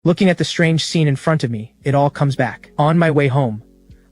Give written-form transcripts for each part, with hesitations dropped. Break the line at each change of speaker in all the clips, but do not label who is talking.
Looking at the strange scene in front of me, it all comes back. On my way home,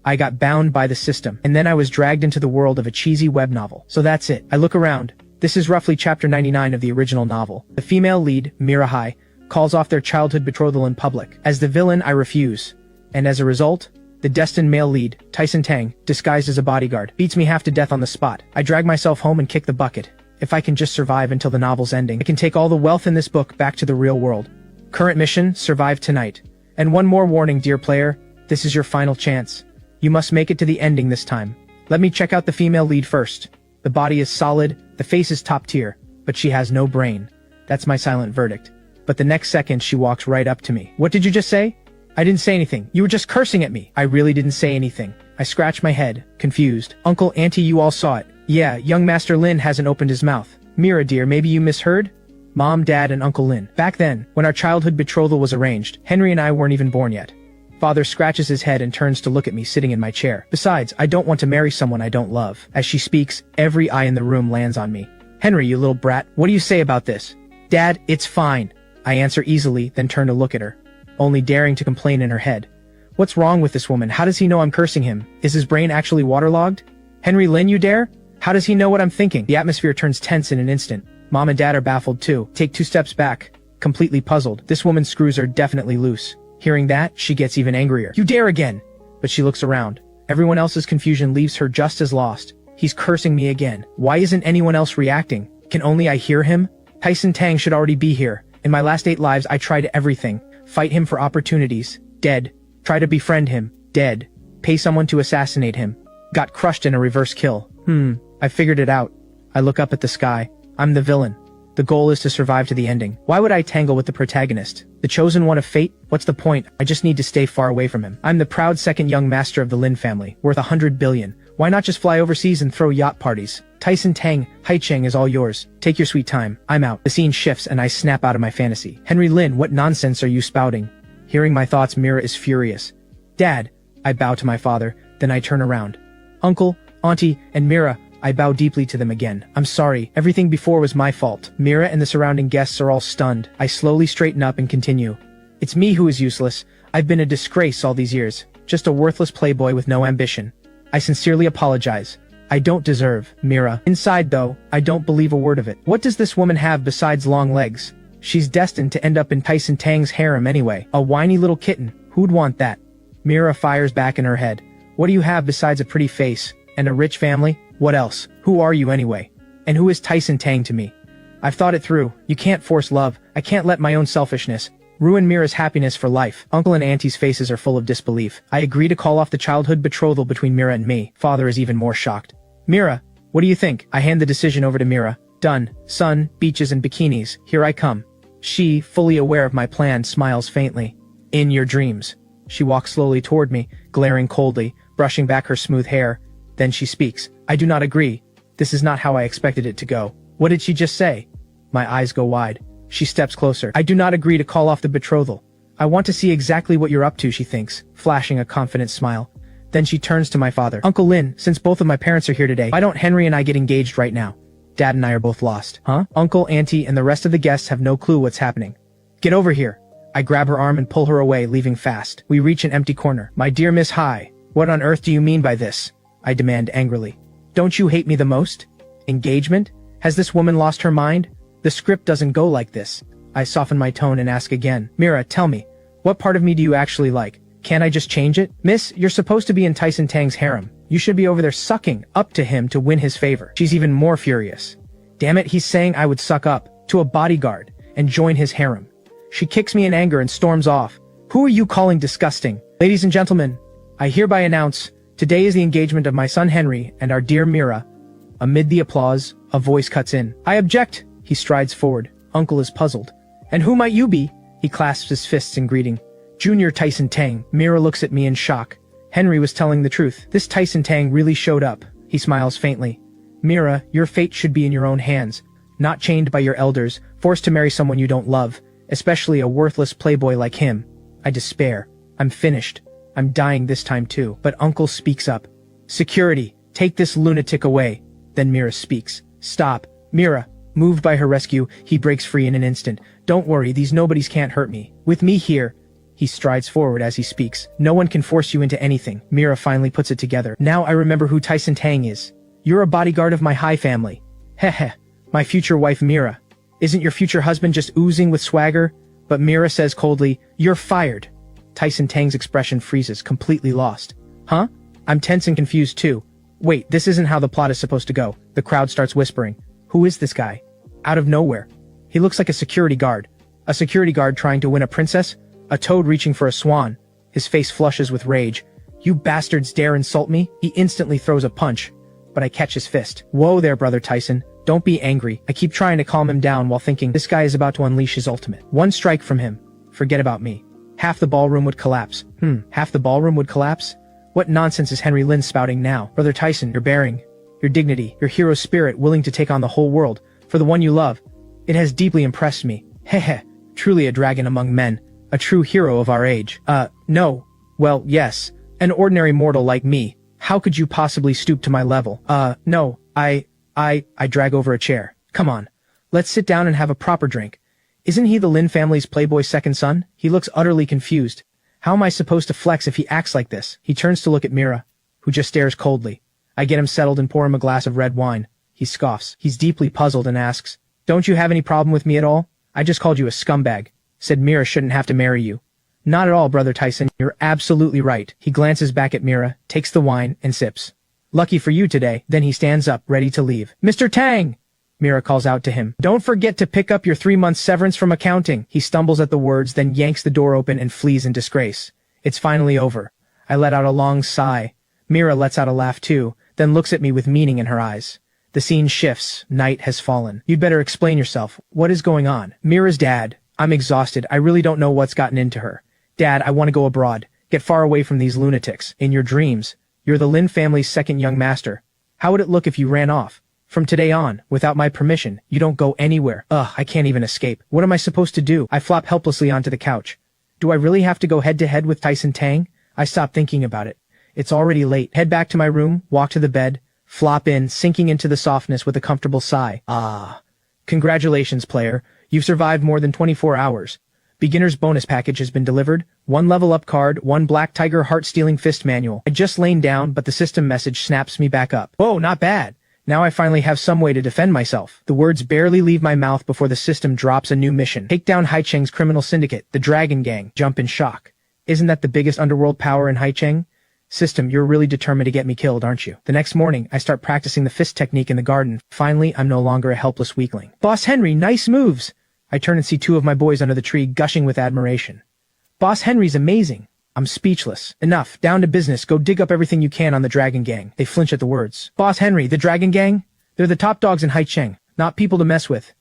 I got bound by the system, and then I was dragged into the world of a cheesy web novel. So that's it. I look around. This is roughly chapter 99 of the original novel. The female lead, Mira, calls off their childhood betrothal in public. As the villain, I refuse. And as a result, the destined male lead, Tyson Tang, disguised as a bodyguard, beats me half to death on the spot. I drag myself home and kick the bucket. If I can just survive until the novel's ending, I can take all the wealth in this book back to the real world. Current mission, survive tonight. And one more warning, dear player, this is your final chance. You must make it to the ending this time. Let me check out the female lead first. The body is solid, the face is top tier, but she has no brain. That's my silent verdict. But the next second she walks right up to me. What did you just say? I didn't say anything. You were just cursing at me. I really didn't say anything. I scratch my head, confused. Uncle, auntie, you all saw it. Yeah, young Master Lin hasn't opened his mouth. Mira dear, maybe you misheard? Mom, Dad, and Uncle Lin. Back then, when our childhood betrothal was arranged, Henry and I weren't even born yet. Father scratches his head and turns to look at me sitting in my chair. Besides, I don't want to marry someone I don't love. As she speaks, every eye in the room lands on me. Henry, you little brat, what do you say about this? Dad, it's fine. I answer easily, then turn to look at her, only daring to complain in her head. What's wrong with this woman? How does he know I'm cursing him? Is his brain actually waterlogged? Henry Lin, you dare? How does he know what I'm thinking? The atmosphere turns tense in an instant. Mom and Dad are baffled too. Take 2 steps back, completely puzzled. This woman's screws are definitely loose. Hearing that, she gets even angrier. You dare again! But she looks around. Everyone else's confusion leaves her just as lost. He's cursing me again. Why isn't anyone else reacting? Can only I hear him? Tyson Tang should already be here. In my last 8 lives, I tried everything. Fight him for opportunities. Dead. Try to befriend him. Dead. Pay someone to assassinate him. Got crushed in a reverse kill. I figured it out. I look up at the sky. I'm the villain. The goal is to survive to the ending. Why would I tangle with the protagonist? The chosen one of fate? What's the point? I just need to stay far away from him. I'm the proud second young master of the Lin family, worth 100 billion. Why not just fly overseas and throw yacht parties? Tyson Tang, Haicheng is all yours. Take your sweet time. I'm out. The scene shifts and I snap out of my fantasy. Henry Lin, what nonsense are you spouting? Hearing my thoughts, Mira is furious. Dad, I bow to my father, then I turn around. Uncle, auntie, and Mira, I bow deeply to them again. I'm sorry, everything before was my fault. Mira and the surrounding guests are all stunned. I slowly straighten up and continue. It's me who is useless. I've been a disgrace all these years. Just a worthless playboy with no ambition. I sincerely apologize. I don't deserve, Mira. Inside though, I don't believe a word of it. What does this woman have besides long legs? She's destined to end up in Tyson Tang's harem anyway. A whiny little kitten. Who'd want that? Mira fires back in her head. What do you have besides a pretty face? And a rich family? What else? Who are you anyway? And who is Tyson Tang to me? I've thought it through. You can't force love. I can't let my own selfishness ruin Mira's happiness for life. Uncle and Auntie's faces are full of disbelief. I agree to call off the childhood betrothal between Mira and me. Father is even more shocked. Mira, what do you think? I hand the decision over to Mira. Done. Sun, beaches, and bikinis. Here I come. She, fully aware of my plan, smiles faintly. In your dreams. She walks slowly toward me, glaring coldly, brushing back her smooth hair. Then she speaks. I do not agree. This is not how I expected it to go. What did she just say? My eyes go wide. She steps closer. I do not agree to call off the betrothal. I want to see exactly what you're up to, she thinks, flashing a confident smile. Then she turns to my father. Uncle Lin, since both of my parents are here today, why don't Henry and I get engaged right now? Dad and I are both lost. Huh? Uncle, Auntie, and the rest of the guests have no clue what's happening. Get over here. I grab her arm and pull her away, leaving fast. We reach an empty corner. My dear Miss Hai, what on earth do you mean by this? I demand angrily. Don't you hate me the most? Engagement? Has this woman lost her mind? The script doesn't go like this. I soften my tone and ask again. Mira, tell me, what part of me do you actually like? Can't I just change it? Miss, you're supposed to be in Tyson Tang's harem. You should be over there sucking up to him to win his favor. She's even more furious. Damn it, he's saying I would suck up to a bodyguard and join his harem. She kicks me in anger and storms off. Who are you calling disgusting? Ladies and gentlemen, I hereby announce, today is the engagement of my son Henry and our dear Mira. Amid the applause, a voice cuts in. I object. He strides forward. Uncle is puzzled. And who might you be? He clasps his fists in greeting. Junior Tyson Tang. Mira looks at me in shock. Henry was telling the truth. This Tyson Tang really showed up. He smiles faintly. Mira, your fate should be in your own hands. Not chained by your elders, forced to marry someone you don't love, especially a worthless playboy like him. I despair. I'm finished. I'm dying this time too. But Uncle speaks up. Security, take this lunatic away. Then Mira speaks. Stop. Mira. Moved by her rescue, he breaks free in an instant. Don't worry, these nobodies can't hurt me. With me here, He strides forward as he speaks. No one can force you into anything. Mira finally puts it together. Now I remember who Tyson Tang is. You're a bodyguard of my high family. Heh. My future wife Mira. Isn't your future husband just oozing with swagger? But Mira says coldly, you're fired. Tyson Tang's expression freezes, completely lost. Huh? I'm tense and confused too. Wait, this isn't how the plot is supposed to go. The crowd starts whispering. Who is this guy? Out of nowhere. He looks like a security guard. A security guard trying to win a princess? A toad reaching for a swan. His face flushes with rage. You bastards dare insult me? He instantly throws a punch. But I catch his fist. Whoa there, brother Tyson. Don't be angry. I keep trying to calm him down while thinking this guy is about to unleash his ultimate. One strike from him. Forget about me. Half the ballroom would collapse. Half the ballroom would collapse? What nonsense is Henry Lin spouting now? Brother Tyson, your bearing, your dignity, your hero spirit willing to take on the whole world for the one you love. It has deeply impressed me. Heh. Truly a dragon among men. A true hero of our age. No. Well, yes. An ordinary mortal like me. How could you possibly stoop to my level? No. I drag over a chair. Come on. Let's sit down and have a proper drink. Isn't he the Lin family's playboy second son? He looks utterly confused. How am I supposed to flex if he acts like this? He turns to look at Mira, who just stares coldly. I get him settled and pour him a glass of red wine. He scoffs. He's deeply puzzled and asks, don't you have any problem with me at all? I just called you a scumbag. Said Mira shouldn't have to marry you. Not at all, brother Tyson. You're absolutely right. He glances back at Mira, takes the wine, and sips. Lucky for you today. Then he stands up, ready to leave. Mr. Tang! Mira calls out to him. Don't forget to pick up your 3-month severance from accounting. He stumbles at the words, then yanks the door open and flees in disgrace. It's finally over. I let out a long sigh. Mira lets out a laugh too, then looks at me with meaning in her eyes. The scene shifts. Night has fallen. You'd better explain yourself. What is going on? Mira's dad. I'm exhausted. I really don't know what's gotten into her. Dad, I want to go abroad. Get far away from these lunatics. In your dreams. You're the Lin family's second young master. How would it look if you ran off? From today on, without my permission, you don't go anywhere. I can't even escape. What am I supposed to do? I flop helplessly onto the couch. Do I really have to go head-to-head with Tyson Tang? I stop thinking about it. It's already late. Head back to my room, walk to the bed, flop in, sinking into the softness with a comfortable sigh. Congratulations, player. You've survived more than 24 hours. Beginner's bonus package has been delivered. 1 level up card, 1 Black Tiger heart-stealing fist manual. I just lain down, but the system message snaps me back up. Whoa, not bad. Now I finally have some way to defend myself. The words barely leave my mouth before the system drops a new mission. Take down Haicheng's criminal syndicate, the Dragon Gang. Jump in shock. Isn't that the biggest underworld power in Haicheng? System, you're really determined to get me killed, aren't you? The next morning, I start practicing the fist technique in the garden. Finally, I'm no longer a helpless weakling. Boss Henry, nice moves! I turn and see 2 of my boys under the tree gushing with admiration. Boss Henry's amazing. I'm speechless. Enough. Down to business. Go dig up everything you can on the Dragon Gang. They flinch at the words. Boss Henry, the Dragon Gang? They're the top dogs in Haicheng. Not people to mess with.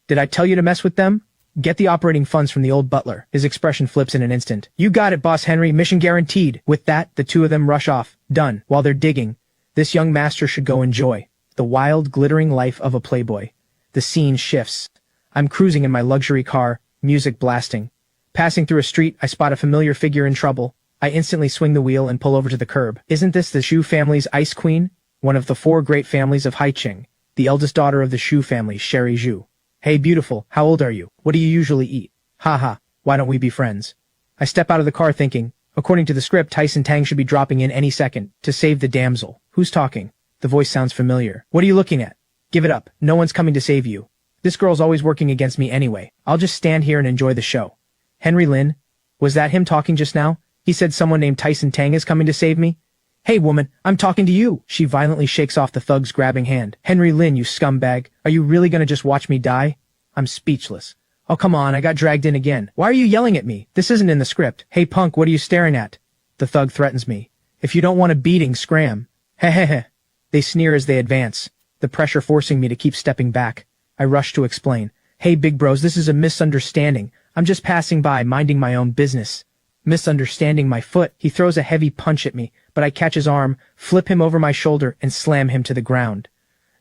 Did I tell you to mess with them? Get the operating funds from the old butler. His expression flips in an instant. You got it, Boss Henry. Mission guaranteed. With that, the 2 of them rush off. Done. While they're digging, this young master should go enjoy the wild, glittering life of a playboy. The scene shifts. I'm cruising in my luxury car, music blasting. Passing through a street, I spot a familiar figure in trouble. I instantly swing the wheel and pull over to the curb. Isn't this the Xu family's Ice Queen? One of the 4 great families of Haicheng. The eldest daughter of the Xu family, Sherry Zhu. Hey beautiful, how old are you? What do you usually eat? Haha, why don't we be friends? I step out of the car thinking, according to the script, Tyson Tang should be dropping in any second to save the damsel. Who's talking? The voice sounds familiar. What are you looking at? Give it up. No one's coming to save you. This girl's always working against me anyway. I'll just stand here and enjoy the show. Henry Lin? Was that him talking just now? He said someone named Tyson Tang is coming to save me? Hey woman, I'm talking to you! She violently shakes off the thug's grabbing hand. Henry Lin, you scumbag. Are you really gonna just watch me die? I'm speechless. Oh come on, I got dragged in again. Why are you yelling at me? This isn't in the script. Hey punk, what are you staring at? The thug threatens me. If you don't want a beating, scram. Hehehe. They sneer as they advance, the pressure forcing me to keep stepping back. I rush to explain. Hey big bros, this is a misunderstanding. I'm just passing by, minding my own business. Misunderstanding my foot, he throws a heavy punch at me, but I catch his arm, flip him over my shoulder, and slam him to the ground.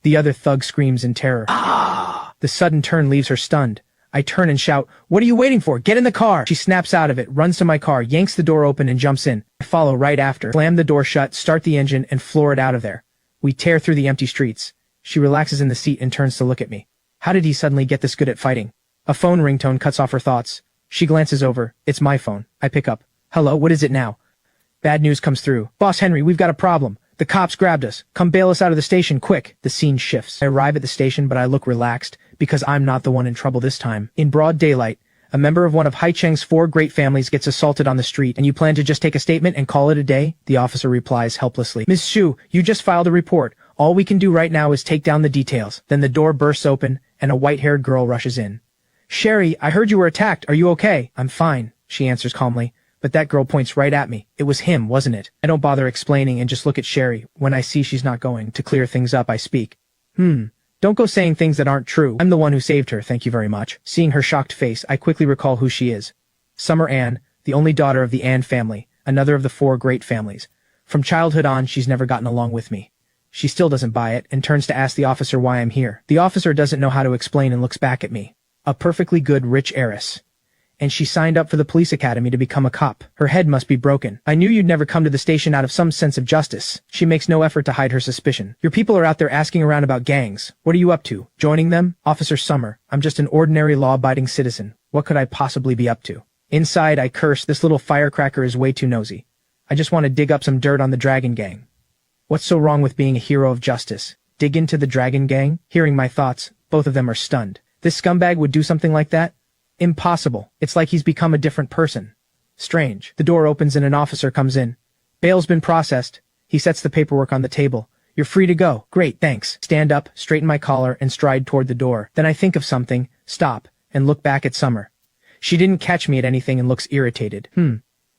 The other thug screams in terror. Ah! The sudden turn leaves her stunned. I turn and shout, what are you waiting for? Get in the car! She snaps out of it, runs to my car, yanks the door open, and jumps in. I follow right after, slam the door shut, start the engine, and floor it out of there. We tear through the empty streets. She relaxes in the seat and turns to look at me. How did he suddenly get this good at fighting? A phone ringtone cuts off her thoughts. She glances over. It's my phone. I pick up. Hello, what is it now? Bad news comes through. Boss Henry, we've got a problem. The cops grabbed us. Come bail us out of the station, quick. The scene shifts. I arrive at the station, but I look relaxed, because I'm not the one in trouble this time. In broad daylight, a member of one of Haicheng's 4 great families gets assaulted on the street, and you plan to just take a statement and call it a day? The officer replies helplessly. Miss Xu, you just filed a report. All we can do right now is take down the details. Then the door bursts open, and a white-haired girl rushes in. Sherry, I heard you were attacked. Are you okay? I'm fine, she answers calmly. But that girl points right at me. It was him, wasn't it? I don't bother explaining and just look at Sherry. When I see she's not going to clear things up, I speak. Don't go saying things that aren't true. I'm the one who saved her, thank you very much. Seeing her shocked face, I quickly recall who she is. Summer Ann, the only daughter of the Ann family, another of the 4 great families. From childhood on, she's never gotten along with me. She still doesn't buy it and turns to ask the officer why I'm here. The officer doesn't know how to explain and looks back at me. A perfectly good, rich heiress. And she signed up for the police academy to become a cop. Her head must be broken. I knew you'd never come to the station out of some sense of justice. She makes no effort to hide her suspicion. Your people are out there asking around about gangs. What are you up to? Joining them? Officer Summer, I'm just an ordinary law-abiding citizen. What could I possibly be up to? Inside, I curse. This little firecracker is way too nosy. I just want to dig up some dirt on the Dragon Gang. What's so wrong with being a hero of justice? Dig into the Dragon Gang? Hearing my thoughts, both of them are stunned. This scumbag would do something like that? Impossible. It's like he's become a different person. Strange. The door opens and an officer comes in. Bail's been processed. He sets the paperwork on the table. You're free to go. Great, thanks. Stand up, straighten my collar, and stride toward the door. Then I think of something, stop, and look back at Summer. She didn't catch me at anything and looks irritated.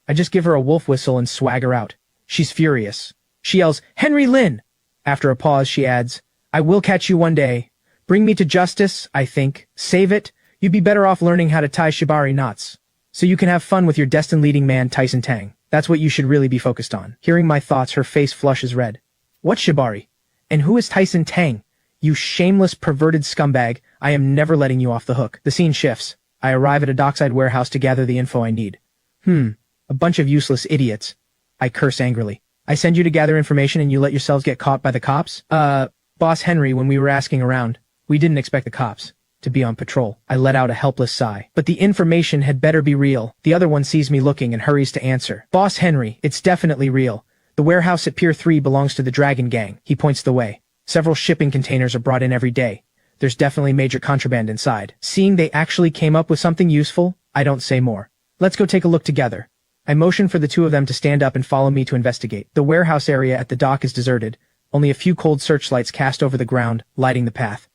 I just give her a wolf whistle and swagger out. She's furious. She yells, Henry Lin! After a pause, she adds, I will catch you one day. Bring me to justice, I think. Save it. You'd be better off learning how to tie shibari knots. So you can have fun with your destined leading man, Tyson Tang. That's what you should really be focused on. Hearing my thoughts, her face flushes red. What shibari? And who is Tyson Tang? You shameless, perverted scumbag. I am never letting you off the hook. The scene shifts. I arrive at a dockside warehouse to gather the info I need. A bunch of useless idiots. I curse angrily. I send you to gather information and you let yourselves get caught by the cops? Boss Henry, when we were asking around, we didn't expect the cops to be on patrol. I let out a helpless sigh. But the information had better be real. The other one sees me looking and hurries to answer. Boss Henry, it's definitely real. The warehouse at Pier 3 belongs to the Dragon Gang. He points the way. Several shipping containers are brought in every day. There's definitely major contraband inside. Seeing they actually came up with something useful, I don't say more. Let's go take a look together. I motion for the 2 of them to stand up and follow me to investigate. The warehouse area at the dock is deserted. Only a few cold searchlights cast over the ground, lighting the path.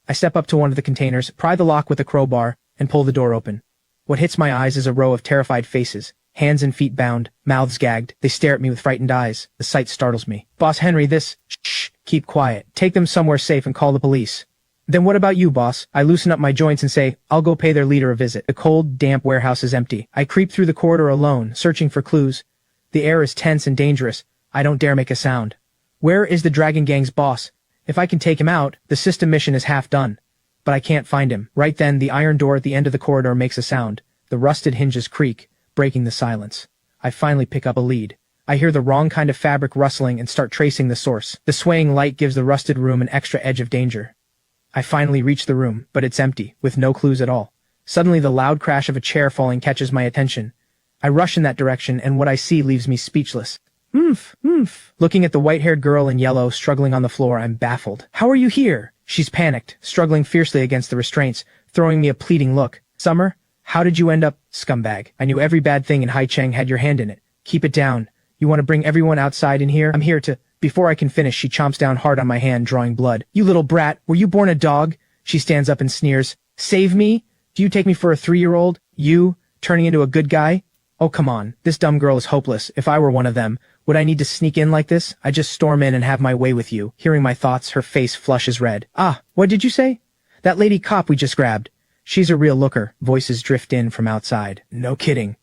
I step up to one of the containers, pry the lock with a crowbar, and pull the door open. What hits my eyes is a row of terrified faces, hands and feet bound, mouths gagged. They stare at me with frightened eyes. The sight startles me. Boss Henry, Shh, keep quiet. Take them somewhere safe and call the police. Then what about you, boss? I loosen up my joints and say, I'll go pay their leader a visit. The cold, damp warehouse is empty. I creep through the corridor alone, searching for clues. The air is tense and dangerous. I don't dare make a sound. Where is the Dragon Gang's boss? If I can take him out, the system mission is half done. But I can't find him. Right then, the iron door at the end of the corridor makes a sound. The rusted hinges creak, breaking the silence. I finally pick up a lead. I hear the wrong kind of fabric rustling and start tracing the source. The swaying light gives the rusted room an extra edge of danger. I finally reach the room, but it's empty, with no clues at all. Suddenly, the loud crash of a chair falling catches my attention. I rush in that direction, and what I see leaves me speechless. Looking at the white-haired girl in yellow struggling on the floor, I'm baffled. How are you here? She's panicked, struggling fiercely against the restraints, throwing me a pleading look. Summer, how did you end up, scumbag? I knew every bad thing in Haicheng had your hand in it. Keep it down. You want to bring everyone outside in here? I'm here to... Before I can finish, she chomps down hard on my hand, drawing blood. You little brat, were you born a dog? She stands up and sneers. Save me? Do you take me for a 3-year-old? You, turning into a good guy? Oh, come on. This dumb girl is hopeless. If I were one of them, would I need to sneak in like this? I just storm in and have my way with you. Hearing my thoughts, her face flushes red. Ah, what did you say? That lady cop we just grabbed. She's a real looker. Voices drift in from outside. No kidding.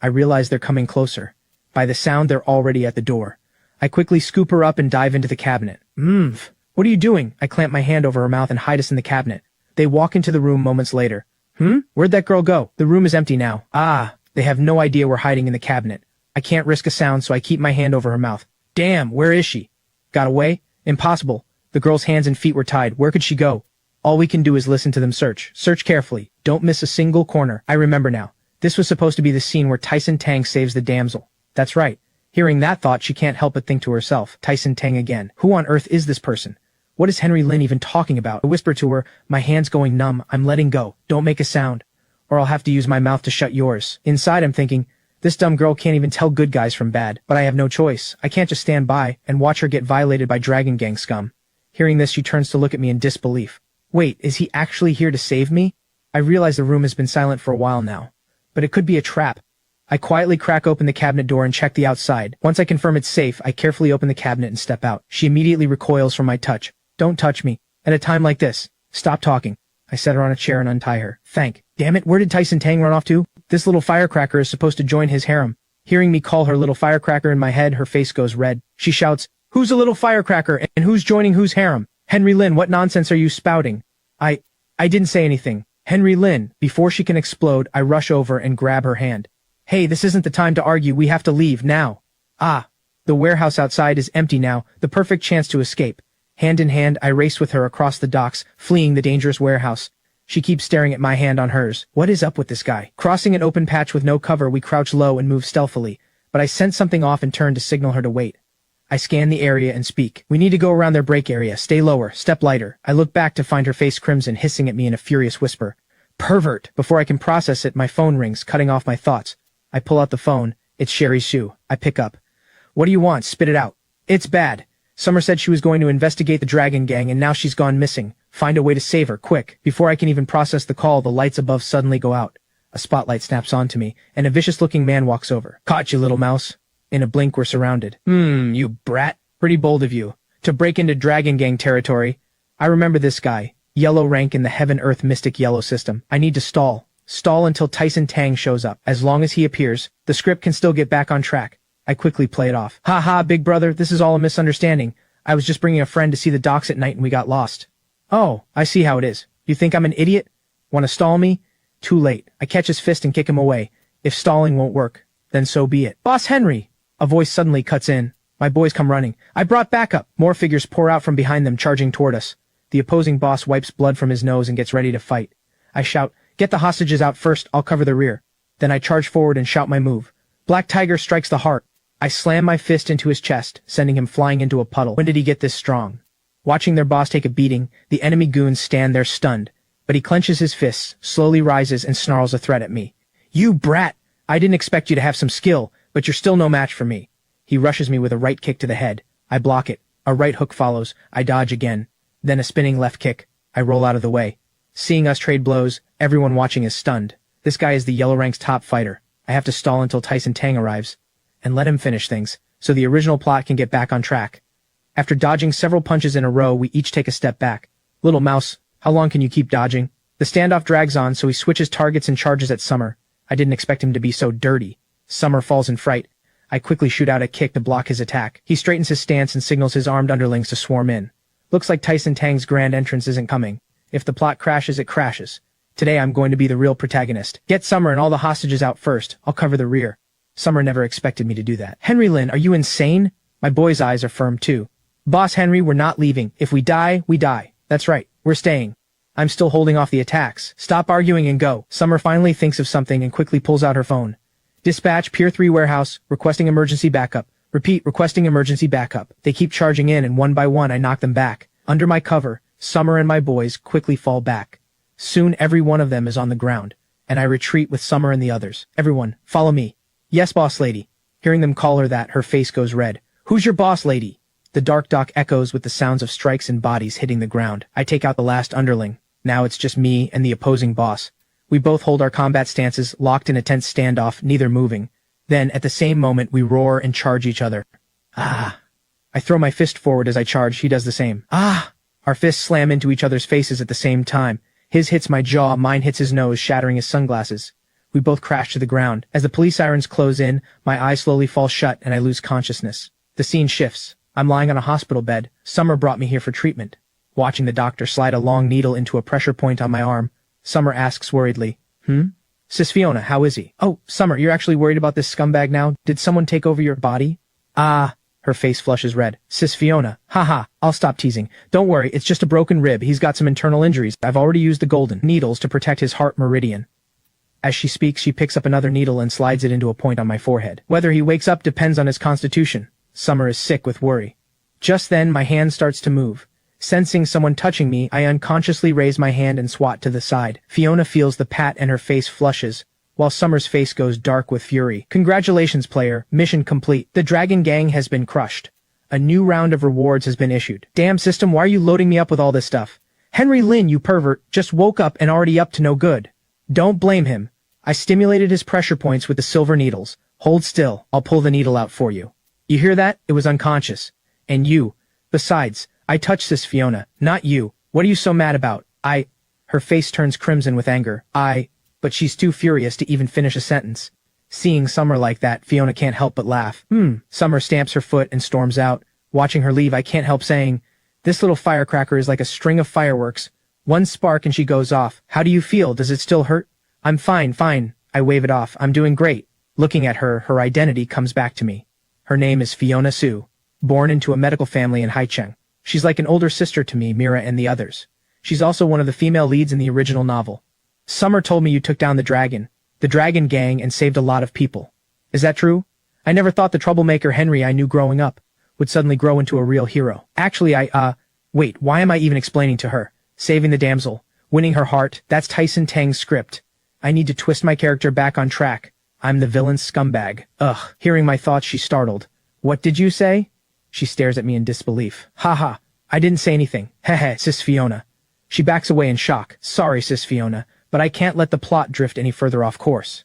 I realize they're coming closer. By the sound, they're already at the door. I quickly scoop her up and dive into the cabinet. What are you doing? I clamp my hand over her mouth and hide us in the cabinet. They walk into the room moments later. Where'd that girl go? The room is empty now. Ah, they have no idea we're hiding in the cabinet. I can't risk a sound, so I keep my hand over her mouth. Damn, where is she? Got away? Impossible. The girl's hands and feet were tied. Where could she go? All we can do is listen to them search. Search carefully. Don't miss a single corner. I remember now. This was supposed to be the scene where Tyson Tang saves the damsel. That's right. Hearing that thought, she can't help but think to herself, Tyson Tang again. Who on earth is this person? What is Henry Lin even talking about? I whisper to her, my hand's going numb, I'm letting go. Don't make a sound, or I'll have to use my mouth to shut yours. Inside I'm thinking, this dumb girl can't even tell good guys from bad. But I have no choice. I can't just stand by and watch her get violated by Dragon Gang scum. Hearing this, she turns to look at me in disbelief. Wait, is he actually here to save me? I realize the room has been silent for a while now, but it could be a trap. I quietly crack open the cabinet door and check the outside. Once I confirm it's safe, I carefully open the cabinet and step out. She immediately recoils from my touch. Don't touch me. At a time like this. Stop talking. I set her on a chair and untie her. Damn it, where did Tyson Tang run off to? This little firecracker is supposed to join his harem. Hearing me call her little firecracker in my head, her face goes red. She shouts, who's a little firecracker and who's joining whose harem? Henry Lin, what nonsense are you spouting? I didn't say anything. Henry Lin. Before she can explode, I rush over and grab her hand. Hey, this isn't the time to argue, we have to leave, now. The warehouse outside is empty now, the perfect chance to escape. Hand in hand, I race with her across the docks, fleeing the dangerous warehouse. She keeps staring at my hand on hers. What is up with this guy? Crossing an open patch with no cover, we crouch low and move stealthily, but I sense something off and turn to signal her to wait. I scan the area and speak. We need to go around their break area, stay lower, step lighter. I look back to find her face crimson, hissing at me in a furious whisper. Pervert! Before I can process it, my phone rings, cutting off my thoughts. I pull out the phone. It's Sherry Sue. I pick up. What do you want? Spit it out. It's bad. Summer said she was going to investigate the Dragon Gang and now she's gone missing. Find a way to save her, quick. Before I can even process the call, the lights above suddenly go out. A spotlight snaps onto me, and a vicious-looking man walks over. Caught you, little mouse. In a blink, we're surrounded. You brat. Pretty bold of you. To break into Dragon Gang territory. I remember this guy. Yellow rank in the Heaven-Earth Mystic Yellow system. I need to stall. Stall until Tyson Tang shows up. As long as he appears, the script can still get back on track. I quickly play it off. Ha, big brother, this is all a misunderstanding. I was just bringing a friend to see the docks at night and we got lost. Oh, I see how it is. You think I'm an idiot? Want to stall me? Too late. I catch his fist and kick him away. If stalling won't work, then so be it. Boss Henry! A voice suddenly cuts in. My boys come running. I brought backup. More figures pour out from behind them, charging toward us. The opposing boss wipes blood from his nose and gets ready to fight. I shout, get the hostages out first, I'll cover the rear. Then I charge forward and shout my move. Black Tiger strikes the heart. I slam my fist into his chest, sending him flying into a puddle. When did he get this strong? Watching their boss take a beating, the enemy goons stand there stunned. But he clenches his fists, slowly rises, and snarls a threat at me. You brat! I didn't expect you to have some skill, but you're still no match for me. He rushes me with a right kick to the head. I block it. A right hook follows. I dodge again. Then a spinning left kick. I roll out of the way. Seeing us trade blows, everyone watching is stunned. This guy is the Yellow Rank's top fighter. I have to stall until Tyson Tang arrives, and let him finish things, so the original plot can get back on track. After dodging several punches in a row, we each take a step back. Little mouse, how long can you keep dodging? The standoff drags on, so he switches targets and charges at Summer. I didn't expect him to be so dirty. Summer falls in fright. I quickly shoot out a kick to block his attack. He straightens his stance and signals his armed underlings to swarm in. Looks like Tyson Tang's grand entrance isn't coming. If the plot crashes, it crashes. Today I'm going to be the real protagonist. Get Summer and all the hostages out first. I'll cover the rear. Summer never expected me to do that. Henry Lin, are you insane? My boy's eyes are firm too. Boss Henry, we're not leaving. If we die, we die. That's right. We're staying. I'm still holding off the attacks. Stop arguing and go. Summer finally thinks of something and quickly pulls out her phone. Dispatch, Pier 3 warehouse, requesting emergency backup. Repeat, requesting emergency backup. They keep charging in and one by one I knock them back. Under my cover, Summer and my boys quickly fall back. Soon every one of them is on the ground, and I retreat with Summer and the others. Everyone, follow me. Yes, boss lady. Hearing them call her that, her face goes red. Who's your boss lady? The dark dock echoes with the sounds of strikes and bodies hitting the ground. I take out the last underling. Now it's just me and the opposing boss. We both hold our combat stances, locked in a tense standoff, neither moving. Then, at the same moment, we roar and charge each other. Ah! I throw my fist forward as I charge. He does the same. Ah! Our fists slam into each other's faces at the same time. His hits my jaw, mine hits his nose, shattering his sunglasses. We both crash to the ground. As the police sirens close in, my eyes slowly fall shut and I lose consciousness. The scene shifts. I'm lying on a hospital bed. Summer brought me here for treatment. Watching the doctor slide a long needle into a pressure point on my arm, Summer asks worriedly, Sis Fiona, how is he? Oh, Summer, you're actually worried about this scumbag now? Did someone take over your body? Ah, her face flushes red. Sis Fiona, haha, I'll stop teasing. Don't worry, it's just a broken rib. He's got some internal injuries. I've already used the golden needles to protect his heart meridian. As she speaks, she picks up another needle and slides it into a point on my forehead. Whether he wakes up depends on his constitution. Summer is sick with worry. Just then, my hand starts to move. Sensing someone touching me, I unconsciously raise my hand and swat to the side. Fiona feels the pat and her face flushes, while Summer's face goes dark with fury. Congratulations, player. Mission complete. The Dragon Gang has been crushed. A new round of rewards has been issued. Damn system, why are you loading me up with all this stuff? Henry Lynn, you pervert, just woke up and already up to no good. Don't blame him. I stimulated his pressure points with the silver needles. Hold still, I'll pull the needle out for you. You hear that? It was unconscious. And you. Besides, I touched this Fiona, not you. What are you so mad about? Her face turns crimson with anger. But she's too furious to even finish a sentence. Seeing Summer like that, Fiona can't help but laugh. Summer stamps her foot and storms out. Watching her leave, I can't help saying, this little firecracker is like a string of fireworks. One spark and she goes off. How do you feel? Does it still hurt? I'm fine. I wave it off. I'm doing great. Looking at her, her identity comes back to me. Her name is Fiona Sue, born into a medical family in Haicheng. She's like an older sister to me, Mira, and the others. She's also one of the female leads in the original novel. Summer told me you took down the Dragon Gang, and saved a lot of people. Is that true? I never thought the troublemaker Henry I knew growing up would suddenly grow into a real hero. Actually, wait, why am I even explaining to her? Saving the damsel, winning her heart, that's Tyson Tang's script. I need to twist my character back on track. I'm the villain's scumbag. Ugh. Hearing my thoughts, she's startled. What did you say? She stares at me in disbelief. Haha, I didn't say anything. Hehe, sis Fiona. She backs away in shock. Sorry, sis Fiona, but I can't let the plot drift any further off course.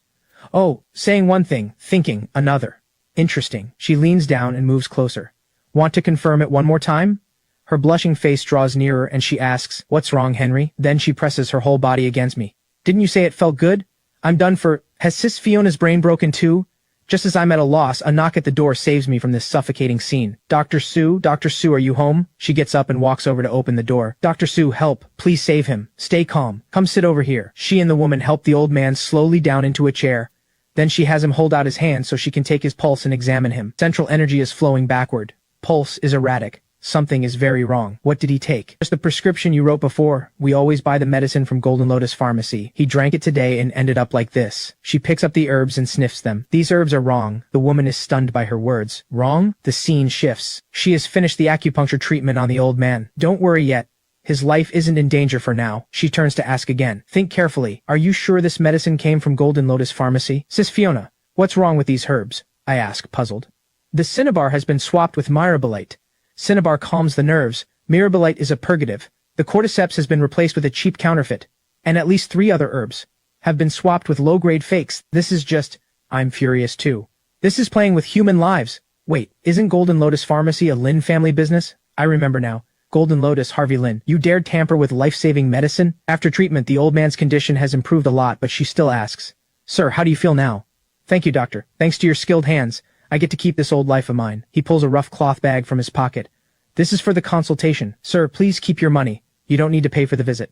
Oh, saying one thing, thinking another. Interesting. She leans down and moves closer. Want to confirm it one more time? Her blushing face draws nearer and she asks, what's wrong, Henry? Then she presses her whole body against me. Didn't you say it felt good? I'm done for— Has sis Fiona's brain broken too? Just as I'm at a loss, a knock at the door saves me from this suffocating scene. Dr. Sue, are you home? She gets up and walks over to open the door. Dr. Sue, help. Please save him. Stay calm. Come sit over here. She and the woman help the old man slowly down into a chair. Then she has him hold out his hand so she can take his pulse and examine him. Central energy is flowing backward. Pulse is erratic. Something is very wrong. What did he take? Just the prescription you wrote before. We always buy the medicine from Golden Lotus Pharmacy. He drank it today and ended up like this. She picks up the herbs and sniffs them. These herbs are wrong. The woman is stunned by her words. Wrong? The scene shifts. She has finished the acupuncture treatment on the old man. Don't worry yet. His life isn't in danger for now. She turns to ask again. Think carefully. Are you sure this medicine came from Golden Lotus Pharmacy? Sis Fiona, what's wrong with these herbs? I ask, puzzled. The cinnabar has been swapped with myrabolite. Cinnabar calms the nerves. Myrabolite is a purgative. The cordyceps has been replaced with a cheap counterfeit. And at least 3 other herbs have been swapped with low-grade fakes. This is just— I'm furious too. This is playing with human lives. Wait, isn't Golden Lotus Pharmacy a Lin family business? I remember now. Golden Lotus, Harvey Lin. You dared tamper with life-saving medicine? After treatment, the old man's condition has improved a lot, but she still asks, Sir, how do you feel now? Thank you, doctor. Thanks to your skilled hands, I get to keep this old life of mine. He pulls a rough cloth bag from his pocket. This is for the consultation. Sir, please keep your money. You don't need to pay for the visit.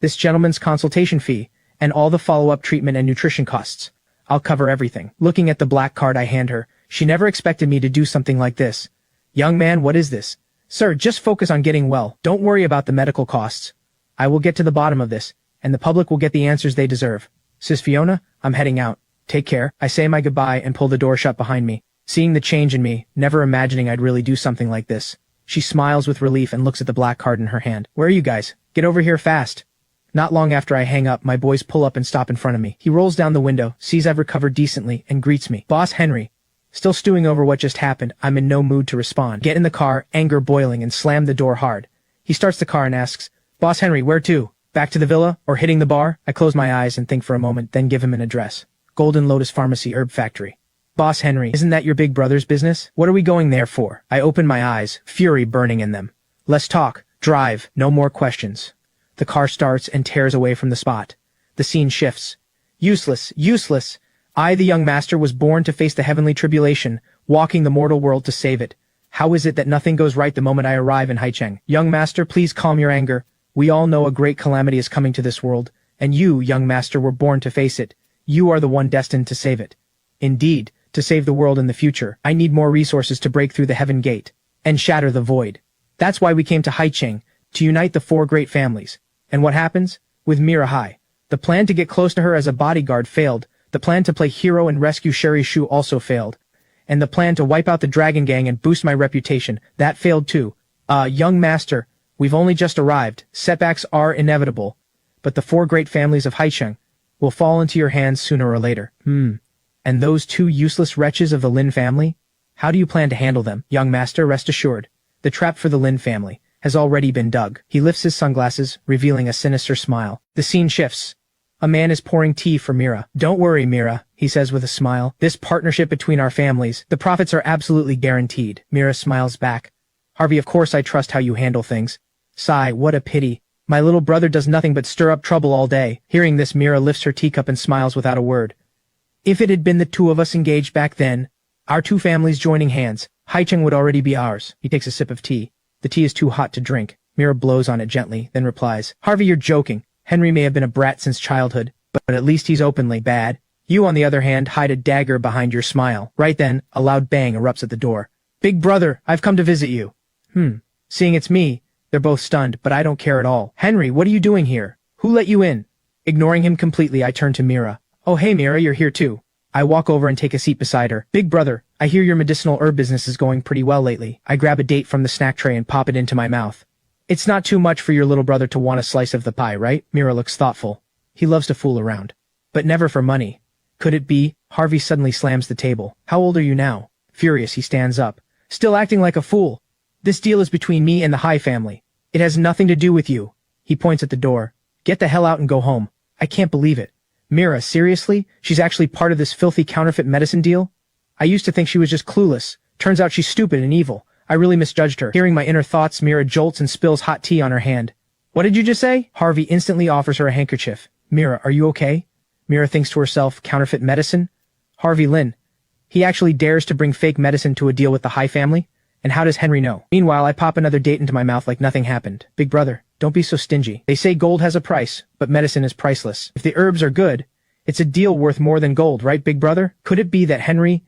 This gentleman's consultation fee, and all the follow-up treatment and nutrition costs. I'll cover everything. Looking at the black card I hand her, she never expected me to do something like this. Young man, what is this? Sir, just focus on getting well. Don't worry about the medical costs. I will get to the bottom of this, and the public will get the answers they deserve. Sis Fiona, I'm heading out. Take care. I say my goodbye and pull the door shut behind me. Seeing the change in me, never imagining I'd really do something like this. She smiles with relief and looks at the black card in her hand. Where are you guys? Get over here fast. Not long after I hang up, my boys pull up and stop in front of me. He rolls down the window, sees I've recovered decently, and greets me. Boss Henry. Still stewing over what just happened, I'm in no mood to respond. Get in the car, anger boiling, and slam the door hard. He starts the car and asks, Boss Henry, where to? Back to the villa? Or hitting the bar? I close my eyes and think for a moment, then give him an address. Golden Lotus Pharmacy Herb Factory. Boss Henry, isn't that your big brother's business? What are we going there for? I open my eyes, fury burning in them. Less talk, drive, no more questions. The car starts and tears away from the spot. The scene shifts. Useless, useless. I, the young master, was born to face the heavenly tribulation, walking the mortal world to save it. How is it that nothing goes right the moment I arrive in Haicheng? Young master, please calm your anger. We all know a great calamity is coming to this world, and you, young master, were born to face it. You are the one destined to save it. Indeed, to save the world in the future, I need more resources to break through the heaven gate and shatter the void. That's why we came to Haicheng, to unite the 4 great families. And what happens? With Mira, The plan to get close to her as a bodyguard failed, the plan to play hero and rescue Sherry Shu also failed, and the plan to wipe out the Dragon Gang and boost my reputation, that failed too. Young master, we've only just arrived, setbacks are inevitable, but the 4 great families of Haicheng will fall into your hands sooner or later. And those 2 useless wretches of the Lin family? How do you plan to handle them? Young master, rest assured, the trap for the Lin family has already been dug. He lifts his sunglasses, revealing a sinister smile. The scene shifts. A man is pouring tea for Mira. Don't worry, Mira, he says with a smile. This partnership between our families, the profits are absolutely guaranteed. Mira smiles back. Harvey, of course I trust how you handle things. Sigh, what a pity. My little brother does nothing but stir up trouble all day. Hearing this, Mira lifts her teacup and smiles without a word. If it had been the 2 of us engaged back then, our 2 families joining hands, Haicheng would already be ours. He takes a sip of tea. The tea is too hot to drink. Mira blows on it gently, then replies, Harvey, you're joking. Henry may have been a brat since childhood, but at least he's openly bad. You, on the other hand, hide a dagger behind your smile. Right then, a loud bang erupts at the door. Big brother, I've come to visit you. Seeing it's me, they're both stunned, but I don't care at all. Henry, what are you doing here? Who let you in? Ignoring him completely, I turn to Mira. Oh hey Mira, you're here too. I walk over and take a seat beside her. Big brother, I hear your medicinal herb business is going pretty well lately. I grab a date from the snack tray and pop it into my mouth. It's not too much for your little brother to want a slice of the pie, right? Mira looks thoughtful. He loves to fool around. But never for money. Could it be? Harvey suddenly slams the table. How old are you now? Furious, he stands up. Still acting like a fool. This deal is between me and the Hai family. It has nothing to do with you. He points at the door. Get the hell out and go home. I can't believe it. Mira, seriously? She's actually part of this filthy counterfeit medicine deal? I used to think she was just clueless. Turns out she's stupid and evil. I really misjudged her. Hearing my inner thoughts, Mira jolts and spills hot tea on her hand. What did you just say? Harvey instantly offers her a handkerchief. Mira, are you okay? Mira thinks to herself, counterfeit medicine? Harvey Lin. He actually dares to bring fake medicine to a deal with the Hai family? And how does Henry know? Meanwhile, I pop another date into my mouth like nothing happened. Big brother, don't be so stingy. They say gold has a price, but medicine is priceless. If the herbs are good, it's a deal worth more than gold, right, big brother? Could it be that Henry,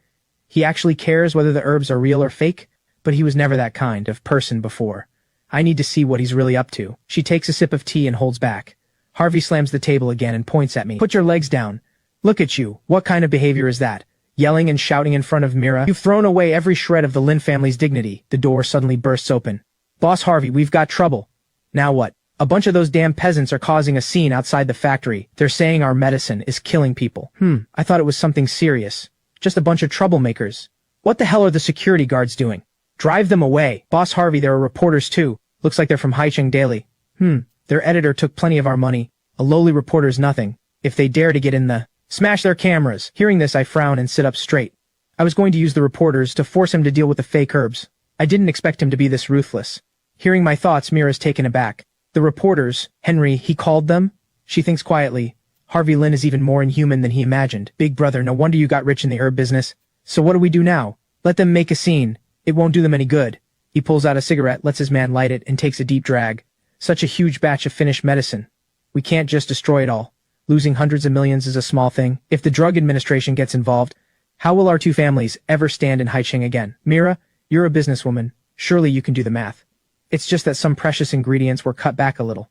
he actually cares whether the herbs are real or fake? But he was never that kind of person before. I need to see what he's really up to. She takes a sip of tea and holds back. Harvey slams the table again and points at me. Put your legs down. Look at you. What kind of behavior is that? Yelling and shouting in front of Mira. You've thrown away every shred of the Lin family's dignity. The door suddenly bursts open. Boss Harvey, we've got trouble. Now what? A bunch of those damn peasants are causing a scene outside the factory. They're saying our medicine is killing people. I thought it was something serious. Just a bunch of troublemakers. What the hell are the security guards doing? Drive them away. Boss Harvey, there are reporters too. Looks like they're from Haicheng Daily. Their editor took plenty of our money. A lowly reporter's nothing. If they dare to get in the... Smash their cameras. Hearing this, I frown and sit up straight. I was going to use the reporters to force him to deal with the fake herbs. I didn't expect him to be this ruthless. Hearing my thoughts, Mira's taken aback. The reporters, Henry, he called them? She thinks quietly. Harvey Lin is even more inhuman than he imagined. Big brother, no wonder you got rich in the herb business. So what do we do now? Let them make a scene. It won't do them any good. He pulls out a cigarette, lets his man light it, and takes a deep drag. Such a huge batch of finished medicine. We can't just destroy it all. Losing hundreds of millions is a small thing. If the drug administration gets involved, how will our 2 families ever stand in Haicheng again? Mira, you're a businesswoman. Surely you can do the math. It's just that some precious ingredients were cut back a little.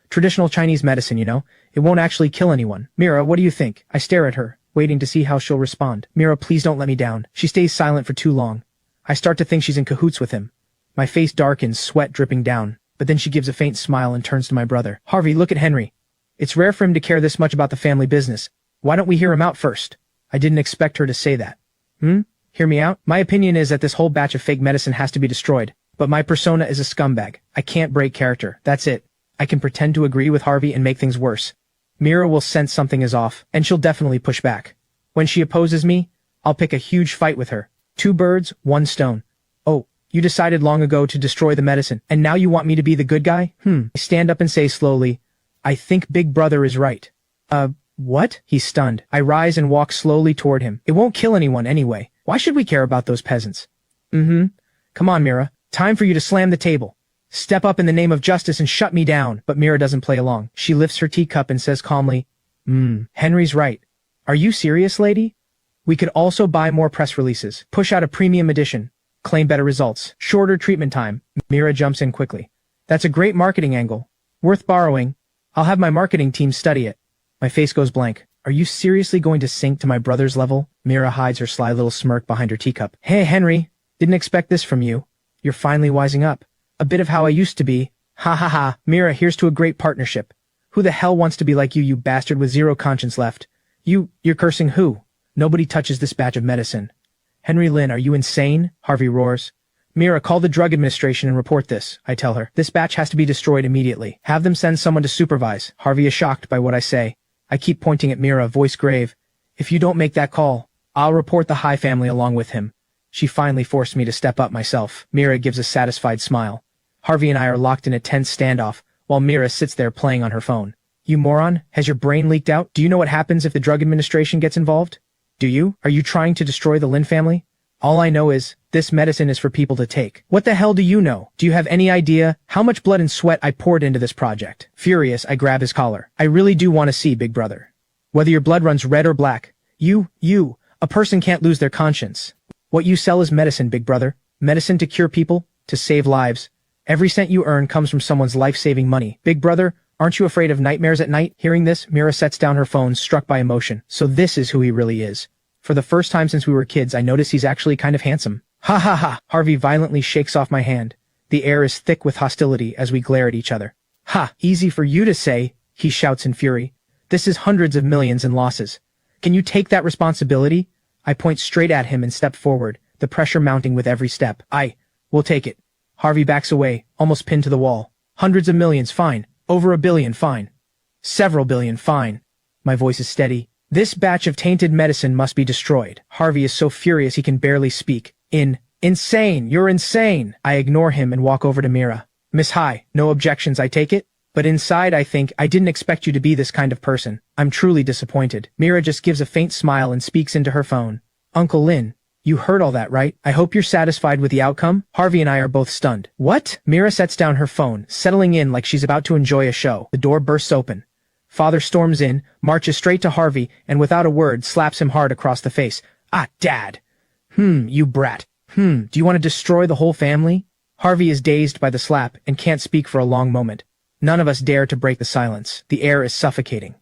Traditional Chinese medicine, you know. It won't actually kill anyone. Mira, what do you think? I stare at her, waiting to see how she'll respond. Mira, please don't let me down. She stays silent for too long. I start to think she's in cahoots with him. My face darkens, sweat dripping down. But then she gives a faint smile and turns to my brother. Harvey, look at Henry. It's rare for him to care this much about the family business. Why don't we hear him out first? I didn't expect her to say that. Hear me out? My opinion is that this whole batch of fake medicine has to be destroyed. But my persona is a scumbag. I can't break character. That's it. I can pretend to agree with Harvey and make things worse. Mira will sense something is off, and she'll definitely push back. When she opposes me, I'll pick a huge fight with her. 2 birds, 1 stone. Oh, you decided long ago to destroy the medicine, and now you want me to be the good guy? I stand up and say slowly, I think Big Brother is right. What? He's stunned. I rise and walk slowly toward him. It won't kill anyone anyway. Why should we care about those peasants? Come on, Mira. Time for you to slam the table. Step up in the name of justice and shut me down. But Mira doesn't play along. She lifts her teacup and says calmly, Henry's right. Are you serious, lady? We could also buy more press releases, push out a premium edition, claim better results, shorter treatment time. Mira jumps in quickly. That's a great marketing angle. Worth borrowing. I'll have my marketing team study it. My face goes blank. Are you seriously going to sink to my brother's level? Mira hides her sly little smirk behind her teacup. Hey, Henry. Didn't expect this from you. You're finally wising up. A bit of how I used to be. Ha ha ha. Mira, here's to a great partnership. Who the hell wants to be like you bastard with zero conscience left? You're cursing who? Nobody touches this batch of medicine. Henry Lynn, are you insane? Harvey roars. Mira, call the drug administration and report this, I tell her. This batch has to be destroyed immediately. Have them send someone to supervise. Harvey is shocked by what I say. I keep pointing at Mira, voice grave. If you don't make that call, I'll report the High family along with him. She finally forced me to step up myself. Mira gives a satisfied smile. Harvey and I are locked in a tense standoff, while Mira sits there playing on her phone. You moron, has your brain leaked out? Do you know what happens if the drug administration gets involved? Do you? Are you trying to destroy the Lynn family? All I know is, this medicine is for people to take. What the hell do you know? Do you have any idea how much blood and sweat I poured into this project? Furious, I grab his collar. I really do want to see, big brother. Whether your blood runs red or black, a person can't lose their conscience. What you sell is medicine, big brother. Medicine to cure people, to save lives. Every cent you earn comes from someone's life-saving money. Big brother, aren't you afraid of nightmares at night? Hearing this, Mira sets down her phone, struck by emotion. So this is who he really is. For the first time since we were kids, I notice he's actually kind of handsome. Ha ha ha! Harvey violently shakes off my hand. The air is thick with hostility as we glare at each other. Ha! Easy for you to say, he shouts in fury. This is hundreds of millions in losses. Can you take that responsibility? I point straight at him and step forward, the pressure mounting with every step. We'll take it. Harvey backs away, almost pinned to the wall. Hundreds of millions, fine. Over $1 billion, fine. Several billion, fine. My voice is steady. This batch of tainted medicine must be destroyed. Harvey is so furious he can barely speak. Insane! You're insane! I ignore him and walk over to Mira. Miss High, no objections, I take it? But inside I think, I didn't expect you to be this kind of person. I'm truly disappointed. Mira just gives a faint smile and speaks into her phone. Uncle Lynn, you heard all that, right? I hope you're satisfied with the outcome? Harvey and I are both stunned. What? Mira sets down her phone, settling in like she's about to enjoy a show. The door bursts open. Father storms in, marches straight to Harvey, and without a word slaps him hard across the face. Dad. You brat. Do you want to destroy the whole family? Harvey is dazed by the slap and can't speak for a long moment. None of us dare to break the silence. The air is suffocating.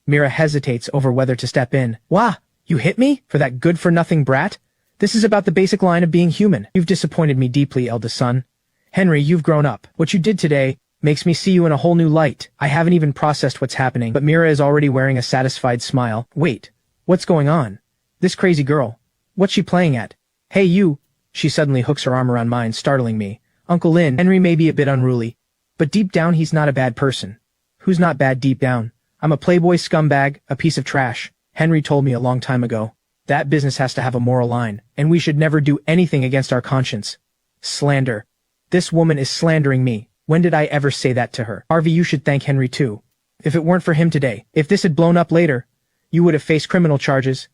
Mira hesitates over whether to step in. Wah! You hit me? For that good-for-nothing brat? This is about the basic line of being human. You've disappointed me deeply, eldest son. Henry, you've grown up. What you did today makes me see you in a whole new light. I haven't even processed what's happening, but Mira is already wearing a satisfied smile. Wait, what's going on? This crazy girl. What's she playing at? Hey, you. She suddenly hooks her arm around mine, startling me. Uncle Lynn, Henry may be a bit unruly, but deep down he's not a bad person. Who's not bad deep down? I'm a playboy scumbag, a piece of trash. Henry told me a long time ago. That business has to have a moral line, and we should never do anything against our conscience. Slander. This woman is slandering me. When did I ever say that to her? Harvey, you should thank Henry too. If it weren't for him today, if this had blown up later, you would have faced criminal charges.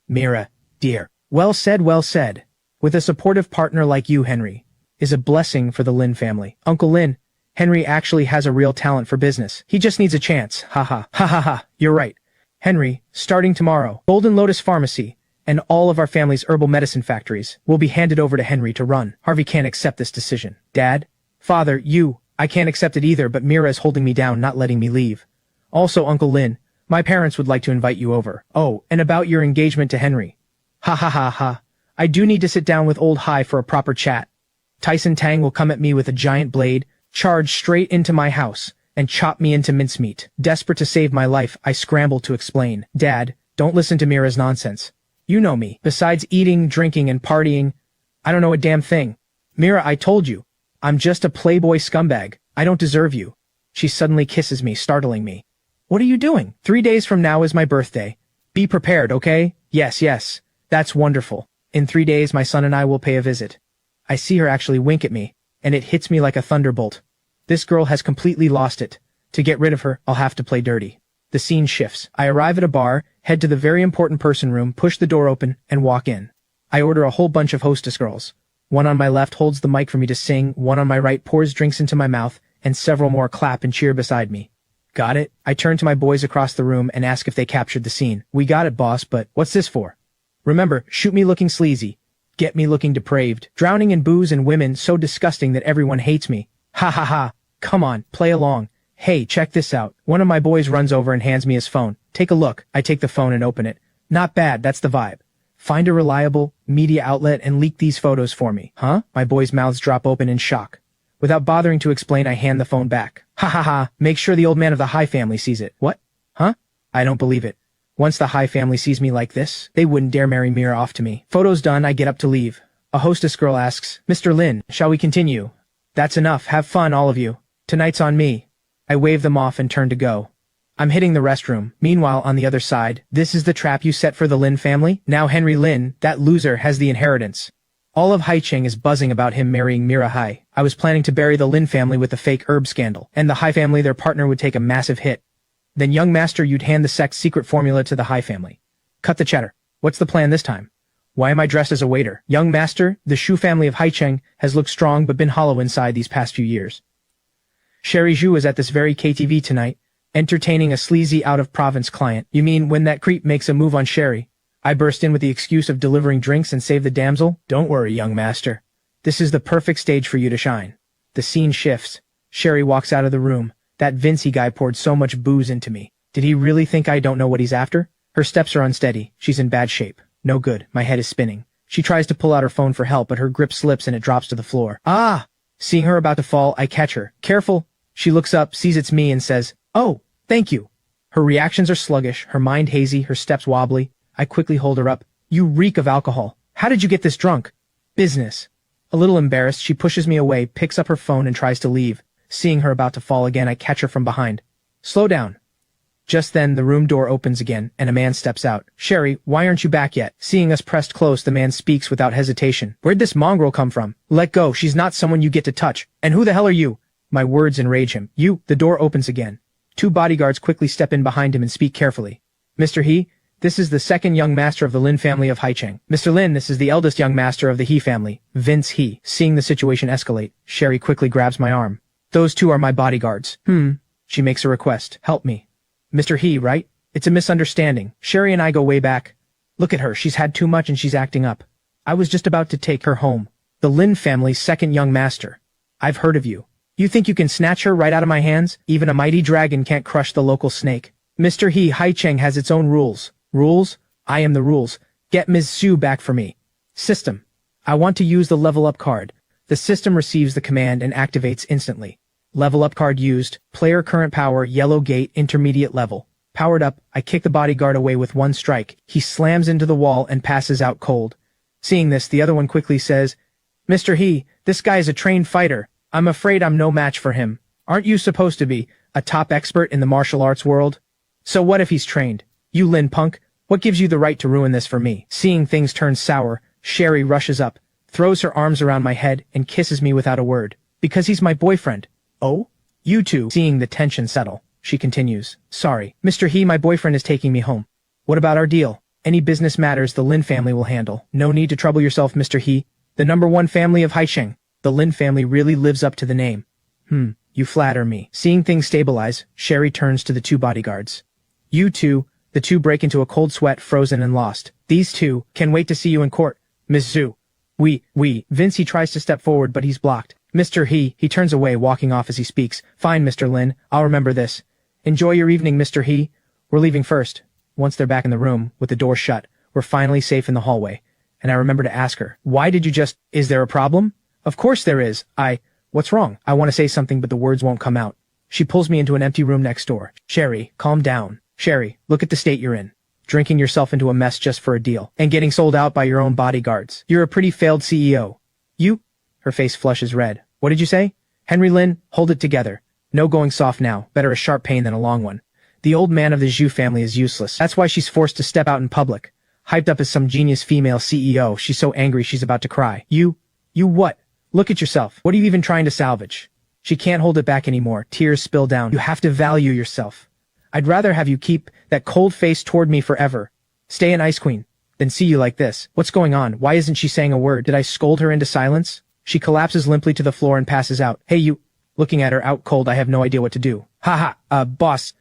Mira, dear. Well said, well said. With a supportive partner like you, Henry, is a blessing for the Lynn family. Uncle Lynn, Henry actually has a real talent for business. He just needs a chance. Ha ha. Ha ha ha. You're right. Henry, starting tomorrow, Golden Lotus Pharmacy and all of our family's herbal medicine factories will be handed over to Henry to run. Harvey can't accept this decision. Dad? Father, I can't accept it either, but Mira is holding me down, not letting me leave. Also, Uncle Lynn, my parents would like to invite you over. Oh, and about your engagement to Henry. Ha ha ha ha. I do need to sit down with old High for a proper chat. Tyson Tang will come at me with a giant blade, charge straight into my house, and chop me into mincemeat. Desperate to save my life, I scramble to explain. Dad, don't listen to Mira's nonsense. You know me. Besides eating, drinking, and partying, I don't know a damn thing. Mira, I told you. I'm just a playboy scumbag. I don't deserve you. She suddenly kisses me, startling me. What are you doing? 3 days from now is my birthday. Be prepared, okay? Yes. That's wonderful. In 3 days, my son and I will pay a visit. I see her actually wink at me, and it hits me like a thunderbolt. This girl has completely lost it. To get rid of her, I'll have to play dirty. The scene shifts. I arrive at a bar, head to the very important person room, push the door open, and walk in. I order a whole bunch of hostess girls. One on my left holds the mic for me to sing, one on my right pours drinks into my mouth, and several more clap and cheer beside me. Got it? I turn to my boys across the room and ask if they captured the scene. We got it, boss, but what's this for? Remember, shoot me looking sleazy. Get me looking depraved. Drowning in booze and women so disgusting that everyone hates me. Ha. Come on, play along. Hey, check this out. One of my boys runs over and hands me his phone. Take a look. I take the phone and open it. Not bad, that's the vibe. Find a reliable media outlet and leak these photos for me. Huh? My boys' mouths drop open in shock. Without bothering to explain, I hand the phone back. Ha ha ha, make sure the old man of the High family sees it. What? Huh? I don't believe it. Once the High family sees me like this, they wouldn't dare marry Mira off to me. Photos done, I get up to leave. A hostess girl asks, Mr. Lin, shall we continue? That's enough, have fun all of you. Tonight's on me. I wave them off and turn to go. I'm hitting the restroom. Meanwhile, on the other side, this is the trap you set for the Lin family? Now Henry Lin, that loser, has the inheritance. All of Haicheng is buzzing about him marrying Mira Hai. I was planning to bury the Lin family with the fake herb scandal, and the Hai family, their partner, would take a massive hit. Then, young master, you'd hand the sect's secret formula to the Hai family. Cut the chatter. What's the plan this time? Why am I dressed as a waiter? Young master, the Shu family of Haicheng has looked strong but been hollow inside these past few years. Sherry Zhu is at this very KTV tonight, entertaining a sleazy out-of-province client. You mean when that creep makes a move on Sherry? I burst in with the excuse of delivering drinks and save the damsel. Don't worry, young master. This is the perfect stage for you to shine. The scene shifts. Sherry walks out of the room. That Vincey guy poured so much booze into me. Did he really think I don't know what he's after? Her steps are unsteady. She's in bad shape. No good. My head is spinning. She tries to pull out her phone for help, but her grip slips and it drops to the floor. Ah! Seeing her about to fall, I catch her. Careful. She looks up, sees it's me, and says, Oh, thank you. Her reactions are sluggish, her mind hazy, her steps wobbly. I quickly hold her up. You reek of alcohol. How did you get this drunk? Business. A little embarrassed, she pushes me away, picks up her phone, and tries to leave. Seeing her about to fall again, I catch her from behind. Slow down. Just then, the room door opens again, and a man steps out. Sherry, why aren't you back yet? Seeing us pressed close, the man speaks without hesitation. Where'd this mongrel come from? Let go, she's not someone you get to touch. And who the hell are you? My words enrage him. You. The door opens again. 2 bodyguards quickly step in behind him and speak carefully. Mr. He, this is the second young master of the Lin family of Haicheng. Mr. Lin, this is the eldest young master of the He family, Vince He. Seeing the situation escalate, Sherry quickly grabs my arm. Those 2 are my bodyguards. She makes a request. Help me. Mr. He, right? It's a misunderstanding. Sherry and I go way back. Look at her, she's had too much and she's acting up. I was just about to take her home. The Lin family's second young master. I've heard of you. You think you can snatch her right out of my hands? Even a mighty dragon can't crush the local snake. Mr. He, Haicheng has its own rules. Rules? I am the rules. Get Ms. Xu back for me. System. I want to use the level up card. The system receives the command and activates instantly. Level up card used. Player current power, yellow gate, intermediate level. Powered up, I kick the bodyguard away with one strike. He slams into the wall and passes out cold. Seeing this, the other one quickly says, Mr. He, this guy is a trained fighter. I'm afraid I'm no match for him. Aren't you supposed to be a top expert in the martial arts world? So what if he's trained? You Lin punk, what gives you the right to ruin this for me? Seeing things turn sour, Sherry rushes up, throws her arms around my head, and kisses me without a word. Because he's my boyfriend. Oh? You two. Seeing the tension settle, she continues. Sorry, Mr. He, my boyfriend is taking me home. What about our deal? Any business matters the Lin family will handle. No need to trouble yourself, Mr. He. The #1 family of Haicheng. The Lin family really lives up to the name. You flatter me. Seeing things stabilize, Sherry turns to the 2 bodyguards. You two. The 2 break into a cold sweat, frozen and lost. These 2 can wait to see you in court. Ms. Zhu. Vincey tries to step forward, but he's blocked. Mr. He turns away, walking off as he speaks. Fine, Mr. Lin, I'll remember this. Enjoy your evening, Mr. He. We're leaving first. Once they're back in the room, with the door shut, we're finally safe in the hallway. And I remember to ask her, why did you just... Is there a problem? Of course there is. What's wrong? I want to say something, but the words won't come out. She pulls me into an empty room next door. Sherry, calm down. Sherry, look at the state you're in. Drinking yourself into a mess just for a deal. And getting sold out by your own bodyguards. You're a pretty failed CEO. You... Her face flushes red. What did you say? Henry Lin, hold it together. No going soft now. Better a sharp pain than a long one. The old man of the Zhu family is useless. That's why she's forced to step out in public. Hyped up as some genius female CEO, she's so angry she's about to cry. You what? Look at yourself. What are you even trying to salvage? She can't hold it back anymore. Tears spill down. You have to value yourself. I'd rather have you keep that cold face toward me forever. Stay an ice queen. Than see you like this. What's going on? Why isn't she saying a word? Did I scold her into silence? She collapses limply to the floor and passes out. Hey you. Looking at her out cold, I have no idea what to do. Boss.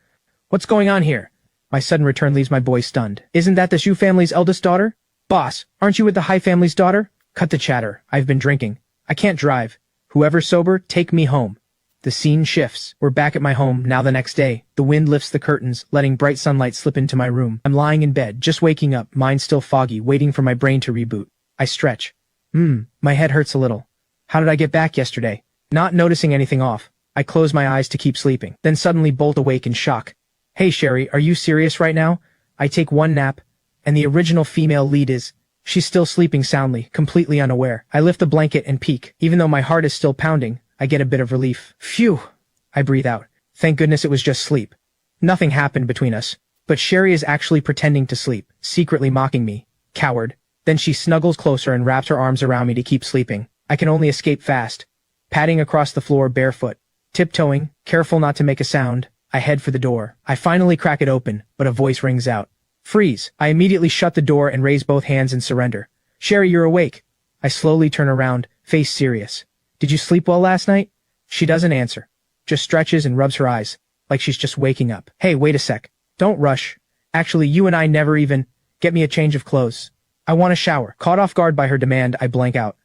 What's going on here? My sudden return leaves my boy stunned. Isn't that the Zhu family's eldest daughter? Boss, aren't you with the Hai family's daughter? Cut the chatter. I've been drinking. I can't drive. Whoever's sober, take me home. The The scene shifts. We're back at my home, now the next day. The wind lifts the curtains, letting bright sunlight slip into my room. I'm lying in bed, just waking up, mind still foggy, waiting for my brain to reboot. I stretch. My head hurts a little. How did I get back yesterday? Not noticing anything off, I close my eyes to keep sleeping, then suddenly bolt awake in shock. Hey Sherry, are you serious right now? I take one nap, and the original female lead is... She's still sleeping soundly, completely unaware. I lift the blanket and peek. Even though my heart is still pounding, I get a bit of relief. Phew! I breathe out. Thank goodness it was just sleep. Nothing happened between us. But Sherry is actually pretending to sleep, secretly mocking me. Coward. Then she snuggles closer and wraps her arms around me to keep sleeping. I can only escape fast. Padding across the floor barefoot. Tiptoeing, careful not to make a sound, I head for the door. I finally crack it open, but a voice rings out. Freeze! I immediately shut the door and raise both hands in surrender. Sherry, you're awake. I slowly turn around, face serious. Did you sleep well last night? She doesn't answer. Just stretches and rubs her eyes, like she's just waking up. Hey, wait a sec. Don't rush. Actually, you and I never even... Get me a change of clothes. I want a shower. Caught off guard by her demand, I blank out.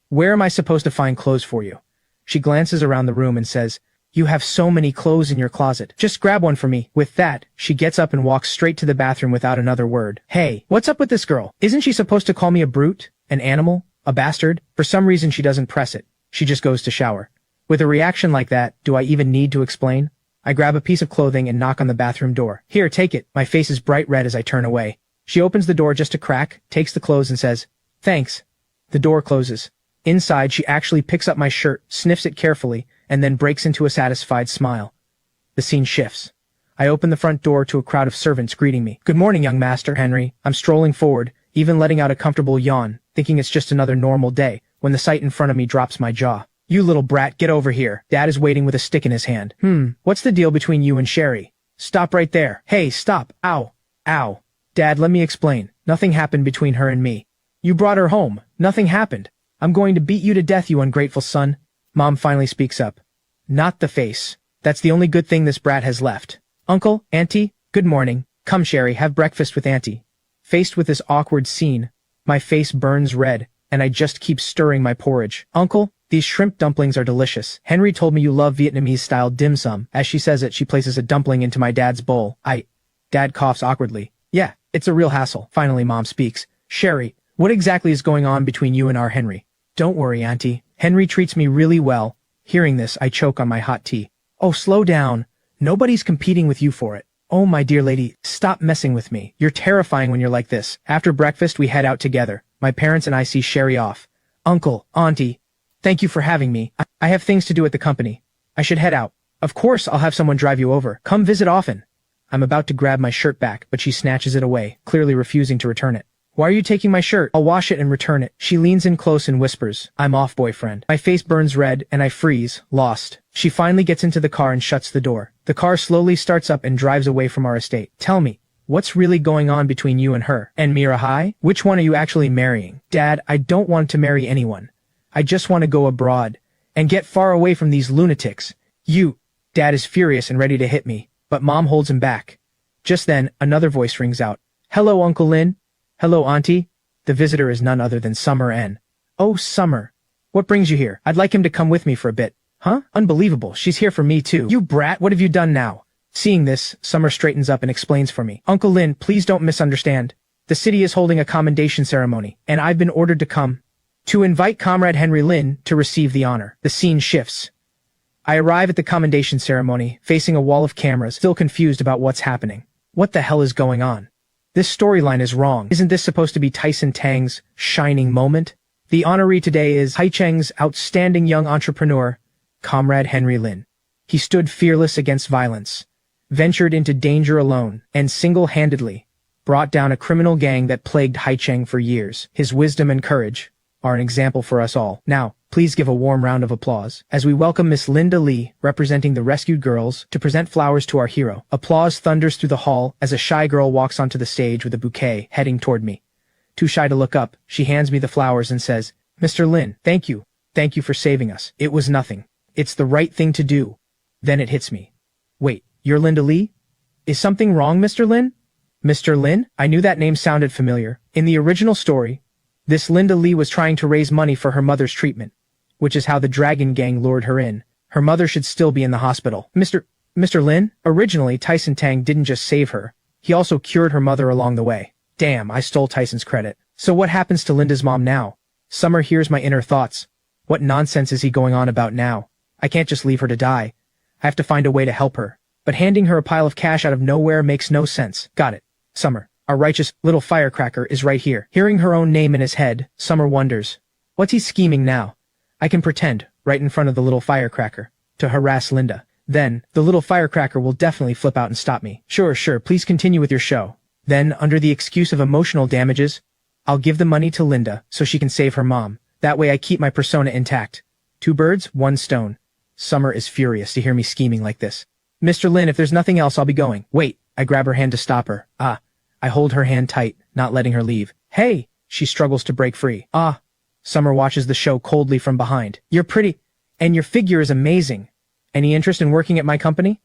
Where am I supposed to find clothes for you? She glances around the room and says, You have so many clothes in your closet. Just grab one for me. With that, she gets up and walks straight to the bathroom without another word. Hey, what's up with this girl? Isn't she supposed to call me a brute? An animal? A bastard? For some reason she doesn't press it. She just goes to shower. With a reaction like that, do I even need to explain? I grab a piece of clothing and knock on the bathroom door. Here, take it. My face is bright red as I turn away. She opens the door just a crack, takes the clothes and says, Thanks. The door closes. Inside, she actually picks up my shirt, sniffs it carefully, and then breaks into a satisfied smile. The scene shifts. I open the front door to a crowd of servants greeting me. Good morning, young Master Henry. I'm strolling forward, even letting out a comfortable yawn, thinking it's just another normal day, when the sight in front of me drops my jaw. You little brat, get over here. Dad is waiting with a stick in his hand. What's the deal between you and Sherry? Stop right there. Hey, stop. Ow. Ow. Dad, let me explain. Nothing happened between her and me. You brought her home. Nothing happened. I'm going to beat you to death, you ungrateful son. Mom finally speaks up. Not the face. That's the only good thing this brat has left. Uncle, Auntie, good morning. Come, Sherry, have breakfast with Auntie. Faced with this awkward scene, my face burns red, and I just keep stirring my porridge. Uncle, these shrimp dumplings are delicious. Henry told me you love Vietnamese-style dim sum. As she says it, she places a dumpling into my dad's bowl. Dad coughs awkwardly. Yeah, it's a real hassle. Finally, Mom speaks. Sherry, what exactly is going on between you and our Henry? Don't worry, Auntie. Henry treats me really well. Hearing this, I choke on my hot tea. Oh, slow down. Nobody's competing with you for it. Oh, my dear lady, stop messing with me. You're terrifying when you're like this. After breakfast, we head out together. My parents and I see Sherry off. Uncle, Auntie, thank you for having me. I have things to do at the company. I should head out. Of course, I'll have someone drive you over. Come visit often. I'm about to grab my shirt back, but she snatches it away, clearly refusing to return it. Why are you taking my shirt? I'll wash it and return it. She leans in close and whispers, I'm off, boyfriend. My face burns red, and I freeze, lost. She finally gets into the car and shuts the door. The car slowly starts up and drives away from our estate. Tell me, what's really going on between you and her? And Mira High? Which one are you actually marrying? Dad, I don't want to marry anyone. I just want to go abroad and get far away from these lunatics. Dad is furious and ready to hit me, but Mom holds him back. Just then, another voice rings out. Hello, Uncle Lin. Hello, Auntie. The visitor is none other than Summer N. Oh, Summer. What brings you here? I'd like him to come with me for a bit. Huh? Unbelievable. She's here for me too. You brat, what have you done now? Seeing this, Summer straightens up and explains for me. Uncle Lin, please don't misunderstand. The city is holding a commendation ceremony, and I've been ordered to come to invite Comrade Henry Lin to receive the honor. The scene shifts. I arrive at the commendation ceremony, facing a wall of cameras, still confused about what's happening. What the hell is going on? This storyline is wrong. Isn't this supposed to be Tyson Tang's shining moment? The honoree today is Haicheng's outstanding young entrepreneur, Comrade Henry Lin. He stood fearless against violence, ventured into danger alone, and single-handedly brought down a criminal gang that plagued Haicheng for years. His wisdom and courage are an example for us all. Now, please give a warm round of applause as we welcome Miss Linda Lee, representing the rescued girls, to present flowers to our hero. Applause thunders through the hall as a shy girl walks onto the stage with a bouquet, heading toward me. Too shy to look up, she hands me the flowers and says, Mr. Lin, thank you. Thank you for saving us. It was nothing. It's the right thing to do. Then it hits me. Wait, you're Linda Lee? Is something wrong, Mr. Lin? Mr. Lin? I knew that name sounded familiar. In the original story, this Linda Lee was trying to raise money for her mother's treatment, which is how the Dragon Gang lured her in. Her mother should still be in the hospital. Mr. Lin? Originally, Tyson Tang didn't just save her. He also cured her mother along the way. Damn, I stole Tyson's credit. So what happens to Linda's mom now? Summer hears my inner thoughts. What nonsense is he going on about now? I can't just leave her to die. I have to find a way to help her. But handing her a pile of cash out of nowhere makes no sense. Got it. Summer, our righteous little firecracker, is right here. Hearing her own name in his head, Summer wonders. What's he scheming now? I can pretend, right in front of the little firecracker, to harass Linda. Then, the little firecracker will definitely flip out and stop me. Sure, please continue with your show. Then, under the excuse of emotional damages, I'll give the money to Linda so she can save her mom. That way I keep my persona intact. 2 birds, 1 stone. Summer is furious to hear me scheming like this. Mr. Lin, if there's nothing else, I'll be going. Wait, I grab her hand to stop her. I hold her hand tight, not letting her leave. Hey! She struggles to break free. Summer watches the show coldly from behind. You're pretty, and your figure is amazing. Any interest in working at my company?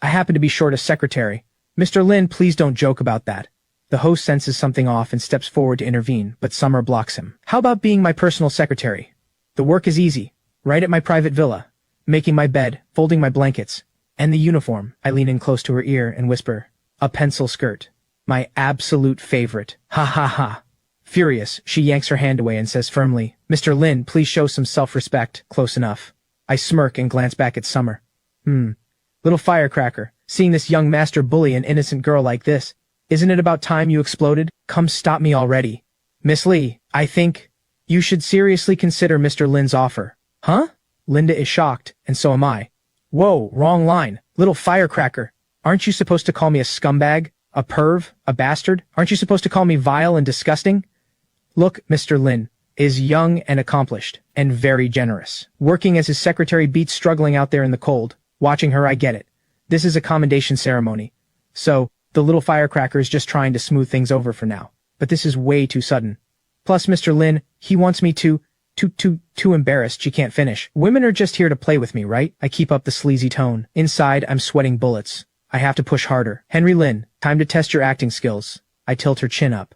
I happen to be short a secretary. Mr. Lin, please don't joke about that. The host senses something off and steps forward to intervene, but Summer blocks him. How about being my personal secretary? The work is easy. Right at my private villa. Making my bed, folding my blankets. And the uniform. I lean in close to her ear and whisper, a pencil skirt. My absolute favorite. Ha ha ha. Furious, she yanks her hand away and says firmly, Mr. Lin, please show some self-respect. Close enough. I smirk and glance back at Summer. Little firecracker, seeing this young master bully an innocent girl like this. Isn't it about time you exploded? Come stop me already. Miss Lee, I think you should seriously consider Mr. Lin's offer. Huh? Linda is shocked, and so am I. Whoa, wrong line. Little firecracker. Aren't you supposed to call me a scumbag? A perv? A bastard? Aren't you supposed to call me vile and disgusting? Look, Mr. Lin is young and accomplished, and very generous. Working as his secretary beats struggling out there in the cold. Watching her, I get it. This is a commendation ceremony. So, the little firecracker is just trying to smooth things over for now. But this is way too sudden. Plus, Mr. Lin, he wants me too embarrassed she can't finish. Women are just here to play with me, right? I keep up the sleazy tone. Inside, I'm sweating bullets. I have to push harder. Henry Lin, time to test your acting skills. I tilt her chin up.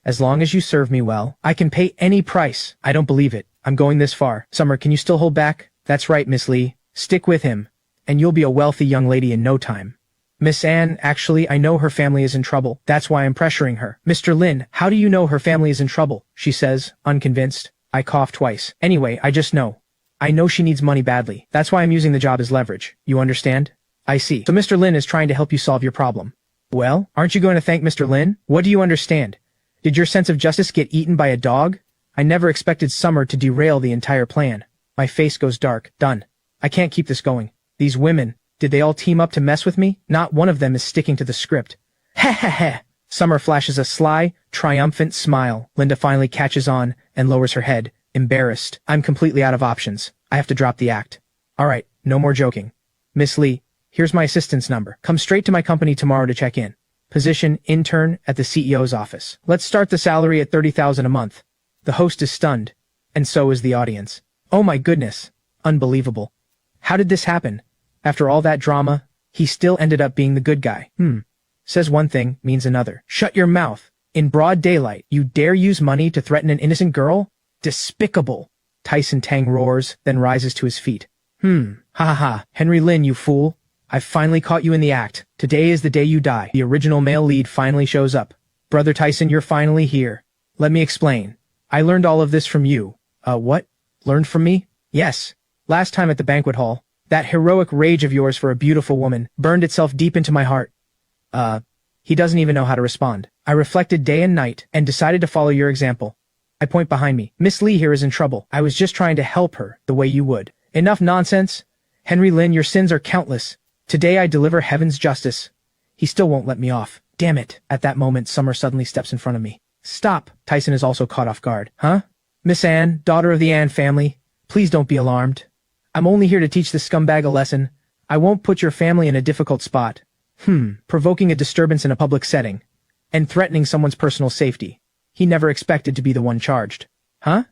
As long as you serve me well, I can pay any price. I don't believe it. I'm going this far. Summer, can you still hold back? That's right, Miss Lee. Stick with him, and you'll be a wealthy young lady in no time. Miss Anne, actually, I know her family is in trouble. That's why I'm pressuring her. Mr. Lin, how do you know her family is in trouble? She says, unconvinced. I cough twice. Anyway, I just know. I know she needs money badly. That's why I'm using the job as leverage. You understand? I see. So Mr. Lin is trying to help you solve your problem. Well, aren't you going to thank Mr. Lin? What do you understand? Did your sense of justice get eaten by a dog? I never expected Summer to derail the entire plan. My face goes dark. Done. I can't keep this going. These women, did they all team up to mess with me? Not one of them is sticking to the script. Ha ha ha! Summer flashes a sly, triumphant smile. Linda finally catches on and lowers her head, embarrassed. I'm completely out of options. I have to drop the act. Alright, no more joking. Miss Lee, here's my assistant's number. Come straight to my company tomorrow to check in. Position, intern at the CEO's office. Let's start the salary at $30,000 a month. The host is stunned, and so is the audience. Oh my goodness. Unbelievable. How did this happen? After all that drama, he still ended up being the good guy. Says one thing, means another. Shut your mouth. In broad daylight, you dare use money to threaten an innocent girl? Despicable. Tyson Tang roars, then rises to his feet. Ha ha ha. Henry Lin, you fool. I've finally caught you in the act. Today is the day you die. The original male lead finally shows up. Brother Tyson, you're finally here. Let me explain. I learned all of this from you. What? Learned from me? Yes. Last time at the banquet hall, that heroic rage of yours for a beautiful woman burned itself deep into my heart. He doesn't even know how to respond. I reflected day and night and decided to follow your example. I point behind me. Miss Lee here is in trouble. I was just trying to help her the way you would. Enough nonsense. Henry Lin, your sins are countless. Today I deliver heaven's justice. He still won't let me off. Damn it. At that moment, Summer suddenly steps in front of me. Stop. Tyson is also caught off guard. Huh? Miss Anne, daughter of the Anne family, please don't be alarmed. I'm only here to teach this scumbag a lesson. I won't put your family in a difficult spot. Provoking a disturbance in a public setting. And threatening someone's personal safety. He never expected to be the one charged. Huh?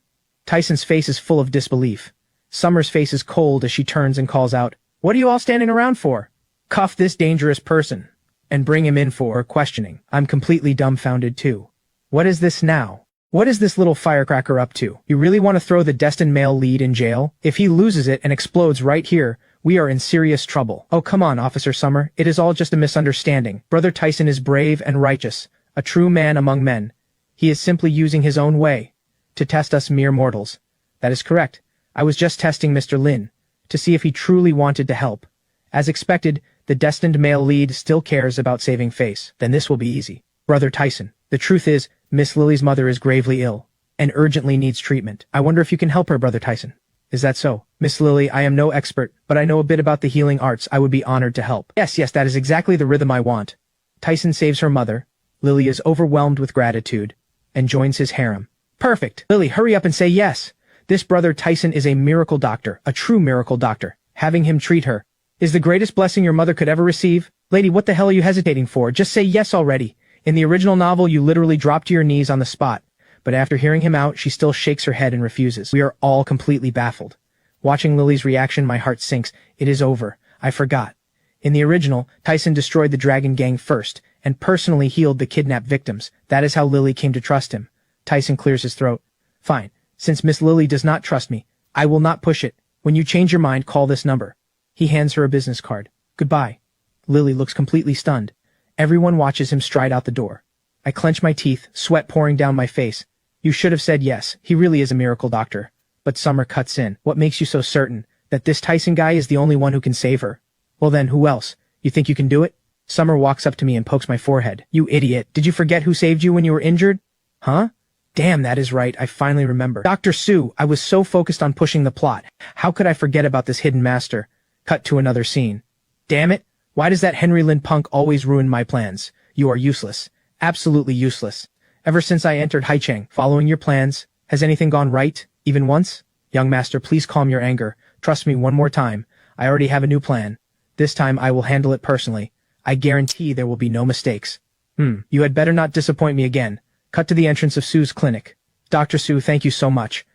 Tyson's face is full of disbelief. Summer's face is cold as she turns and calls out, What are you all standing around for? Cuff this dangerous person. And bring him in for questioning. I'm completely dumbfounded too. What is this now? What is this little firecracker up to? You really want to throw the destined male lead in jail? If he loses it and explodes right here, We are in serious trouble. Oh, come on, Officer Summer. It is all just a misunderstanding. Brother Tyson is brave and righteous, a true man among men. He is simply using his own way to test us mere mortals. That is correct. I was just testing Mr. Lin to see if he truly wanted to help. As expected, the destined male lead still cares about saving face. Then this will be easy. Brother Tyson, the truth is, Miss Lily's mother is gravely ill and urgently needs treatment. I wonder if you can help her, Brother Tyson. Is that so? Miss Lily, I am no expert, but I know a bit about the healing arts. I would be honored to help. Yes, that is exactly the rhythm I want. Tyson saves her mother. Lily is overwhelmed with gratitude and joins his harem. Perfect. Lily, hurry up and say yes. This Brother Tyson is a miracle doctor, a true miracle doctor. Having him treat her is the greatest blessing your mother could ever receive. Lady, what the hell are you hesitating for? Just say yes already. In the original novel, you literally drop to your knees on the spot. But after hearing him out, she still shakes her head and refuses. We are all completely baffled. Watching Lily's reaction, my heart sinks. It is over. I forgot. In the original, Tyson destroyed the Dragon Gang first, and personally healed the kidnapped victims. That is how Lily came to trust him. Tyson clears his throat. Fine. Since Miss Lily does not trust me, I will not push it. When you change your mind, call this number. He hands her a business card. Goodbye. Lily looks completely stunned. Everyone watches him stride out the door. I clench my teeth, sweat pouring down my face. You should have said yes. He really is a miracle doctor. But Summer cuts in. What makes you so certain that this Tyson guy is the only one who can save her? Well then, who else? You think you can do it? Summer walks up to me and pokes my forehead. You idiot. Did you forget who saved you when you were injured? Huh? Damn, that is right. I finally remember. Dr. Sue, I was so focused on pushing the plot. How could I forget about this hidden master? Cut to another scene. Damn it. Why does that Henry Lin punk always ruin my plans? You are useless. Absolutely useless. Ever since I entered Haicheng, following your plans, has anything gone right, even once? Young master, please calm your anger. Trust me one more time. I already have a new plan. This time I will handle it personally. I guarantee there will be no mistakes. You had better not disappoint me again. Cut to the entrance of Sue's clinic. Dr. Sue, thank you so much.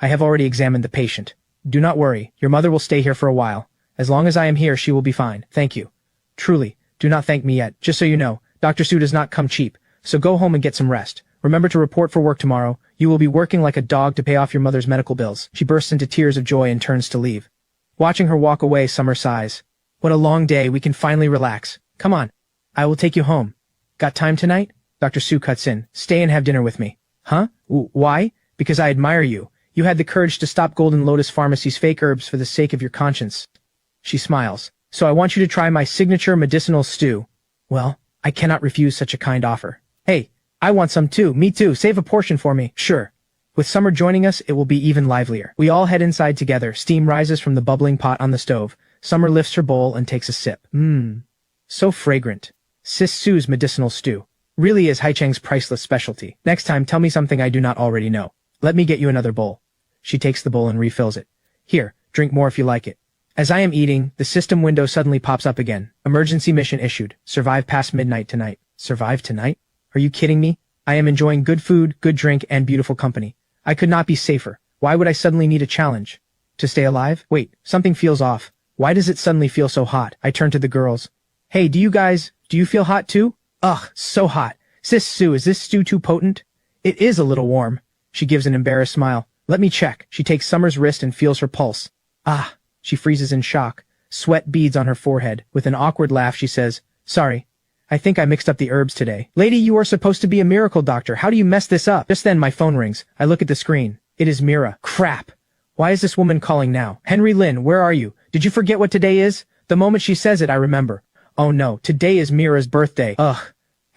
I have already examined the patient. Do not worry. Your mother will stay here for a while. As long as I am here, she will be fine. Thank you. Truly, do not thank me yet. Just so you know, Dr. Sue does not come cheap. So go home and get some rest. Remember to report for work tomorrow. You will be working like a dog to pay off your mother's medical bills. She bursts into tears of joy and turns to leave. Watching her walk away, Summer sighs. What a long day. We can finally relax. Come on. I will take you home. Got time tonight? Dr. Sue cuts in. Stay and have dinner with me. Huh? Why? Because I admire you. You had the courage to stop Golden Lotus Pharmacy's fake herbs for the sake of your conscience. She smiles. So I want you to try my signature medicinal stew. Well, I cannot refuse such a kind offer. Hey, I want some too. Me too. Save a portion for me. Sure. With Summer joining us, it will be even livelier. We all head inside together. Steam rises from the bubbling pot on the stove. Summer lifts her bowl and takes a sip. So fragrant. Sis Sue's medicinal stew really is Haicheng's priceless specialty. Next time, tell me something I do not already know. Let me get you another bowl. She takes the bowl and refills it. Here, drink more if you like it. As I am eating, the system window suddenly pops up again. Emergency mission issued. Survive past midnight tonight. Survive tonight? Are you kidding me? I am enjoying good food, good drink, and beautiful company. I could not be safer. Why would I suddenly need a challenge? To stay alive? Wait, something feels off. Why does it suddenly feel so hot? I turn to the girls. Hey, do you feel hot too? Ugh, so hot. Sis Sue, is this stew too potent? It is a little warm. She gives an embarrassed smile. Let me check. She takes Summer's wrist and feels her pulse. Ah. She freezes in shock. Sweat beads on her forehead. With an awkward laugh, she says, Sorry. I think I mixed up the herbs today. Lady, you are supposed to be a miracle doctor. How do you mess this up? Just then my phone rings. I look at the screen. It is Mira. Crap. Why is this woman calling now? Henry Lin, where are you? Did you forget what today is? The moment she says it, I remember. Oh no, today is Mira's birthday. Ugh.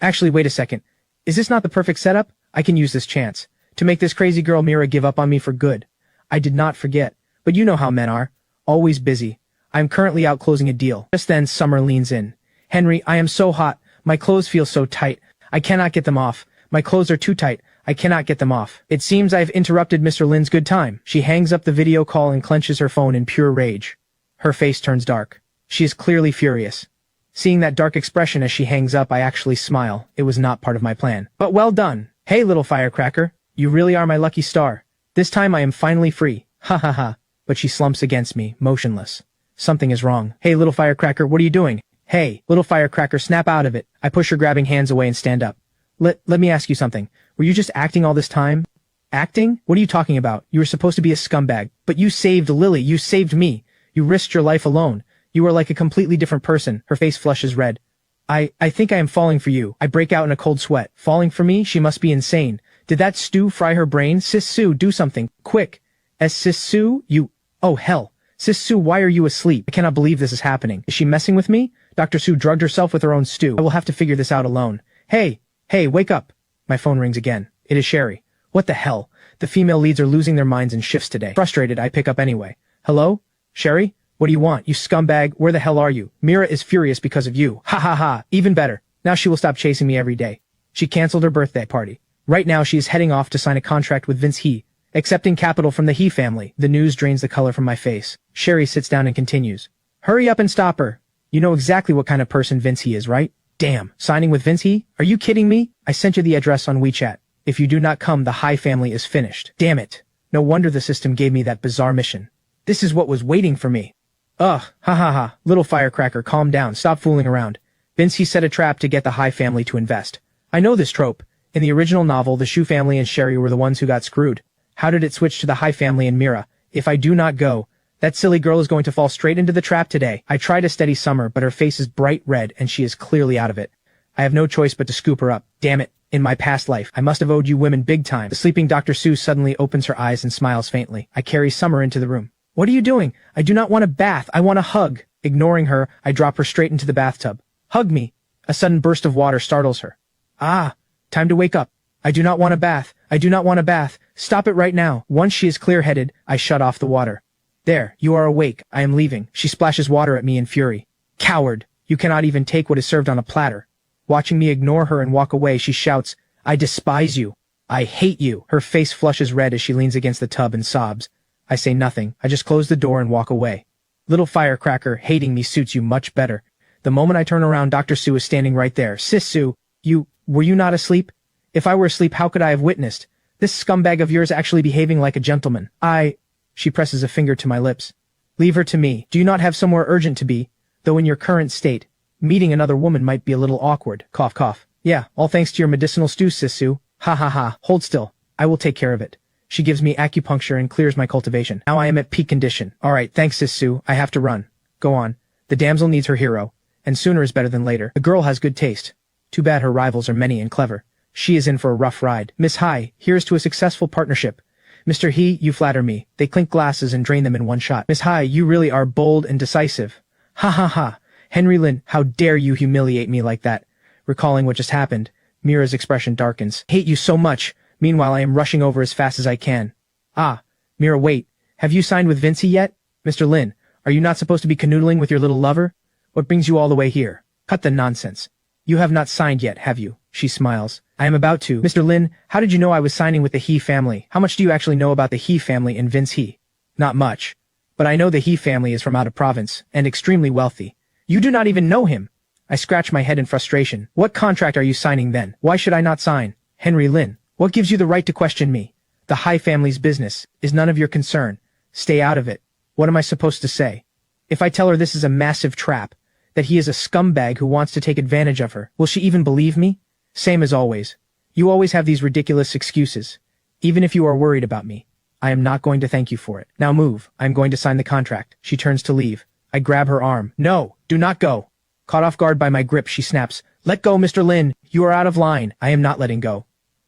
Actually, wait a second. Is this not the perfect setup? I can use this chance to make this crazy girl Mira give up on me for good. I did not forget. But you know how men are. Always busy. I am currently out closing a deal. Just then, Summer leans in. Henry, I am so hot. My clothes feel so tight. I cannot get them off. My clothes are too tight. I cannot get them off. It seems I have interrupted Mr. Lin's good time. She hangs up the video call and clenches her phone in pure rage. Her face turns dark. She is clearly furious. Seeing that dark expression as she hangs up, I actually smile. It was not part of my plan. But well done. Hey, little firecracker. You really are my lucky star. This time I am finally free. Ha ha ha. But she slumps against me, motionless. Something is wrong. Hey, little firecracker, what are you doing? Hey, little firecracker, snap out of it. I push her grabbing hands away and stand up. Let me ask you something. Were you just acting all this time? Acting? What are you talking about? You were supposed to be a scumbag. But you saved Lily. You saved me. You risked your life alone. You are like a completely different person. Her face flushes red. I think I am falling for you. I break out in a cold sweat. Falling for me? She must be insane. Did that stew fry her brain? Sis Sue, do something. Quick. Sis Sue, you... Oh, hell. Sis Sue, why are you asleep? I cannot believe this is happening. Is she messing with me? Dr. Sue drugged herself with her own stew. I will have to figure this out alone. Hey, wake up. My phone rings again. It is Sherry. What the hell? The female leads are losing their minds in shifts today. Frustrated, I pick up anyway. Hello? Sherry? What do you want? You scumbag, where the hell are you? Mira is furious because of you. Ha ha ha, even better. Now she will stop chasing me every day. She canceled her birthday party. Right now she is heading off to sign a contract with Vince He, accepting capital from the He family. The news drains the color from my face. Sherry sits down and continues. Hurry up and stop her. You know exactly what kind of person Vince He is, right? Damn, signing with Vince He? Are you kidding me? I sent you the address on WeChat. If you do not come, the He family is finished. Damn it. No wonder the system gave me that bizarre mission. This is what was waiting for me. Ugh, ha ha ha, little firecracker, calm down, stop fooling around. Vince He set a trap to get the He family to invest. I know this trope. In the original novel, the Shu family and Sherry were the ones who got screwed. How did it switch to the He family and Mira? If I do not go, that silly girl is going to fall straight into the trap today. I try to steady Summer, but her face is bright red and she is clearly out of it. I have no choice but to scoop her up. Damn it. In my past life, I must have owed you women big time. The sleeping Dr. Sue suddenly opens her eyes and smiles faintly. I carry Summer into the room. What are you doing? I do not want a bath. I want a hug. Ignoring her, I drop her straight into the bathtub. Hug me. A sudden burst of water startles her. Ah, time to wake up. I do not want a bath. I do not want a bath. Stop it right now. Once she is clear-headed, I shut off the water. There, you are awake. I am leaving. She splashes water at me in fury. Coward. You cannot even take what is served on a platter. Watching me ignore her and walk away, she shouts, I despise you. I hate you. Her face flushes red as she leans against the tub and sobs. I say nothing. I just close the door and walk away. Little firecracker, hating me suits you much better. The moment I turn around, Dr. Sue is standing right there. Sis Sue, were you not asleep? If I were asleep, how could I have witnessed? This scumbag of yours actually behaving like a gentleman. She presses a finger to my lips. Leave her to me. Do you not have somewhere urgent to be? Though in your current state, meeting another woman might be a little awkward. Cough, cough. Yeah, all thanks to your medicinal stew, Sis Sue. Ha ha ha. Hold still. I will take care of it. She gives me acupuncture and clears my cultivation. Now I am at peak condition. Alright, thanks Sis Sue. I have to run. Go on. The damsel needs her hero. And sooner is better than later. The girl has good taste. Too bad her rivals are many and clever. She is in for a rough ride. Miss He, here's to a successful partnership. Mr. He, you flatter me. They clink glasses and drain them in one shot. Miss He, you really are bold and decisive. Ha ha ha. Henry Lin, how dare you humiliate me like that? Recalling what just happened, Mira's expression darkens. Hate you so much. Meanwhile, I am rushing over as fast as I can. Ah, Mira, wait. Have you signed with Vincey yet? Mr. Lin, are you not supposed to be canoodling with your little lover? What brings you all the way here? Cut the nonsense. You have not signed yet, have you? She smiles. I am about to. Mr. Lin, how did you know I was signing with the He family? How much do you actually know about the He family and Vince He? Not much. But I know the He family is from out of province, and extremely wealthy. You do not even know him. I scratch my head in frustration. What contract are you signing then? Why should I not sign? Henry Lin, what gives you the right to question me? The He family's business is none of your concern. Stay out of it. What am I supposed to say? If I tell her this is a massive trap, that he is a scumbag who wants to take advantage of her, will she even believe me? Same as always. You always have these ridiculous excuses. Even if you are worried about me, I am not going to thank you for it. Now move. I am going to sign the contract. She turns to leave. I grab her arm. No, do not go. Caught off guard by my grip, she snaps. Let go, Mr. Lin. You are out of line. I am not letting go.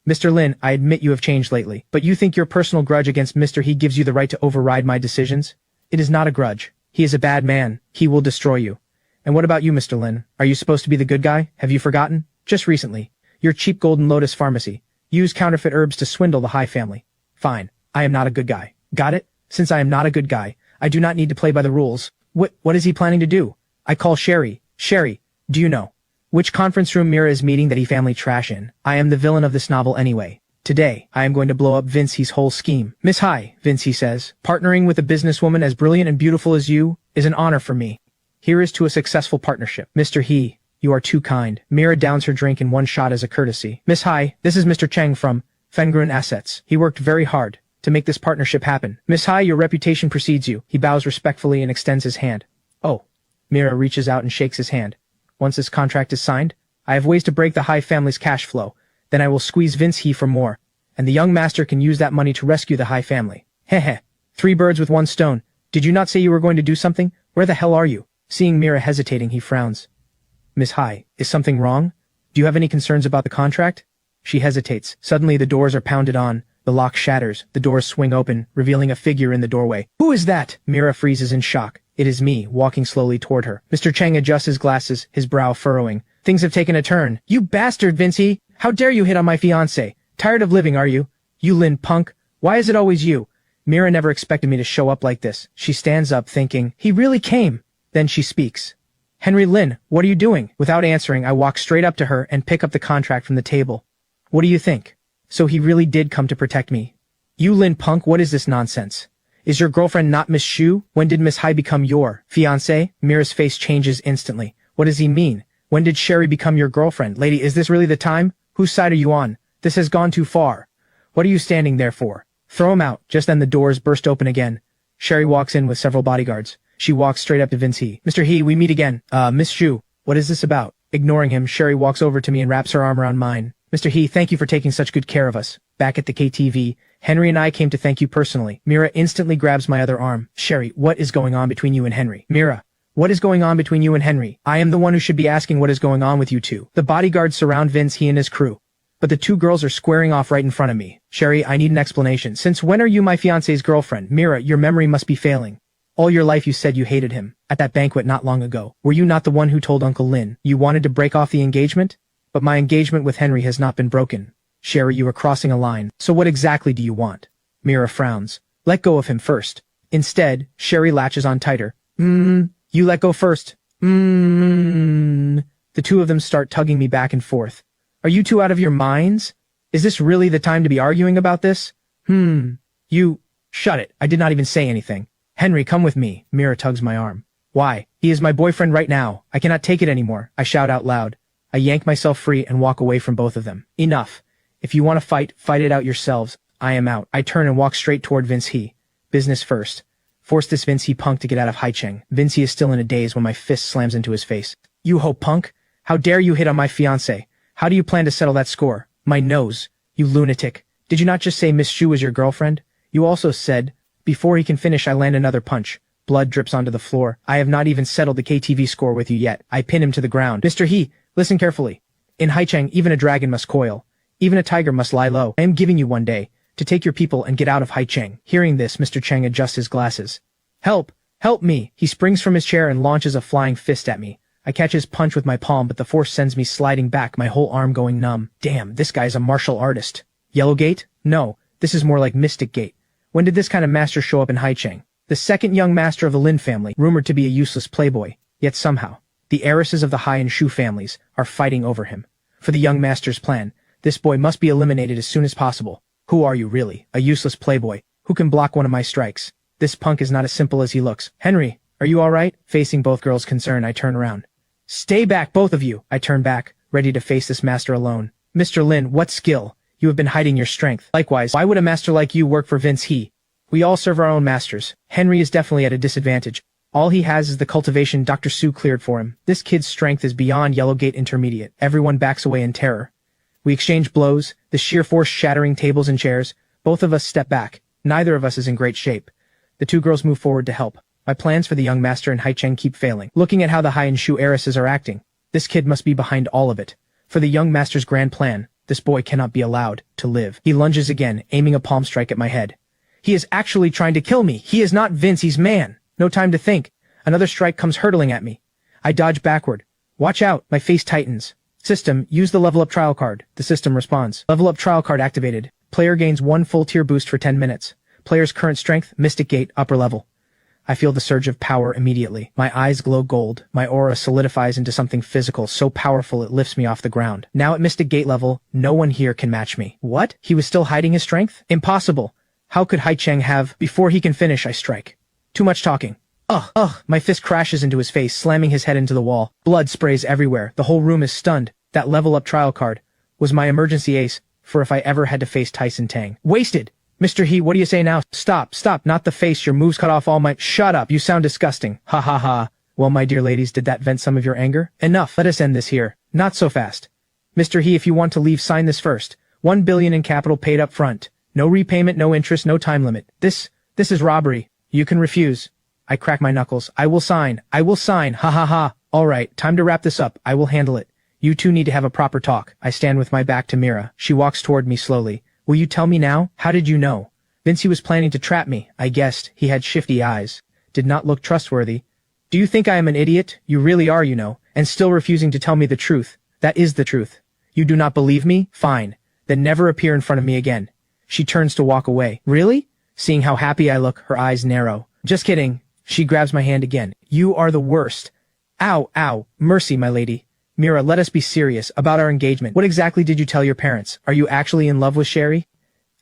Mr. Lin, I admit you have changed lately, but you think your personal grudge against Mr. He gives you the right to override my decisions? It is not a grudge. He is a bad man. He will destroy you. And what about you, Mr. Lin? Are you supposed to be the good guy? Have you forgotten? Just recently. Your cheap Golden Lotus pharmacy. Use counterfeit herbs to swindle the He family. Fine. I am not a good guy. Got it? Since I am not a good guy, I do not need to play by the rules. What is he planning to do? I call Sherry. Sherry, do you know which conference room Mira is meeting that He family trash in? I am the villain of this novel anyway. Today, I am going to blow up Vince He's whole scheme. Miss He, Vince He says, partnering with a businesswoman as brilliant and beautiful as you is an honor for me. Here is to a successful partnership. Mr. He, you are too kind. Mira downs her drink in one shot as a courtesy. Miss He, this is Mr. Cheng from Fengrun Assets. He worked very hard to make this partnership happen. Miss He, your reputation precedes you. He bows respectfully and extends his hand. Oh. Mira reaches out and shakes his hand. Once this contract is signed, I have ways to break the He family's cash flow. Then I will squeeze Vince He for more, and the young master can use that money to rescue the He family. Heh. 3 birds with 1 stone. Did you not say you were going to do something? Where the hell are you? Seeing Mira hesitating, he frowns. Miss Hai, is something wrong? Do you have any concerns about the contract? She hesitates. Suddenly the doors are pounded on. The lock shatters. The doors swing open, revealing a figure in the doorway. Who is that? Mira freezes in shock. It is me, walking slowly toward her. Mr. Chang adjusts his glasses, his brow furrowing. Things have taken a turn. You bastard, Vincey! How dare you hit on my fiancée? Tired of living, are you? You Lin punk. Why is it always you? Mira never expected me to show up like this. She stands up, thinking, he really came. Then she speaks. Henry Lin, what are you doing? Without answering, I walk straight up to her and pick up the contract from the table. What do you think? So he really did come to protect me. You Lin punk, what is this nonsense? Is your girlfriend not Miss Xu? When did Miss Hai become your fiancée? Mira's face changes instantly. What does he mean? When did Sherry become your girlfriend? Lady, is this really the time? Whose side are you on? This has gone too far. What are you standing there for? Throw him out. Just then the doors burst open again. Sherry walks in with several bodyguards. She walks straight up to Vince He. Mr. He, we meet again. Miss Xu, what is this about? Ignoring him, Sherry walks over to me and wraps her arm around mine. Mr. He, thank you for taking such good care of us. Back at the KTV, Henry and I came to thank you personally. Mira instantly grabs my other arm. Sherry, what is going on between you and Henry? Mira, what is going on between you and Henry? I am the one who should be asking what is going on with you two. The bodyguards surround Vince He and his crew. But the two girls are squaring off right in front of me. Sherry, I need an explanation. Since when are you my fiancé's girlfriend? Mira, your memory must be failing. All your life you said you hated him. At that banquet not long ago. Were you not the one who told Uncle Lin you wanted to break off the engagement? But my engagement with Henry has not been broken. Sherry, you are crossing a line. So what exactly do you want? Mira frowns. Let go of him first. Instead, Sherry latches on tighter. You let go first. The two of them start tugging me back and forth. Are you two out of your minds? Is this really the time to be arguing about this? You... Shut it. I did not even say anything. Henry, come with me. Mira tugs my arm. Why? He is my boyfriend right now. I cannot take it anymore. I shout out loud. I yank myself free and walk away from both of them. Enough. If you want to fight, fight it out yourselves. I am out. I turn and walk straight toward Vince He. Business first. Force this Vince He punk to get out of Haicheng. Vince He is still in a daze when my fist slams into his face. You ho punk! How dare you hit on my fiancé? How do you plan to settle that score? My nose. You lunatic. Did you not just say Miss Xu was your girlfriend? You also said... Before he can finish, I land another punch. Blood drips onto the floor. I have not even settled the KTV score with you yet. I pin him to the ground. Mr. He, listen carefully. In Haicheng, even a dragon must coil. Even a tiger must lie low. I am giving you one day to take your people and get out of Haicheng. Hearing this, Mr. Cheng adjusts his glasses. Help! Help me! He springs from his chair and launches a flying fist at me. I catch his punch with my palm, but the force sends me sliding back, my whole arm going numb. Damn, this guy's a martial artist. Yellow Gate? No, this is more like Mystic Gate. When did this kind of master show up in Haicheng? The second young master of the Lin family, rumored to be a useless playboy. Yet somehow, the heiresses of the Hai and Shu families are fighting over him. For the young master's plan, this boy must be eliminated as soon as possible. Who are you really? A useless playboy? Who can block one of my strikes? This punk is not as simple as he looks. Henry, are you alright? Facing both girls' concern, I turn around. Stay back, both of you! I turn back, ready to face this master alone. Mr. Lin, what skill? You have been hiding your strength. Likewise, why would a master like you work for Vince He? We all serve our own masters. Henry is definitely at a disadvantage. All he has is the cultivation Dr. Su cleared for him. This kid's strength is beyond Yellowgate Intermediate. Everyone backs away in terror. We exchange blows, the sheer force shattering tables and chairs. Both of us step back. Neither of us is in great shape. The two girls move forward to help. My plans for the young master in Haicheng keep failing. Looking at how the Hai and Shu heiresses are acting, this kid must be behind all of it. For the young master's grand plan, this boy cannot be allowed to live. He lunges again, aiming a palm strike at my head. He is actually trying to kill me. He is not Vince, he's man. No time to think. Another strike comes hurtling at me. I dodge backward. Watch out, my face tightens. System, use the level up trial card. The system responds. Level up trial card activated. Player gains 1 full tier boost for 10 minutes. Player's current strength, Mystic Gate, upper level. I feel the surge of power immediately. My eyes glow gold. My aura solidifies into something physical, so powerful it lifts me off the ground. Now at Mystic Gate level, no one here can match me. What? He was still hiding his strength? Impossible. How could Haicheng have... Before he can finish, I strike. Too much talking. My fist crashes into his face, slamming his head into the wall. Blood sprays everywhere. The whole room is stunned. That level up trial card was my emergency ace for if I ever had to face Tyson Tang. Wasted! Mr. He, what do you say now? Stop, not the face, your moves cut off all my— Shut up, you sound disgusting. Ha ha ha. Well, my dear ladies, did that vent some of your anger? Enough, let us end this here. Not so fast. Mr. He, if you want to leave, sign this first. 1 billion in capital paid up front. No repayment, no interest, no time limit. This is robbery. You can refuse. I crack my knuckles. I will sign, ha ha ha. Alright, time to wrap this up, I will handle it. You two need to have a proper talk. I stand with my back to Mira. She walks toward me slowly. Will you tell me now? How did you know? Vinci was planning to trap me, I guessed. He had shifty eyes. Did not look trustworthy. Do you think I am an idiot? You really are, you know, and still refusing to tell me the truth. That is the truth. You do not believe me? Fine. Then never appear in front of me again. She turns to walk away. Really? Seeing how happy I look, her eyes narrow. Just kidding. She grabs my hand again. You are the worst. Ow, ow. Mercy, my lady. Mira, let us be serious about our engagement. What exactly did you tell your parents? Are you actually in love with Sherry?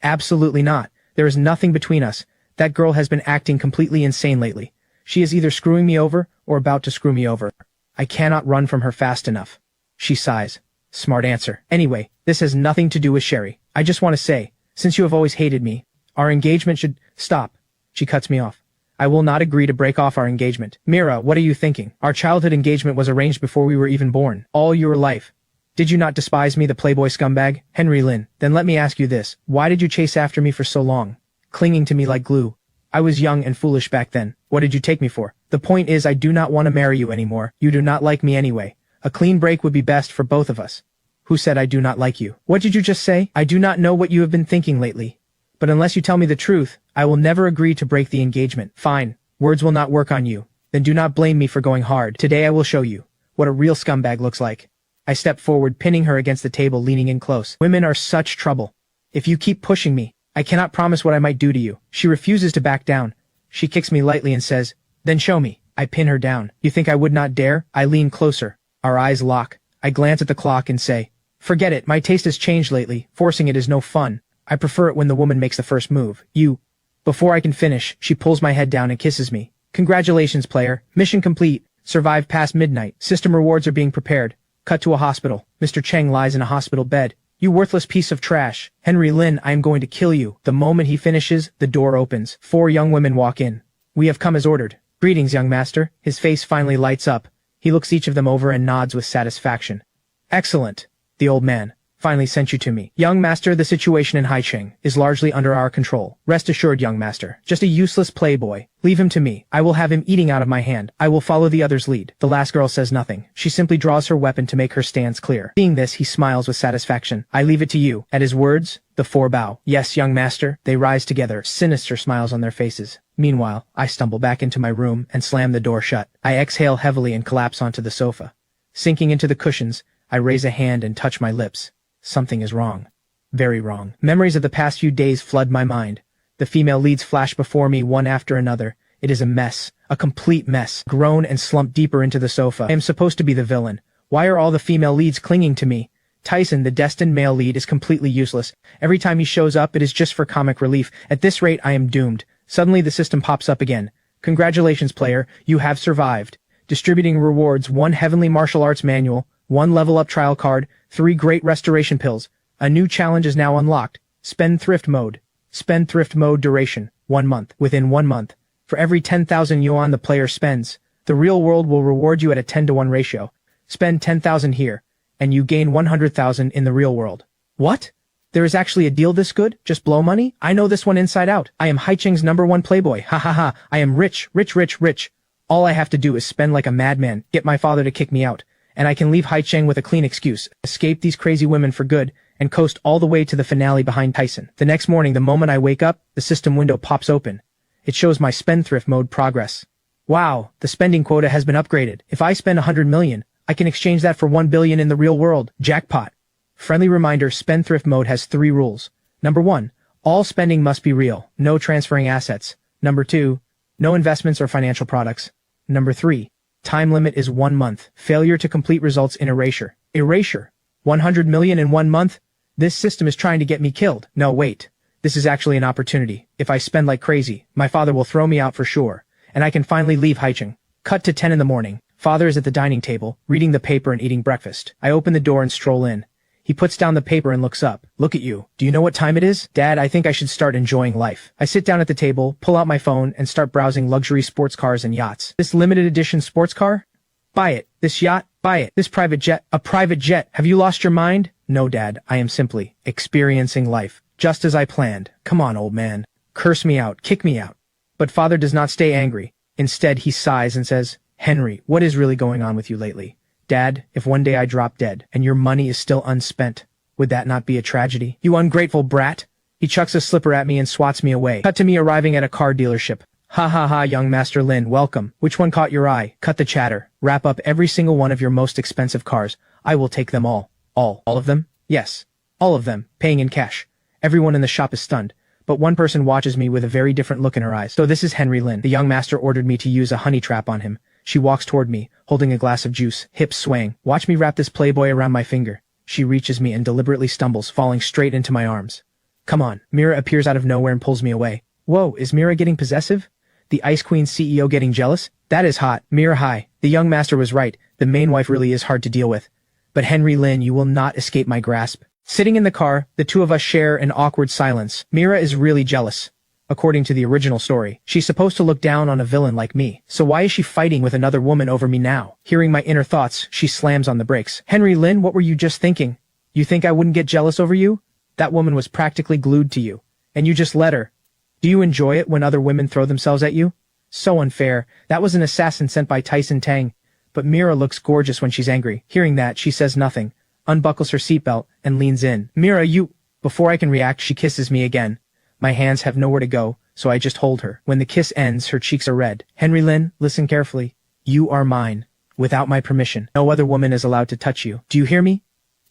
Absolutely not. There is nothing between us. That girl has been acting completely insane lately. She is either screwing me over or about to screw me over. I cannot run from her fast enough. She sighs. Smart answer. Anyway, this has nothing to do with Sherry. I just want to say, since you have always hated me, our engagement should stop. She cuts me off. I will not agree to break off our engagement. Mira, what are you thinking? Our childhood engagement was arranged before we were even born. All your life. Did you not despise me, the playboy scumbag? Henry Lynn, then let me ask you this. Why did you chase after me for so long? Clinging to me like glue. I was young and foolish back then. What did you take me for? The point is I do not want to marry you anymore. You do not like me anyway. A clean break would be best for both of us. Who said I do not like you? What did you just say? I do not know what you have been thinking lately. But unless you tell me the truth, I will never agree to break the engagement. Fine. Words will not work on you. Then do not blame me for going hard. Today I will show you what a real scumbag looks like. I step forward, pinning her against the table, leaning in close. Women are such trouble. If you keep pushing me, I cannot promise what I might do to you. She refuses to back down. She kicks me lightly and says, then show me. I pin her down. You think I would not dare? I lean closer. Our eyes lock. I glance at the clock and say, forget it. My taste has changed lately. Forcing it is no fun. I prefer it when the woman makes the first move. You. Before I can finish, she pulls my head down and kisses me. Congratulations, player. Mission complete. Survived past midnight. System rewards are being prepared. Cut to a hospital. Mr. Cheng lies in a hospital bed. You worthless piece of trash. Henry Lynn, I am going to kill you. The moment he finishes, the door opens. 4 young women walk in. We have come as ordered. Greetings, young master. His face finally lights up. He looks each of them over and nods with satisfaction. Excellent. The old man finally sent you to me. Young master, the situation in Haicheng is largely under our control. Rest assured, young master. Just a useless playboy. Leave him to me. I will have him eating out of my hand. I will follow the other's lead. The last girl says nothing. She simply draws her weapon to make her stance clear. Seeing this, he smiles with satisfaction. I leave it to you. At his words, the 4 bow. Yes, young master. They rise together, sinister smiles on their faces. Meanwhile, I stumble back into my room and slam the door shut. I exhale heavily and collapse onto the sofa. Sinking into the cushions, I raise a hand and touch my lips. Something is wrong. Very wrong. Memories of the past few days flood my mind. The female leads flash before me one after another. It is a mess. A complete mess. Groan and slump deeper into the sofa. I am supposed to be the villain. Why are all the female leads clinging to me? Tyson, the destined male lead, is completely useless. Every time he shows up, it is just for comic relief. At this rate, I am doomed. Suddenly, the system pops up again. Congratulations, player. You have survived. Distributing rewards: 1 heavenly martial arts manual, 1 level up trial card, 3 great restoration pills. A new challenge is now unlocked. Spendthrift mode. Spendthrift mode duration: 1 month. Within 1 month, for every 10,000 yuan the player spends, the real world will reward you at a 10-to-1 ratio. Spend 10,000 here, and you gain 100,000 in the real world. What? There is actually a deal this good? Just blow money? I know this one inside out. I am Haicheng's #1 playboy. Ha ha ha. I am rich, rich, rich, rich. All I have to do is spend like a madman, get my father to kick me out, and I can leave Haicheng with a clean excuse, escape these crazy women for good, and coast all the way to the finale behind Tyson. The next morning, the moment I wake up, the system window pops open. It shows my spendthrift mode progress. Wow, the spending quota has been upgraded. If I spend 100 million, I can exchange that for 1 billion in the real world. Jackpot. Friendly reminder, spendthrift mode has 3 rules. Number 1, all spending must be real, no transferring assets. Number 2, no investments or financial products. Number 3, time limit is 1 month. Failure to complete results in erasure. Erasure. 100 million in 1 month? This system is trying to get me killed. No, wait. This is actually an opportunity. If I spend like crazy, my father will throw me out for sure, and I can finally leave Haicheng. Cut to 10 in the morning. Father is at the dining table, reading the paper and eating breakfast. I open the door and stroll in. He puts down the paper and looks up. Look at you. Do you know what time it is? Dad, I think I should start enjoying life. I sit down at the table, pull out my phone, and start browsing luxury sports cars and yachts. This limited edition sports car? Buy it. This yacht? Buy it. This private jet? A private jet? Have you lost your mind? No, Dad. I am simply experiencing life. Just as I planned. Come on, old man. Curse me out. Kick me out. But father does not stay angry. Instead, he sighs and says, "Henry, what is really going on with you lately? Dad, if one day I drop dead and your money is still unspent, would that not be a tragedy? You ungrateful brat!" He chucks a slipper at me and swats me away. Cut to me arriving at a car dealership. "Ha ha ha, young Master Lin, welcome. Which one caught your eye? Cut the chatter. Wrap up every single one of your most expensive cars. I will take them all." All of them? Yes. All of them, paying in cash. Everyone in the shop is stunned, but one person watches me with a very different look in her eyes. So this is Henry Lin. The young master ordered me to use a honey trap on him. She walks toward me, holding a glass of juice, hips swaying. Watch me wrap this playboy around my finger. She reaches me and deliberately stumbles, falling straight into my arms. Come on. Mira appears out of nowhere and pulls me away. Whoa, is Mira getting possessive? The Ice Queen CEO getting jealous? That is hot. Mira, hi. The young master was right. The main wife really is hard to deal with. But Henry Lin, you will not escape my grasp. Sitting in the car, the two of us share an awkward silence. Mira is really jealous. According to the original story, she's supposed to look down on a villain like me. So why is she fighting with another woman over me now? Hearing my inner thoughts, she slams on the brakes. Henry Lin, what were you just thinking? You think I wouldn't get jealous over you? That woman was practically glued to you. And you just let her. Do you enjoy it when other women throw themselves at you? So unfair. That was an assassin sent by Tyson Tang. But Mira looks gorgeous when she's angry. Hearing that, she says nothing, unbuckles her seatbelt, and leans in. Mira, you... Before I can react, she kisses me again. My hands have nowhere to go, so I just hold her. When the kiss ends, her cheeks are red. Henry Lin, listen carefully. You are mine. Without my permission, no other woman is allowed to touch you. Do you hear me?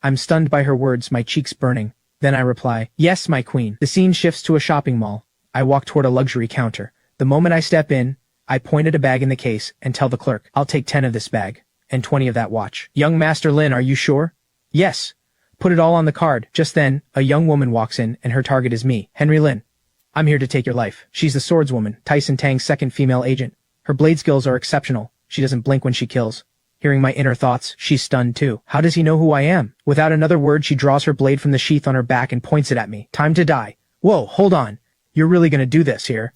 I'm stunned by her words, my cheeks burning. Then I reply, yes, my queen. The scene shifts to a shopping mall. I walk toward a luxury counter. The moment I step in, I point at a bag in the case and tell the clerk, I'll take 10 of this bag, and 20 of that watch. Young Master Lin, are you sure? Yes. Put it all on the card. Just then, a young woman walks in, and her target is me, Henry Lin. I'm here to take your life. She's the swordswoman, Tyson Tang's second female agent. Her blade skills are exceptional. She doesn't blink when she kills. Hearing my inner thoughts, she's stunned too. How does he know who I am? Without another word, she draws her blade from the sheath on her back and points it at me. Time to die. Whoa, hold on. You're really gonna do this here?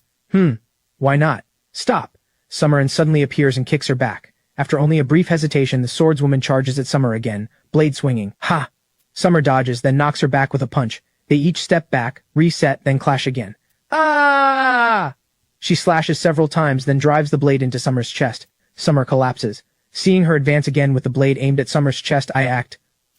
Why not? Stop. Summer suddenly appears and kicks her back. After only a brief hesitation, the swordswoman charges at Summer again, blade swinging. Ha! Summer dodges, then knocks her back with a punch. They each step back, reset, then clash again. Ah! She slashes several times, then drives the blade into Summer's chest. Summer collapses. Seeing her advance again with the blade aimed at Summer's chest, I act.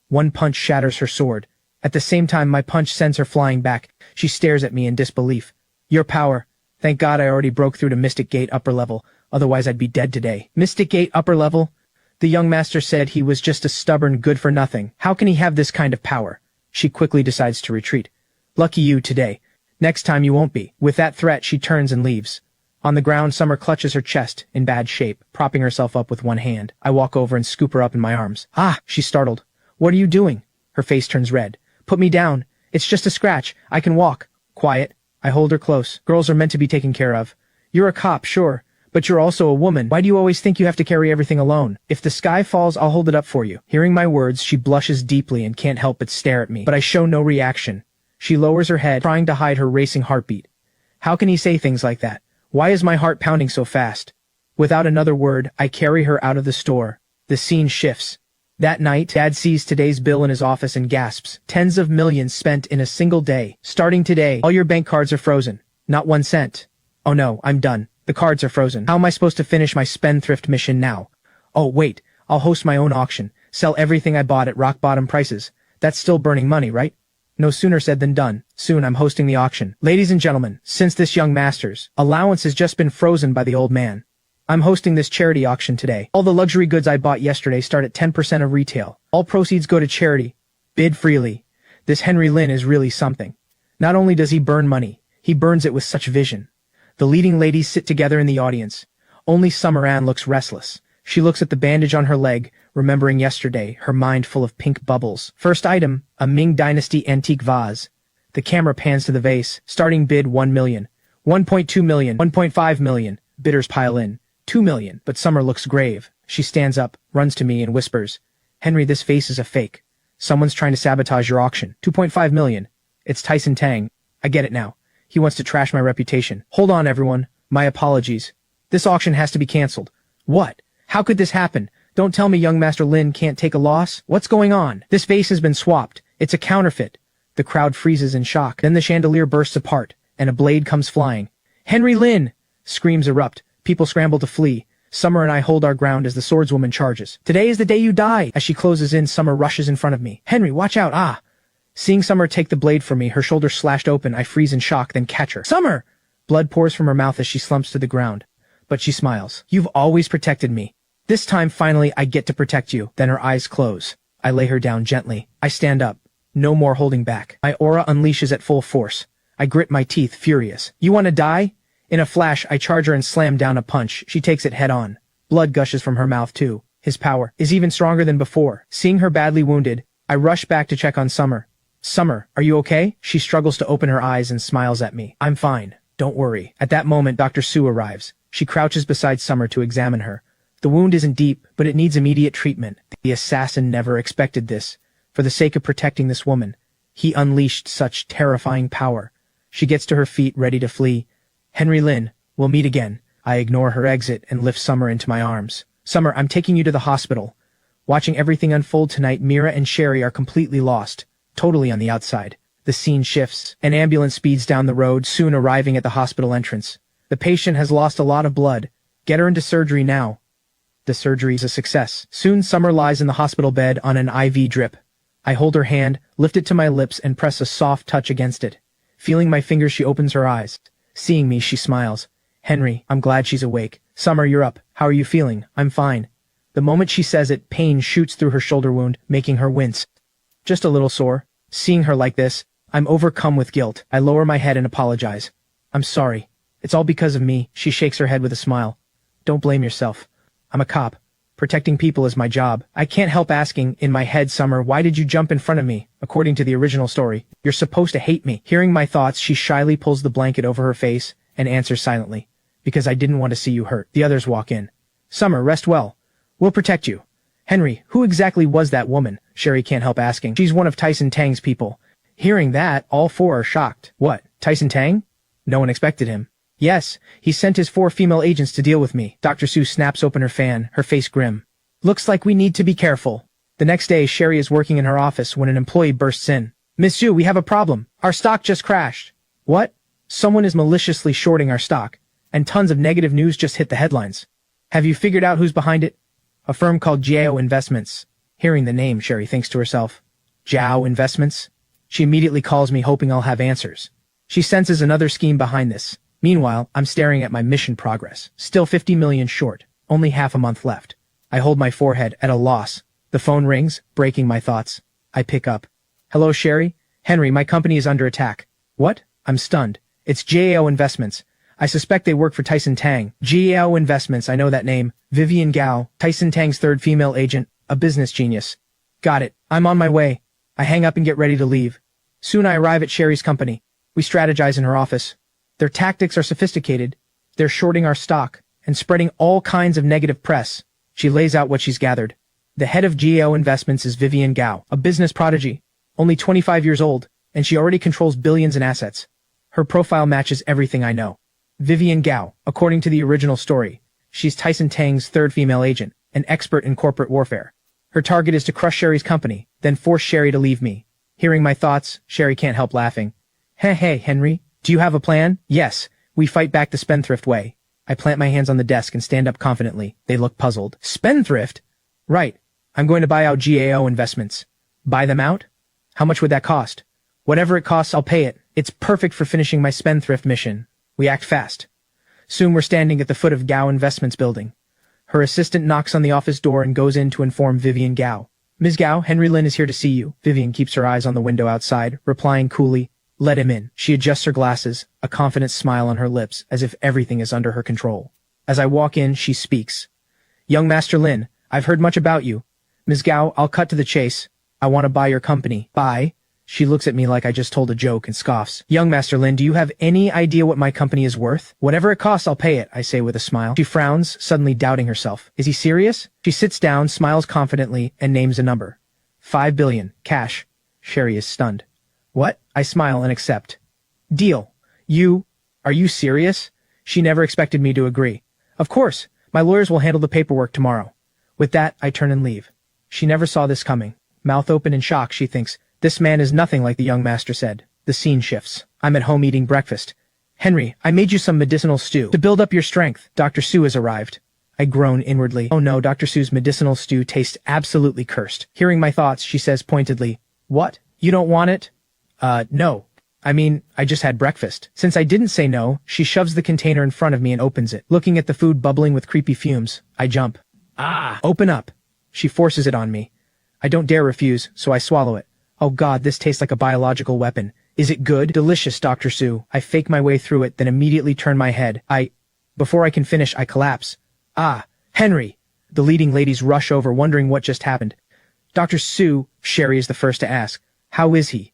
One punch shatters her sword. At the same time, my punch sends her flying back. She stares at me in disbelief. Your power. Thank God I already broke through to Mystic Gate upper level, otherwise I'd be dead today. Mystic Gate upper level? The young master said he was just a stubborn good-for-nothing. How can he have this kind of power? She quickly decides to retreat. Lucky you today. Next time you won't be. With that threat, she turns and leaves. On the ground, Summer clutches her chest, in bad shape, propping herself up with one hand. I walk over and scoop her up in my arms. Ah! She's startled. What are you doing? Her face turns red. Put me down. It's just a scratch. I can walk. Quiet. I hold her close. Girls are meant to be taken care of. You're a cop, sure. But you're also a woman. Why do you always think you have to carry everything alone? If the sky falls, I'll hold it up for you. Hearing my words, she blushes deeply and can't help but stare at me. But I show no reaction. She lowers her head, trying to hide her racing heartbeat. How can he say things like that? Why is my heart pounding so fast? Without another word, I carry her out of the store. The scene shifts. That night, Dad sees today's bill in his office and gasps. Tens of millions spent in a single day. Starting today, all your bank cards are frozen. Not 1 cent. Oh no, I'm done. The cards are frozen. How am I supposed to finish my spendthrift mission now? Oh wait, I'll host my own auction. Sell everything I bought at rock-bottom prices. That's still burning money, right? No sooner said than done. Soon I'm hosting the auction. Ladies and gentlemen, since this young master's allowance has just been frozen by the old man, I'm hosting this charity auction today. All the luxury goods I bought yesterday start at 10% of retail. All proceeds go to charity. Bid freely. This Henry Lin is really something. Not only does he burn money, he burns it with such vision. The leading ladies sit together in the audience. Only Summer Ann looks restless. She looks at the bandage on her leg, remembering yesterday, her mind full of pink bubbles. First item, a Ming Dynasty antique vase. The camera pans to the vase. Starting bid 1 million. 1.2 million. 1.5 million. Bidders pile in. 2 million. But Summer looks grave. She stands up, runs to me and whispers, Henry, this vase is a fake. Someone's trying to sabotage your auction. 2.5 million. It's Tyson Tang. I get it now. He wants to trash my reputation. Hold on, everyone. My apologies. This auction has to be cancelled. What? How could this happen? Don't tell me young Master Lin can't take a loss? What's going on? This vase has been swapped. It's a counterfeit. The crowd freezes in shock. Then the chandelier bursts apart, and a blade comes flying. Henry Lin! Screams erupt. People scramble to flee. Summer and I hold our ground as the swordswoman charges. Today is the day you die! As she closes in, Summer rushes in front of me. Henry, watch out, ah! Seeing Summer take the blade from me, her shoulder slashed open, I freeze in shock, then catch her. Summer! Blood pours from her mouth as she slumps to the ground. But she smiles. You've always protected me. This time, finally, I get to protect you. Then her eyes close. I lay her down gently. I stand up. No more holding back. My aura unleashes at full force. I grit my teeth, furious. You want to die? In a flash, I charge her and slam down a punch. She takes it head on. Blood gushes from her mouth too. His power is even stronger than before. Seeing her badly wounded, I rush back to check on Summer. Summer, are you okay? She struggles to open her eyes and smiles at me. I'm fine. Don't worry. At that moment, Dr. Sue arrives. She crouches beside Summer to examine her. The wound isn't deep, but it needs immediate treatment. The assassin never expected this. For the sake of protecting this woman, he unleashed such terrifying power. She gets to her feet, ready to flee. Henry Lynn, we'll meet again. I ignore her exit and lift Summer into my arms. Summer, I'm taking you to the hospital. Watching everything unfold tonight, Mira and Sherry are completely lost, totally on the outside. The scene shifts. An ambulance speeds down the road, soon arriving at the hospital entrance. The patient has lost a lot of blood. Get her into surgery now. The surgery's a success. Soon Summer lies in the hospital bed on an IV drip. I hold her hand, lift it to my lips, and press a soft touch against it. Feeling my fingers, she opens her eyes. Seeing me, she smiles. Henry, I'm glad she's awake. Summer, you're up. How are you feeling? I'm fine. The moment she says it, pain shoots through her shoulder wound, making her wince. Just a little sore. Seeing her like this, I'm overcome with guilt. I lower my head and apologize. I'm sorry. It's all because of me. She shakes her head with a smile. Don't blame yourself. I'm a cop. Protecting people is my job. I can't help asking, in my head, Summer, why did you jump in front of me? According to the original story, you're supposed to hate me. Hearing my thoughts, she shyly pulls the blanket over her face and answers silently. Because I didn't want to see you hurt. The others walk in. Summer, rest well. We'll protect you. Henry, who exactly was that woman? Sherry can't help asking. She's one of Tyson Tang's people. Hearing that, all four are shocked. What, Tyson Tang? No one expected him. Yes, he sent his 4 female agents to deal with me. Dr. Sue snaps open her fan, her face grim. Looks like we need to be careful. The next day, Sherry is working in her office when an employee bursts in. Miss Sue, we have a problem. Our stock just crashed. What? Someone is maliciously shorting our stock, and tons of negative news just hit the headlines. Have you figured out who's behind it? A firm called Gout Investments. Hearing the name, Sherry thinks to herself. Gout Investments? She immediately calls me, hoping I'll have answers. She senses another scheme behind this. Meanwhile, I'm staring at my mission progress. Still 50 million short. Only half a month left. I hold my forehead, at a loss. The phone rings, breaking my thoughts. I pick up. Hello, Sherry? Henry, my company is under attack. What? I'm stunned. It's Gout Investments. I suspect they work for Tyson Tang. Gout Investments, I know that name. Vivian Gao, Tyson Tang's 3rd female agent, a business genius. Got it. I'm on my way. I hang up and get ready to leave. Soon I arrive at Sherry's company. We strategize in her office. Their tactics are sophisticated. They're shorting our stock and spreading all kinds of negative press. She lays out what she's gathered. The head of Gout Investments is Vivian Gao, a business prodigy, only 25 years old, and she already controls billions in assets. Her profile matches everything I know. Vivian Gao, according to the original story, she's Tyson Tang's 3rd female agent, an expert in corporate warfare. Her target is to crush Sherry's company, then force Sherry to leave me. Hearing my thoughts, Sherry can't help laughing. Hey, Henry, do you have a plan? Yes, we fight back the spendthrift way. I plant my hands on the desk and stand up confidently. They look puzzled. Spendthrift? Right. I'm going to buy out Gout Investments. Buy them out? How much would that cost? Whatever it costs, I'll pay it. It's perfect for finishing my spendthrift mission. We act fast. Soon we're standing at the foot of Gout Investments building. Her assistant knocks on the office door and goes in to inform Vivian Gao. Ms. Gao, Henry Lynn is here to see you. Vivian keeps her eyes on the window outside, replying coolly, let him in. She adjusts her glasses, a confident smile on her lips, as if everything is under her control. As I walk in, she speaks. Young Master Lin, I've heard much about you. Ms. Gao, I'll cut to the chase. I want to buy your company. Buy? She looks at me like I just told a joke and scoffs. Young Master Lin, do you have any idea what my company is worth? Whatever it costs, I'll pay it, I say with a smile. She frowns, suddenly doubting herself. Is he serious? She sits down, smiles confidently, and names a number. 5 billion. Cash. Sherry is stunned. What? I smile and accept. Deal. Are you serious? She never expected me to agree. Of course. My lawyers will handle the paperwork tomorrow. With that, I turn and leave. She never saw this coming. Mouth open in shock, she thinks, this man is nothing like the young master said. The scene shifts. I'm at home eating breakfast. Henry, I made you some medicinal stew to build up your strength. Dr. Sue has arrived. I groan inwardly. Oh no, Dr. Sue's medicinal stew tastes absolutely cursed. Hearing my thoughts, she says pointedly, "What? You don't want it?" No. I mean, I just had breakfast. Since I didn't say no, she shoves the container in front of me and opens it. Looking at the food bubbling with creepy fumes, I jump. Ah! Open up. She forces it on me. I don't dare refuse, so I swallow it. Oh god, this tastes like a biological weapon. Is it good? Delicious, Dr. Sue. I fake my way through it, then immediately turn my head. Before I can finish, I collapse. Ah! Henry! The leading ladies rush over, wondering what just happened. Dr. Sue, Sherry is the first to ask. How is he?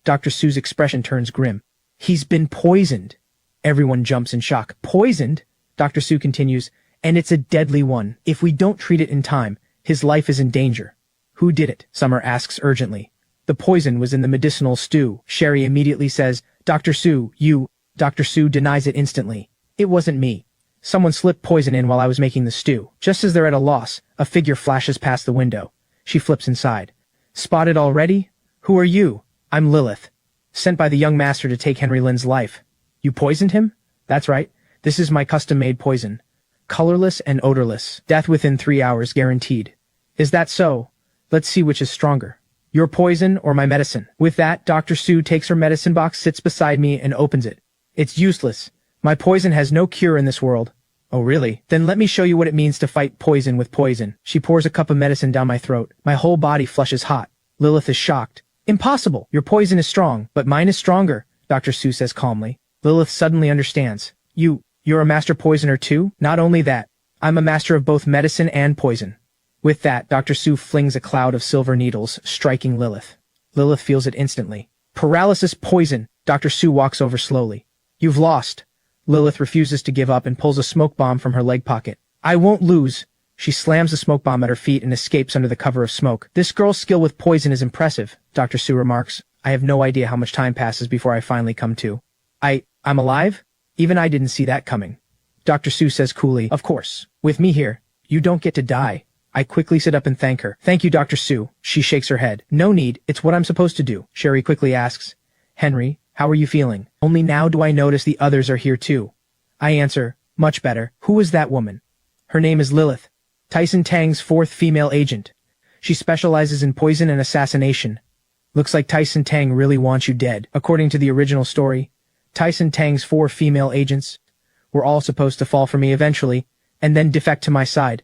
Dr. Sue's expression turns grim. He's been poisoned. Everyone jumps in shock. Poisoned? Dr. Sue continues, and it's a deadly one. If we don't treat it in time, his life is in danger. Who did it? Summer asks urgently. The poison was in the medicinal stew. Sherry immediately says, Dr. Sue, you... Dr. Sue denies it instantly. It wasn't me. Someone slipped poison in while I was making the stew. Just as they're at a loss, a figure flashes past the window. She flips inside. Spotted already? Who are you? I'm Lilith. Sent by the young master to take Henry Lynn's life. You poisoned him? That's right. This is my custom-made poison. Colorless and odorless. Death within 3 hours guaranteed. Is that so? Let's see which is stronger. Your poison or my medicine? With that, Dr. Sue takes her medicine box, sits beside me, and opens it. It's useless. My poison has no cure in this world. Oh really? Then let me show you what it means to fight poison with poison. She pours a cup of medicine down my throat. My whole body flushes hot. Lilith is shocked. Impossible! Your poison is strong, but mine is stronger, Dr. Sue says calmly. Lilith suddenly understands. You're a master poisoner too? Not only that, I'm a master of both medicine and poison. With that, Dr. Sue flings a cloud of silver needles, striking Lilith. Lilith feels it instantly. Paralysis poison. Dr. Sue walks over slowly. You've lost. Lilith refuses to give up and pulls a smoke bomb from her leg pocket. I won't lose. She slams the smoke bomb at her feet and escapes under the cover of smoke. This girl's skill with poison is impressive, Dr. Sue remarks. I have no idea how much time passes before I finally come to. I'm alive? Even I didn't see that coming. Dr. Sue says coolly, of course. With me here, you don't get to die. I quickly sit up and thank her. Thank you, Dr. Sue. She shakes her head. No need, it's what I'm supposed to do. Sherry quickly asks, Henry, how are you feeling? Only now do I notice the others are here too. I answer, much better. Who is that woman? Her name is Lilith. Tyson Tang's fourth female agent. She specializes in poison and assassination. Looks like Tyson Tang really wants you dead. According to the original story, Tyson Tang's 4 female agents were all supposed to fall for me eventually, and then defect to my side.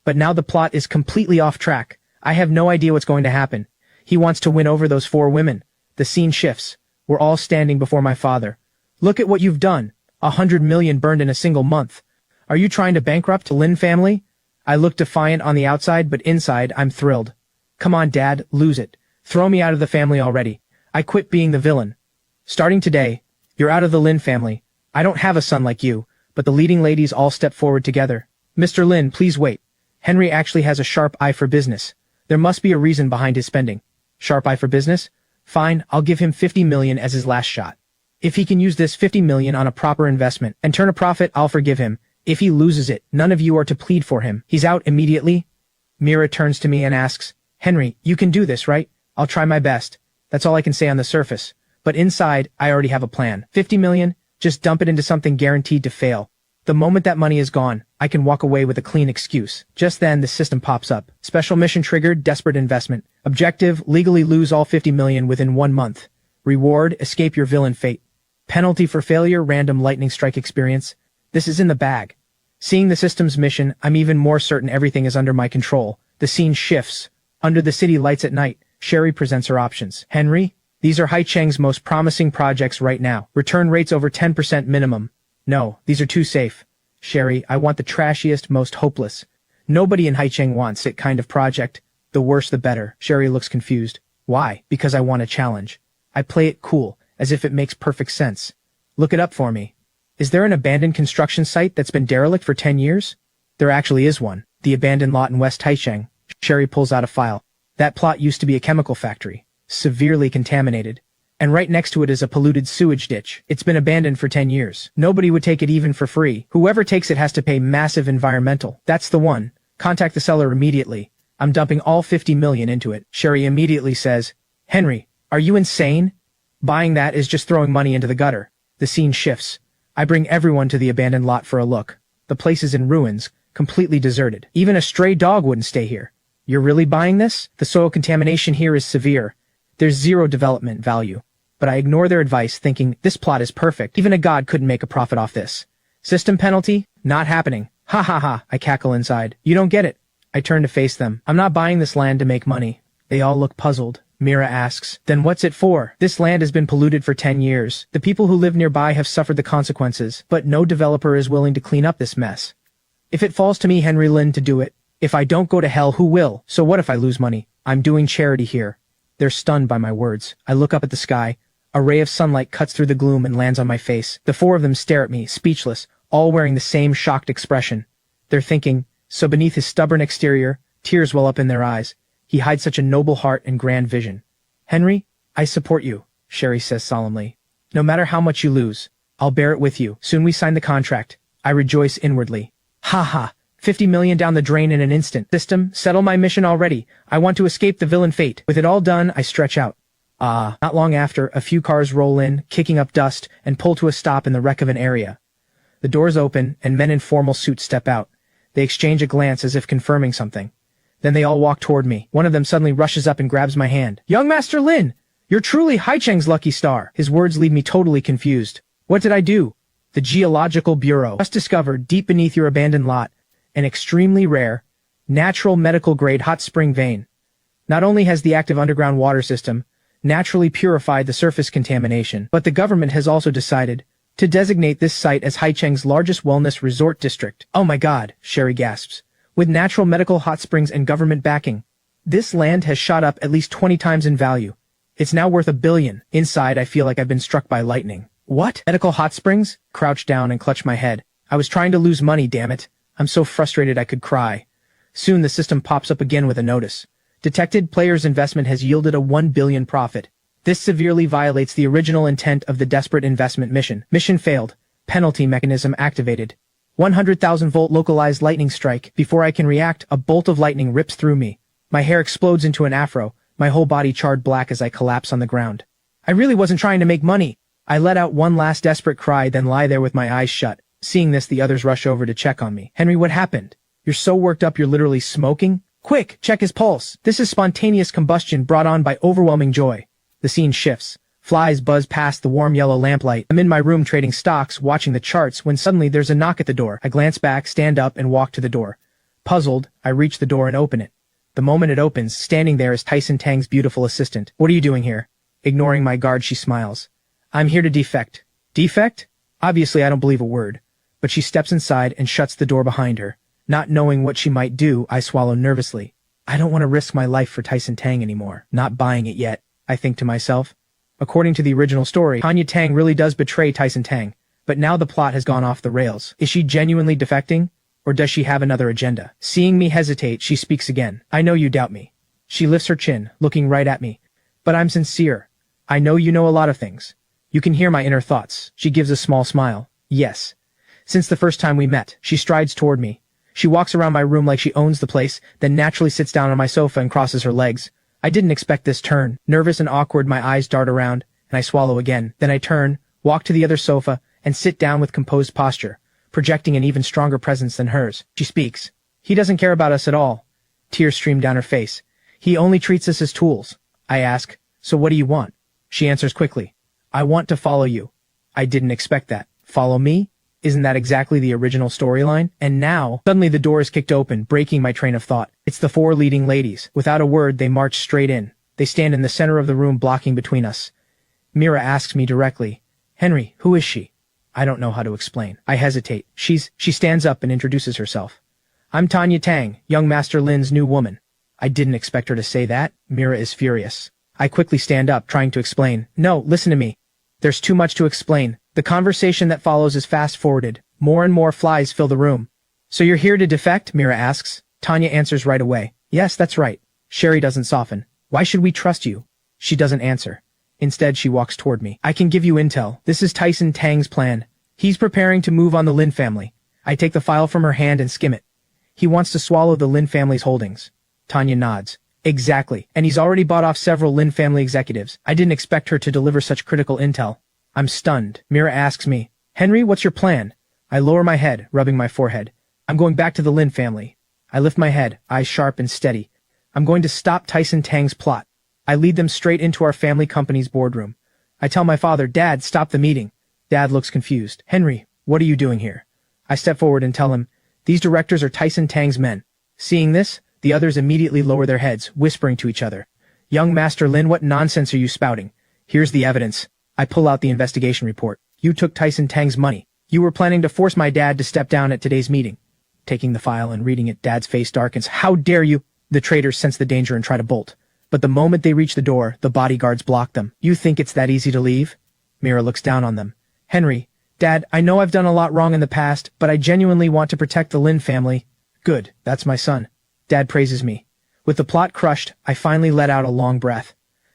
But now the plot is completely off track. I have no idea what's going to happen. He wants to win over those 4 women. The scene shifts. We're all standing before my father. Look at what you've done. 100 million burned in a single month. Are you trying to bankrupt the Lin family? I look defiant on the outside, but inside, I'm thrilled. Come on, Dad, lose it. Throw me out of the family already. I quit being the villain. Starting today, you're out of the Lin family. I don't have a son like you, but the leading ladies all step forward together. Mr. Lin, please wait. Henry actually has a sharp eye for business. There must be a reason behind his spending. Sharp eye for business? Fine, I'll give him 50 million as his last shot. If he can use this 50 million on a proper investment and turn a profit, I'll forgive him. If he loses it, none of you are to plead for him. He's out immediately. Mira turns to me and asks, Henry, you can do this, right? I'll try my best. That's all I can say on the surface. But inside, I already have a plan. 50 million? Just dump it into something guaranteed to fail. The moment that money is gone, I can walk away with a clean excuse. Just then, the system pops up. Special mission triggered, desperate investment. Objective, legally lose all 50 million within 1 month. Reward, escape your villain fate. Penalty for failure, random lightning strike experience. This is in the bag. Seeing the system's mission, I'm even more certain everything is under my control. The scene shifts. Under the city lights at night, Sherry presents her options. Henry, these are Haicheng's most promising projects right now. Return rates over 10% minimum. No, these are too safe. Sherry, I want the trashiest, most hopeless. Nobody in Haicheng wants it kind of project. The worse the better. Sherry looks confused. Why? Because I want a challenge. I play it cool, as if it makes perfect sense. Look it up for me. Is there an abandoned construction site that's been derelict for 10 years? There actually is one. The abandoned lot in West Haicheng. Sherry pulls out a file. That plot used to be a chemical factory. Severely contaminated. And right next to it is a polluted sewage ditch. It's been abandoned for 10 years. Nobody would take it even for free. Whoever takes it has to pay massive environmental. That's the one. Contact the seller immediately. I'm dumping all 50 million into it. Sherry immediately says, Henry, are you insane? Buying that is just throwing money into the gutter. The scene shifts. I bring everyone to the abandoned lot for a look. The place is in ruins, completely deserted. Even a stray dog wouldn't stay here. You're really buying this? The soil contamination here is severe. There's zero development value. But I ignore their advice, thinking, this plot is perfect. Even a god couldn't make a profit off this. System penalty? Not happening. Ha ha ha, I cackle inside. You don't get it. I turn to face them. I'm not buying this land to make money. They all look puzzled. Mira asks, then what's it for? This land has been polluted for 10 years. The people who live nearby have suffered the consequences, but no developer is willing to clean up this mess. If it falls to me, Henry Lynn, to do it, if I don't go to hell, who will? So what if I lose money? I'm doing charity here. They're stunned by my words. I look up at the sky. A ray of sunlight cuts through the gloom and lands on my face. The four of them stare at me, speechless, all wearing the same shocked expression. They're thinking, so beneath his stubborn exterior, tears well up in their eyes. He hides such a noble heart and grand vision. Henry, I support you, Sherry says solemnly. No matter how much you lose, I'll bear it with you. Soon we sign the contract. I rejoice inwardly. Ha ha, 50 million down the drain in an instant. System, settle my mission already. I want to escape the villain fate. With it all done, I stretch out. Not long after, a few cars roll in, kicking up dust, and pull to a stop in the wreck of an area. The doors open, and men in formal suits step out. They exchange a glance as if confirming something. Then they all walk toward me. One of them suddenly rushes up and grabs my hand. Young Master Lin! You're truly Haicheng's lucky star! His words leave me totally confused. What did I do? The Geological Bureau just discovered, deep beneath your abandoned lot, an extremely rare, natural medical-grade hot spring vein. Not only has the active underground water system naturally purified the surface contamination, but the government has also decided to designate this site as Haicheng's largest wellness resort district. Oh my god, Sherry gasps. With natural medical hot springs and government backing, this land has shot up at least 20 times in value. It's now worth $1 billion. Inside, I feel like I've been struck by lightning. What? Medical hot springs? Crouch down and clutch my head. I was trying to lose money, damn it. I'm so frustrated I could cry. Soon the system pops up again with a notice. Detected player's investment has yielded a $1 billion profit. This severely violates the original intent of the desperate investment mission. Mission failed. Penalty mechanism activated. 100,000-volt localized lightning strike. Before I can react, a bolt of lightning rips through me. My hair explodes into an afro, my whole body charred black as I collapse on the ground. I really wasn't trying to make money. I let out one last desperate cry, then lie there with my eyes shut. Seeing this, the others rush over to check on me. Henry, what happened? You're so worked up you're literally smoking? Quick, check his pulse. This is spontaneous combustion brought on by overwhelming joy. The scene shifts. Flies buzz past the warm yellow lamplight. I'm in my room trading stocks, watching the charts, when suddenly there's a knock at the door. I glance back, stand up, and walk to the door. Puzzled, I reach the door and open it. The moment it opens, standing there is Tyson Tang's beautiful assistant. What are you doing here? Ignoring my guard, she smiles. I'm here to defect. Defect? Obviously, I don't believe a word. But she steps inside and shuts the door behind her. Not knowing what she might do, I swallow nervously. I don't want to risk my life for Tyson Tang anymore. Not buying it yet, I think to myself. According to the original story, Tanya Tang really does betray Tyson Tang, but now the plot has gone off the rails. Is she genuinely defecting? Or does she have another agenda? Seeing me hesitate, she speaks again. I know you doubt me. She lifts her chin, looking right at me. But I'm sincere. I know you know a lot of things. You can hear my inner thoughts. She gives a small smile. Yes. Since the first time we met, she strides toward me. She walks around my room like she owns the place, then naturally sits down on my sofa and crosses her legs. I didn't expect this turn. Nervous and awkward, my eyes dart around, and I swallow again. Then I turn, walk to the other sofa, and sit down with composed posture, projecting an even stronger presence than hers. She speaks. He doesn't care about us at all. Tears stream down her face. He only treats us as tools. I ask, so what do you want? She answers quickly. I want to follow you. I didn't expect that. Follow me? Isn't that exactly the original storyline? And now, suddenly the door is kicked open, breaking my train of thought. It's the four leading ladies. Without a word, they march straight in. They stand in the center of the room, blocking between us. Mira asks me directly, Henry, who is she? I don't know how to explain. I hesitate. She stands up and introduces herself. I'm Tanya Tang, young Master Lin's new woman. I didn't expect her to say that. Mira is furious. I quickly stand up, trying to explain. No, listen to me. There's too much to explain. The conversation that follows is fast-forwarded. More and more flies fill the room. So you're here to defect? Mira asks. Tanya answers right away. Yes, that's right. Sherry doesn't soften. Why should we trust you? She doesn't answer. Instead, she walks toward me. I can give you intel. This is Tyson Tang's plan. He's preparing to move on the Lin family. I take the file from her hand and skim it. He wants to swallow the Lin family's holdings. Tanya nods. Exactly. And he's already bought off several Lin family executives. I didn't expect her to deliver such critical intel. I'm stunned. Mira asks me, Henry, what's your plan? I lower my head, rubbing my forehead. I'm going back to the Lin family. I lift my head, eyes sharp and steady. I'm going to stop Tyson Tang's plot. I lead them straight into our family company's boardroom. I tell my father, Dad, stop the meeting. Dad looks confused. Henry, what are you doing here? I step forward and tell him, these directors are Tyson Tang's men. Seeing this, the others immediately lower their heads, whispering to each other. Young Master Lin, what nonsense are you spouting? Here's the evidence. I pull out the investigation report. You took Tyson Tang's money. You were planning to force my dad to step down at today's meeting. Taking the file and reading it, Dad's face darkens. How dare you? The traitors sense the danger and try to bolt. But the moment they reach the door, the bodyguards block them. You think it's that easy to leave? Mira looks down on them. Henry, Dad, I know I've done a lot wrong in the past, but I genuinely want to protect the Lin family. Good, that's my son. Dad praises me. With the plot crushed, I finally let out a long breath.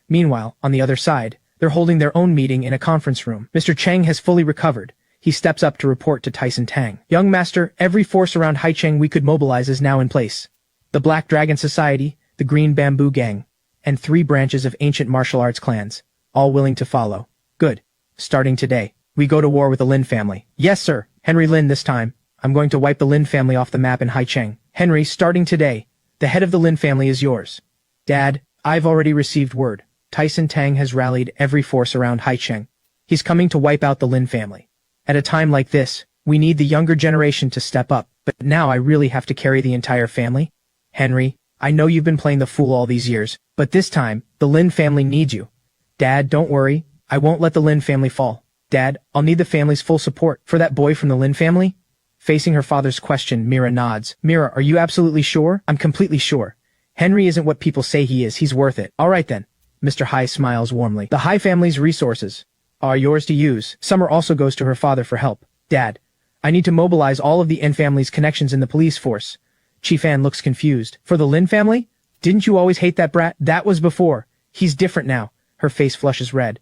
Meanwhile, on the other side, they're holding their own meeting in a conference room. Mr. Cheng has fully recovered. He steps up to report to Tyson Tang. Young Master, every force around Haicheng we could mobilize is now in place. The Black Dragon Society, the Green Bamboo Gang, and 3 branches of ancient martial arts clans, all willing to follow. Good. Starting today, we go to war with the Lin family. Yes, sir. Henry Lin this time. I'm going to wipe the Lin family off the map in Haicheng. Henry, starting today, the head of the Lin family is yours. Dad, I've already received word. Tyson Tang has rallied every force around Haicheng. He's coming to wipe out the Lin family. At a time like this, we need the younger generation to step up, but now I really have to carry the entire family? Henry, I know you've been playing the fool all these years, but this time, the Lin family needs you. Dad, don't worry. I won't let the Lin family fall. Dad, I'll need the family's full support for that boy from the Lin family? Facing her father's question, Mira nods. Mira, are you absolutely sure? I'm completely sure. Henry isn't what people say he is. He's worth it. All right then. Mr. Hai smiles warmly. The Hai family's resources are yours to use. Summer also goes to her father for help. Dad, I need to mobilize all of the N family's connections in the police force. Chief Ann looks confused. For the Lin family? Didn't you always hate that brat? That was before. He's different now. Her face flushes red.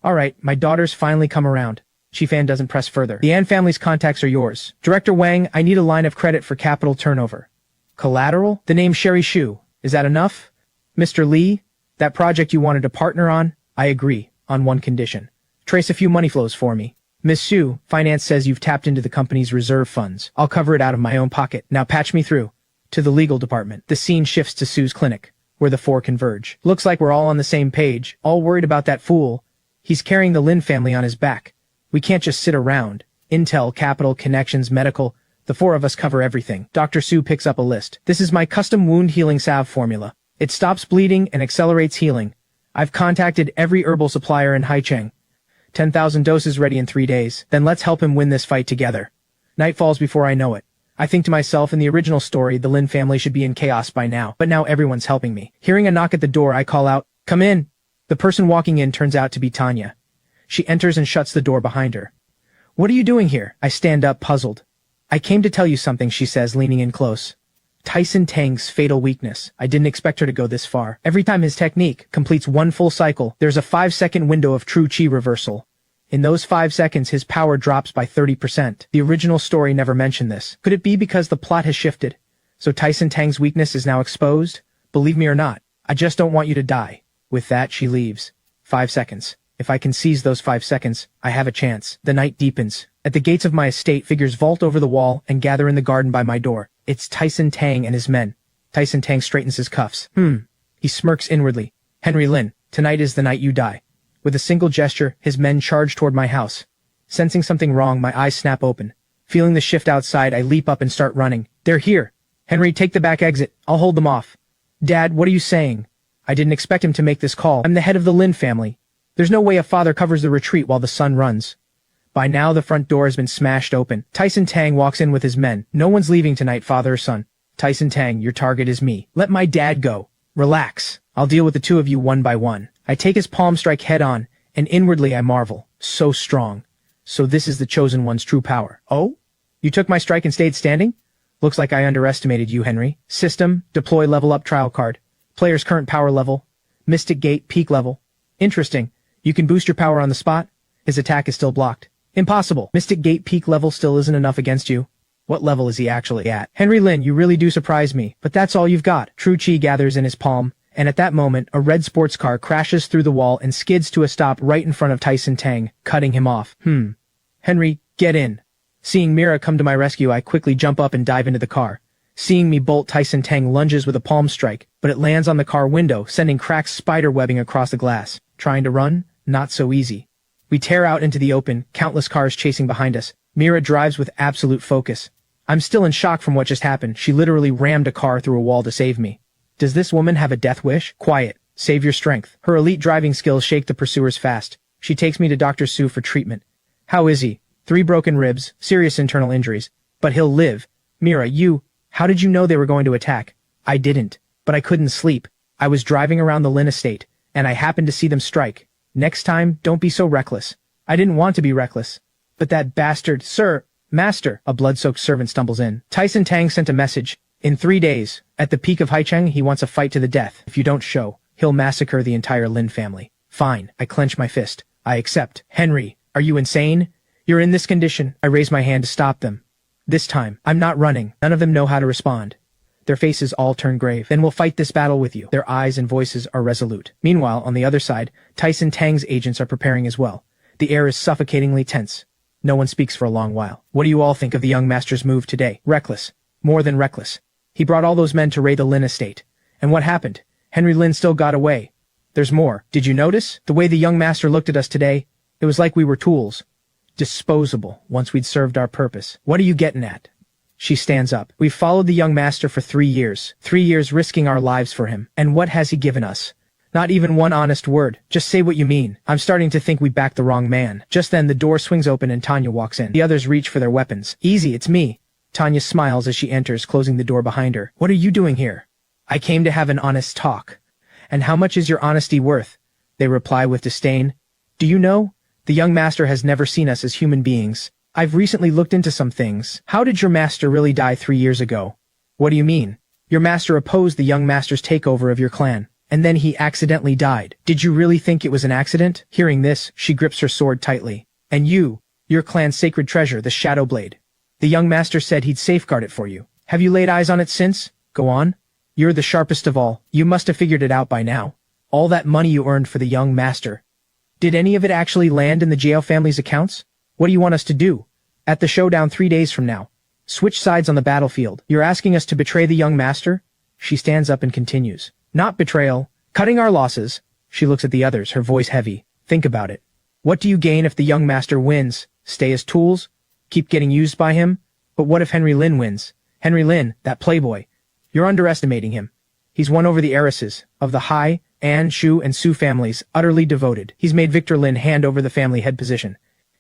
All right, my daughter's finally come around. Chief Ann doesn't press further. The Ann family's contacts are yours. Director Wang, I need a line of credit for capital turnover. Collateral? The name Sherry Shu. Is that enough? Mr. Lee, that project you wanted to partner on? I agree, on one condition. Trace a few money flows for me. Miss Sue, finance says you've tapped into the company's reserve funds. I'll cover it out of my own pocket. Now patch me through. To the legal department. The scene shifts to Sue's clinic, where the 4 converge. Looks like we're all on the same page, all worried about that fool. He's carrying the Lin family on his back. We can't just sit around. Intel, capital, connections, medical. The 4 of us cover everything. Dr. Sue picks up a list. This is my custom wound healing salve formula. It stops bleeding and accelerates healing. I've contacted every herbal supplier in Haicheng. 10,000 doses ready in 3 days. Then let's help him win this fight together. Night falls before I know it. I think to myself, in the original story, the Lin family should be in chaos by now, but now everyone's helping me. Hearing a knock at the door, I call out, "Come in." The person walking in turns out to be Tanya. She enters and shuts the door behind her. "What are you doing here?" I stand up, puzzled. "I came to tell you something," she says, leaning in close. Tyson Tang's fatal weakness. I didn't expect her to go this far. Every time his technique completes 1 full cycle, there's a 5-second window of true chi reversal. In those 5 seconds, his power drops by 30%. The original story never mentioned this. Could it be because the plot has shifted? So Tyson Tang's weakness is now exposed? Believe me or not, I just don't want you to die. With that, she leaves. 5 seconds. If I can seize those 5 seconds, I have a chance. The night deepens. At the gates of my estate, figures vault over the wall and gather in the garden by my door. It's Tyson Tang and his men. Tyson Tang straightens his cuffs. He smirks inwardly. Henry Lin, tonight is the night you die. With a single gesture, his men charge toward my house. Sensing something wrong, my eyes snap open. Feeling the shift outside, I leap up and start running. They're here. Henry, take the back exit. I'll hold them off. Dad, what are you saying? I didn't expect him to make this call. I'm the head of the Lin family. There's no way a father covers the retreat while the son runs. By now, the front door has been smashed open. Tyson Tang walks in with his men. No one's leaving tonight, father or son. Tyson Tang, your target is me. Let my dad go. Relax. I'll deal with the 2 of you one by one. I take his palm strike head on, and inwardly I marvel. So strong. So this is the Chosen One's true power. Oh? You took my strike and stayed standing? Looks like I underestimated you, Henry. System, deploy level up trial card. Player's current power level. Mystic Gate, peak level. Interesting. You can boost your power on the spot. His attack is still blocked. Impossible. Mystic Gate peak level still isn't enough against you. What level is he actually at? Henry Lin, you really do surprise me, but that's all you've got. True Chi gathers in his palm, and at that moment, a red sports car crashes through the wall and skids to a stop right in front of Tyson Tang, cutting him off. Henry, Get in. Seeing Mira come to my rescue, I quickly jump up and dive into the car. Seeing me bolt, Tyson Tang lunges with a palm strike, but it lands on the car window, sending cracked spider webbing across the glass. Trying to run? Not so easy. We tear out into the open, countless cars chasing behind us. Mira drives with absolute focus. I'm still in shock from what just happened. She literally rammed a car through a wall to save me. Does this woman have a death wish? Quiet. Save your strength. Her elite driving skills shake the pursuers fast. She takes me to Dr. Su for treatment. How is he? 3 broken ribs, serious internal injuries. But he'll live. Mira, how did you know they were going to attack? I didn't. But I couldn't sleep. I was driving around the Lin estate, and I happened to see them strike. Next time, don't be so reckless. I didn't want to be reckless. But that bastard, sir, master, a blood-soaked servant stumbles in. Tyson Tang sent a message. In 3 days, at the peak of Haicheng, he wants a fight to the death. If you don't show, he'll massacre the entire Lin family. Fine, I clench my fist. I accept. Henry, are you insane? You're in this condition. I raise my hand to stop them. This time, I'm not running. None of them know how to respond. Their faces all turn grave. Then we'll fight this battle with you. Their eyes and voices are resolute. Meanwhile, on the other side, Tyson Tang's agents are preparing as well. The air is suffocatingly tense. No one speaks for a long while. What do you all think of the young master's move today? Reckless. More than reckless. He brought all those men to raid the Lin estate. And what happened? Henry Lin still got away. There's more. Did you notice? The way the young master looked at us today, it was like we were tools. Disposable, once we'd served our purpose. What are you getting at? She stands up. We've followed the young master for 3 years. 3 years risking our lives for him. And what has he given us? Not even one honest word. Just say what you mean. I'm starting to think we backed the wrong man. Just then the door swings open and Tanya walks in. The others reach for their weapons. Easy, it's me. Tanya smiles as she enters, closing the door behind her. What are you doing here? I came to have an honest talk. And how much is your honesty worth? They reply with disdain. Do you know? The young master has never seen us as human beings. I've recently looked into some things. How did your master really die 3 years ago? What do you mean? Your master opposed the young master's takeover of your clan. And then he accidentally died. Did you really think it was an accident? Hearing this, she grips her sword tightly. And your clan's sacred treasure, the Shadow Blade. The young master said he'd safeguard it for you. Have you laid eyes on it since? Go on. You're the sharpest of all. You must have figured it out by now. All that money you earned for the young master. Did any of it actually land in the Jiao family's accounts? What do you want us to do? At the showdown 3 days from now. Switch sides on the battlefield. You're asking us to betray the young master? She stands up and continues. Not betrayal. Cutting our losses. She looks at the others, her voice heavy. Think about it. What do you gain if the young master wins? Stay as tools? Keep getting used by him? But what if Henry Lin wins? Henry Lin, that playboy. You're underestimating him. He's won over the heiresses of the Hai, An, Shu, and Su families, utterly devoted. He's made Victor Lin hand over the family head position.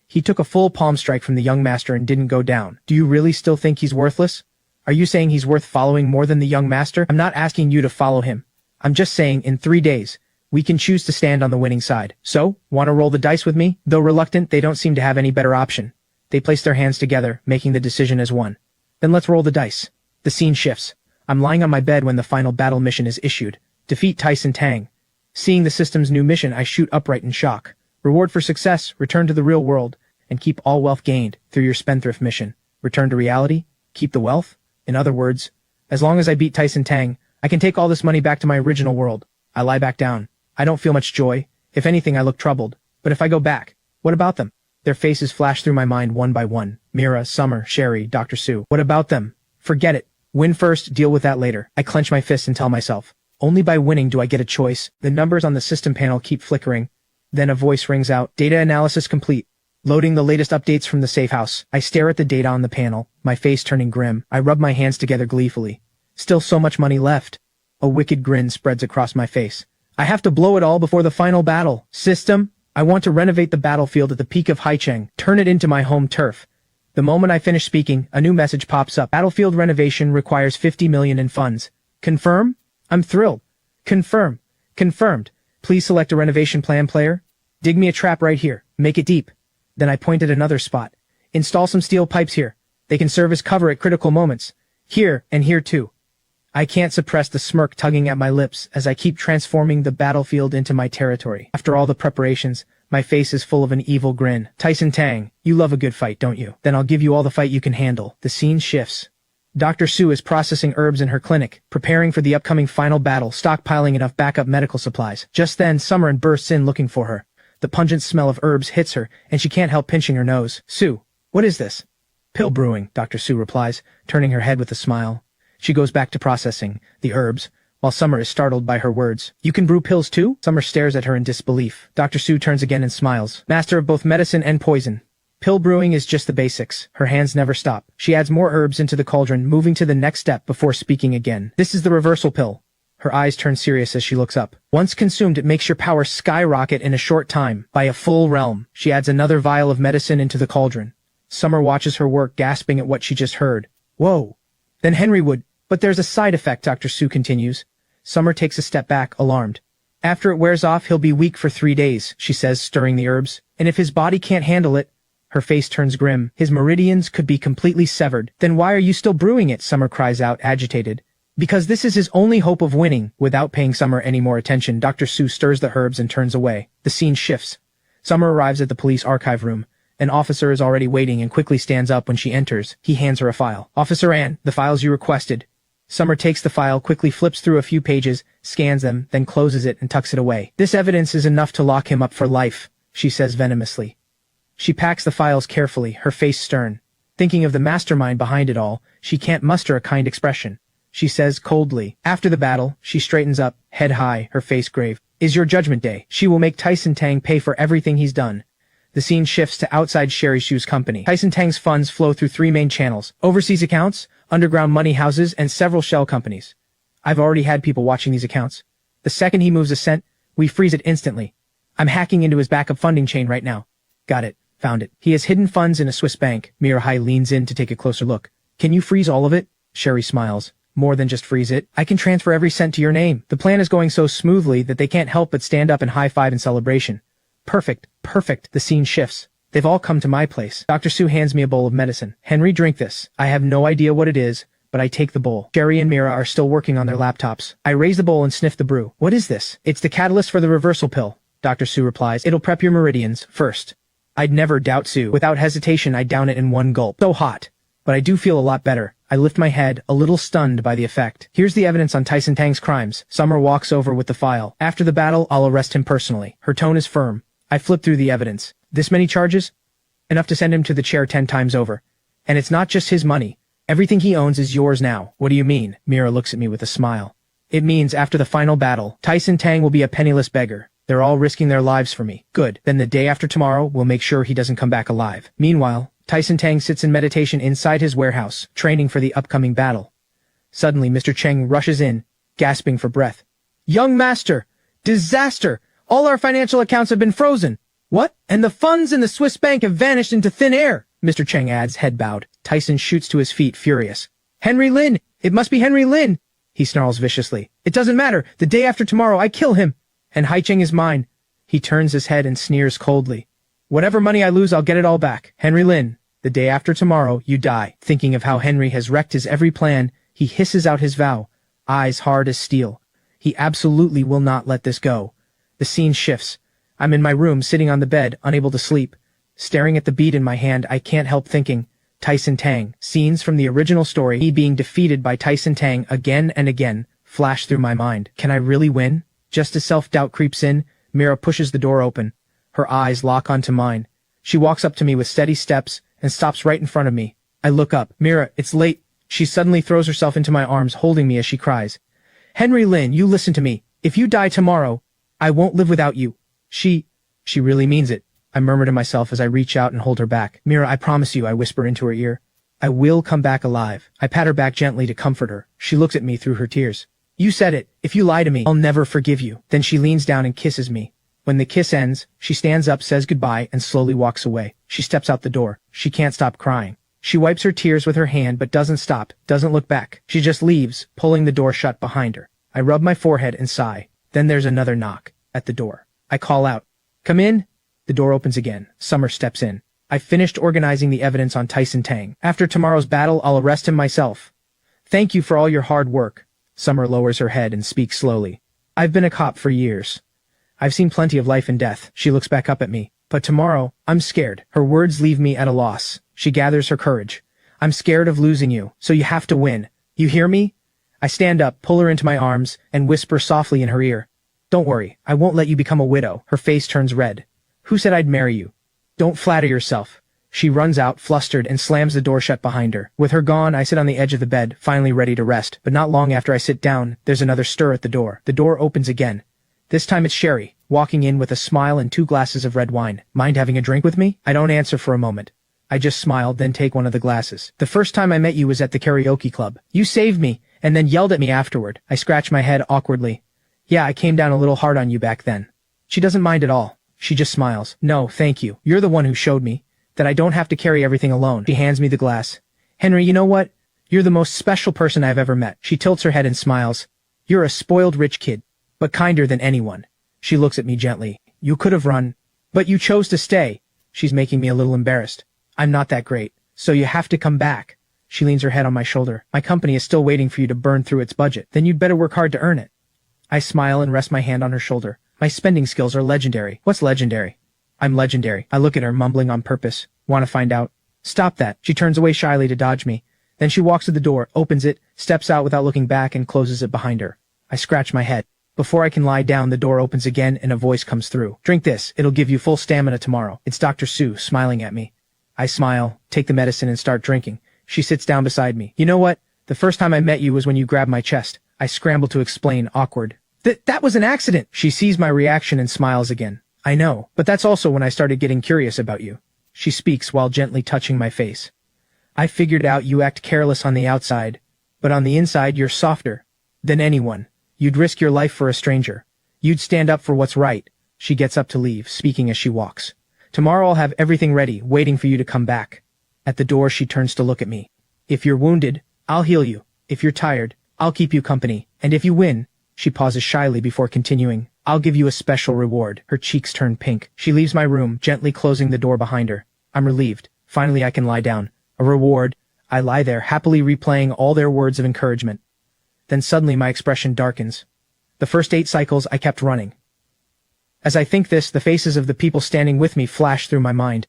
He took a full palm strike from the young master and didn't go down. Do you really still think he's worthless? Are you saying he's worth following more than the young master? I'm not asking you to follow him. I'm just saying, in 3 days, we can choose to stand on the winning side. So, want to roll the dice with me? Though reluctant, they don't seem to have any better option. They place their hands together, making the decision as one. Then let's roll the dice. The scene shifts. I'm lying on my bed when the final battle mission is issued. Defeat Tyson Tang. Seeing the system's new mission, I shoot upright in shock. Reward for success, return to the real world, and keep all wealth gained through your spendthrift mission. Return to reality, keep the wealth. In other words, as long as I beat Tyson Tang, I can take all this money back to my original world. I lie back down. I don't feel much joy. If anything, I look troubled. But if I go back, what about them? Their faces flash through my mind one by one. Mira, Summer, Sherry, Dr. Su. What about them? Forget it. Win first, deal with that later. I clench my fists and tell myself, only by winning do I get a choice. The numbers on the system panel keep flickering. Then a voice rings out. Data analysis complete. Loading the latest updates from the safe house. I stare at the data on the panel, my face turning grim. I rub my hands together gleefully. Still so much money left. A wicked grin spreads across my face. I have to blow it all before the final battle. System, I want to renovate the battlefield at the peak of Haicheng, turn it into my home turf. The moment I finish speaking, a new message pops up. Battlefield renovation requires 50 million in funds. Confirm? I'm thrilled. Confirm. Confirmed. Please select a renovation plan, player. Dig me a trap right here. Make it deep. Then I point at another spot. Install some steel pipes here. They can serve as cover at critical moments. Here, and here too. I can't suppress the smirk tugging at my lips as I keep transforming the battlefield into my territory. After all the preparations, my face is full of an evil grin. Tyson Tang, you love a good fight, don't you? Then I'll give you all the fight you can handle. The scene shifts. Dr. Su is processing herbs in her clinic, preparing for the upcoming final battle, stockpiling enough backup medical supplies. Just then, Summer bursts in looking for her. The pungent smell of herbs hits her, and she can't help pinching her nose. Su, What is this? Pill brewing, Dr. Sue replies, turning her head with a smile. She goes back to processing the herbs, while Summer is startled by her words. You can brew pills too? Summer stares at her in disbelief. Dr. Sue turns again and smiles. Master of both medicine and poison. Pill brewing is just the basics. Her hands never stop. She adds more herbs into the cauldron, moving to the next step before speaking again. This is the reversal pill. Her eyes turn serious as she looks up. Once consumed, it makes your power skyrocket in a short time, by a full realm. She adds another vial of medicine into the cauldron. Summer watches her work, gasping at what she just heard. Whoa. Then Henry would. But there's a side effect, Dr. Sue continues. Summer takes a step back, alarmed. After it wears off, he'll be weak for 3 days, she says, stirring the herbs. And if his body can't handle it, her face turns grim. His meridians could be completely severed. Then why are you still brewing it? Summer cries out, agitated. Because this is his only hope of winning. Without paying Summer any more attention, Dr. Sue stirs the herbs and turns away. The scene shifts. Summer arrives at the police archive room. An officer is already waiting and quickly stands up when she enters. He hands her a file. Officer Ann, the files you requested. Summer takes the file, quickly flips through a few pages, scans them, then closes it and tucks it away. This evidence is enough to lock him up for life, she says venomously. She packs the files carefully, her face stern. Thinking of the mastermind behind it all, she can't muster a kind expression. She says coldly. After the battle, she straightens up, head high, her face grave. Is your judgment day. She will make Tyson Tang pay for everything he's done. The scene shifts to outside Sherry Shu's company. Tyson Tang's funds flow through 3 main channels: overseas accounts, underground money houses, and several shell companies. I've already had people watching these accounts. The second he moves a cent, we freeze it instantly. I'm hacking into his backup funding chain right now. Got it. Found it. He has hidden funds in a Swiss bank. Mira leans in to take a closer look. Can you freeze all of it? Sherry smiles. More than just freeze it. I can transfer every cent to your name. The plan is going so smoothly that they can't help but stand up and high-five in celebration. Perfect. Perfect. The scene shifts. They've all come to my place. Dr. Sue hands me a bowl of medicine. Henry, drink this. I have no idea what it is, but I take the bowl. Sherry and Mira are still working on their laptops. I raise the bowl and sniff the brew. What is this? It's the catalyst for the reversal pill, Dr. Sue replies. It'll prep your meridians first. I'd never doubt Sue. Without hesitation, I down it in one gulp. So hot. But I do feel a lot better. I lift my head, a little stunned by the effect. Here's the evidence on Tyson Tang's crimes. Summer walks over with the file. After the battle, I'll arrest him personally. Her tone is firm. I flip through the evidence. This many charges? Enough to send him to the chair 10 times over. And it's not just his money. Everything he owns is yours now. What do you mean? Mira looks at me with a smile. It means after the final battle, Tyson Tang will be a penniless beggar. They're all risking their lives for me. Good. Then the day after tomorrow, we'll make sure he doesn't come back alive. Meanwhile, Tyson Tang sits in meditation inside his warehouse, training for the upcoming battle. Suddenly, Mr. Cheng rushes in, gasping for breath. Young master! Disaster! All our financial accounts have been frozen. What? And the funds in the Swiss bank have vanished into thin air, Mr. Cheng adds, head bowed. Tyson shoots to his feet, furious. Henry Lin! It must be Henry Lin! He snarls viciously. It doesn't matter. The day after tomorrow, I kill him. And Haicheng is mine. He turns his head and sneers coldly. Whatever money I lose, I'll get it all back. Henry Lin, the day after tomorrow, you die. Thinking of how Henry has wrecked his every plan, he hisses out his vow, eyes hard as steel. He absolutely will not let this go. The scene shifts. I'm in my room, sitting on the bed, unable to sleep. Staring at the bead in my hand, I can't help thinking, Tyson Tang. Scenes from the original story, me being defeated by Tyson Tang again and again, flash through my mind. Can I really win? Just as self-doubt creeps in, Mira pushes the door open. Her eyes lock onto mine. She walks up to me with steady steps and stops right in front of me. I look up. Mira, it's late. She suddenly throws herself into my arms, holding me as she cries. Henry Lin, you listen to me. If you die tomorrow, I won't live without you. She really means it. I murmur to myself as I reach out and hold her back. Mira, I promise you, I whisper into her ear. I will come back alive. I pat her back gently to comfort her. She looks at me through her tears. You said it. If you lie to me, I'll never forgive you. Then she leans down and kisses me. When the kiss ends, she stands up, says goodbye, and slowly walks away. She steps out the door. She can't stop crying. She wipes her tears with her hand but doesn't stop, doesn't look back. She just leaves, pulling the door shut behind her. I rub my forehead and sigh. Then there's another knock at the door. I call out, "Come in." The door opens again. Summer steps in. I've finished organizing the evidence on Tyson Tang. After tomorrow's battle, I'll arrest him myself. Thank you for all your hard work. Summer lowers her head and speaks slowly. I've been a cop for years. I've seen plenty of life and death. She looks back up at me. But tomorrow, I'm scared. Her words leave me at a loss. She gathers her courage. I'm scared of losing you, so you have to win. You hear me? I stand up, pull her into my arms, and whisper softly in her ear. Don't worry, I won't let you become a widow. Her face turns red. Who said I'd marry you? Don't flatter yourself. She runs out, flustered, and slams the door shut behind her. With her gone, I sit on the edge of the bed, finally ready to rest. But not long after I sit down, there's another stir at the door. The door opens again. This time it's Sherry, walking in with a smile and 2 glasses of red wine. Mind having a drink with me? I don't answer for a moment. I just smile, then take one of the glasses. The first time I met you was at the karaoke club. You saved me, and then yelled at me afterward. I scratch my head awkwardly. Yeah, I came down a little hard on you back then. She doesn't mind at all. She just smiles. No, thank you. You're the one who showed me that I don't have to carry everything alone. She hands me the glass. Henry, you know what? You're the most special person I've ever met. She tilts her head and smiles. You're a spoiled rich kid, but kinder than anyone. She looks at me gently. You could have run, but you chose to stay. She's making me a little embarrassed. I'm not that great, so you have to come back. She leans her head on my shoulder. My company is still waiting for you to burn through its budget. Then you'd better work hard to earn it. I smile and rest my hand on her shoulder. My spending skills are legendary. What's legendary? I'm legendary. I look at her, mumbling on purpose. Want to find out? Stop that. She turns away shyly to dodge me. Then she walks to the door, opens it, steps out without looking back, and closes it behind her. I scratch my head. Before I can lie down, the door opens again and a voice comes through. Drink this. It'll give you full stamina tomorrow. It's Dr. Sue, smiling at me. I smile, take the medicine, and start drinking. She sits down beside me. You know what? The first time I met you was when you grabbed my chest. I scramble to explain, awkward. That was an accident. She sees my reaction and smiles again. I know, but that's also when I started getting curious about you. She speaks while gently touching my face. I figured out you act careless on the outside, but on the inside you're softer than anyone. You'd risk your life for a stranger. You'd stand up for what's right. She gets up to leave, speaking as she walks. Tomorrow I'll have everything ready, waiting for you to come back. At the door she turns to look at me. If you're wounded, I'll heal you. If you're tired, I'll keep you company. And if you win, she pauses shyly before continuing, I'll give you a special reward. Her cheeks turn pink. She leaves my room, gently closing the door behind her. I'm relieved. Finally I can lie down. A reward. I lie there, happily replaying all their words of encouragement. Then suddenly my expression darkens. The first 8 cycles I kept running. As I think this, the faces of the people standing with me flash through my mind.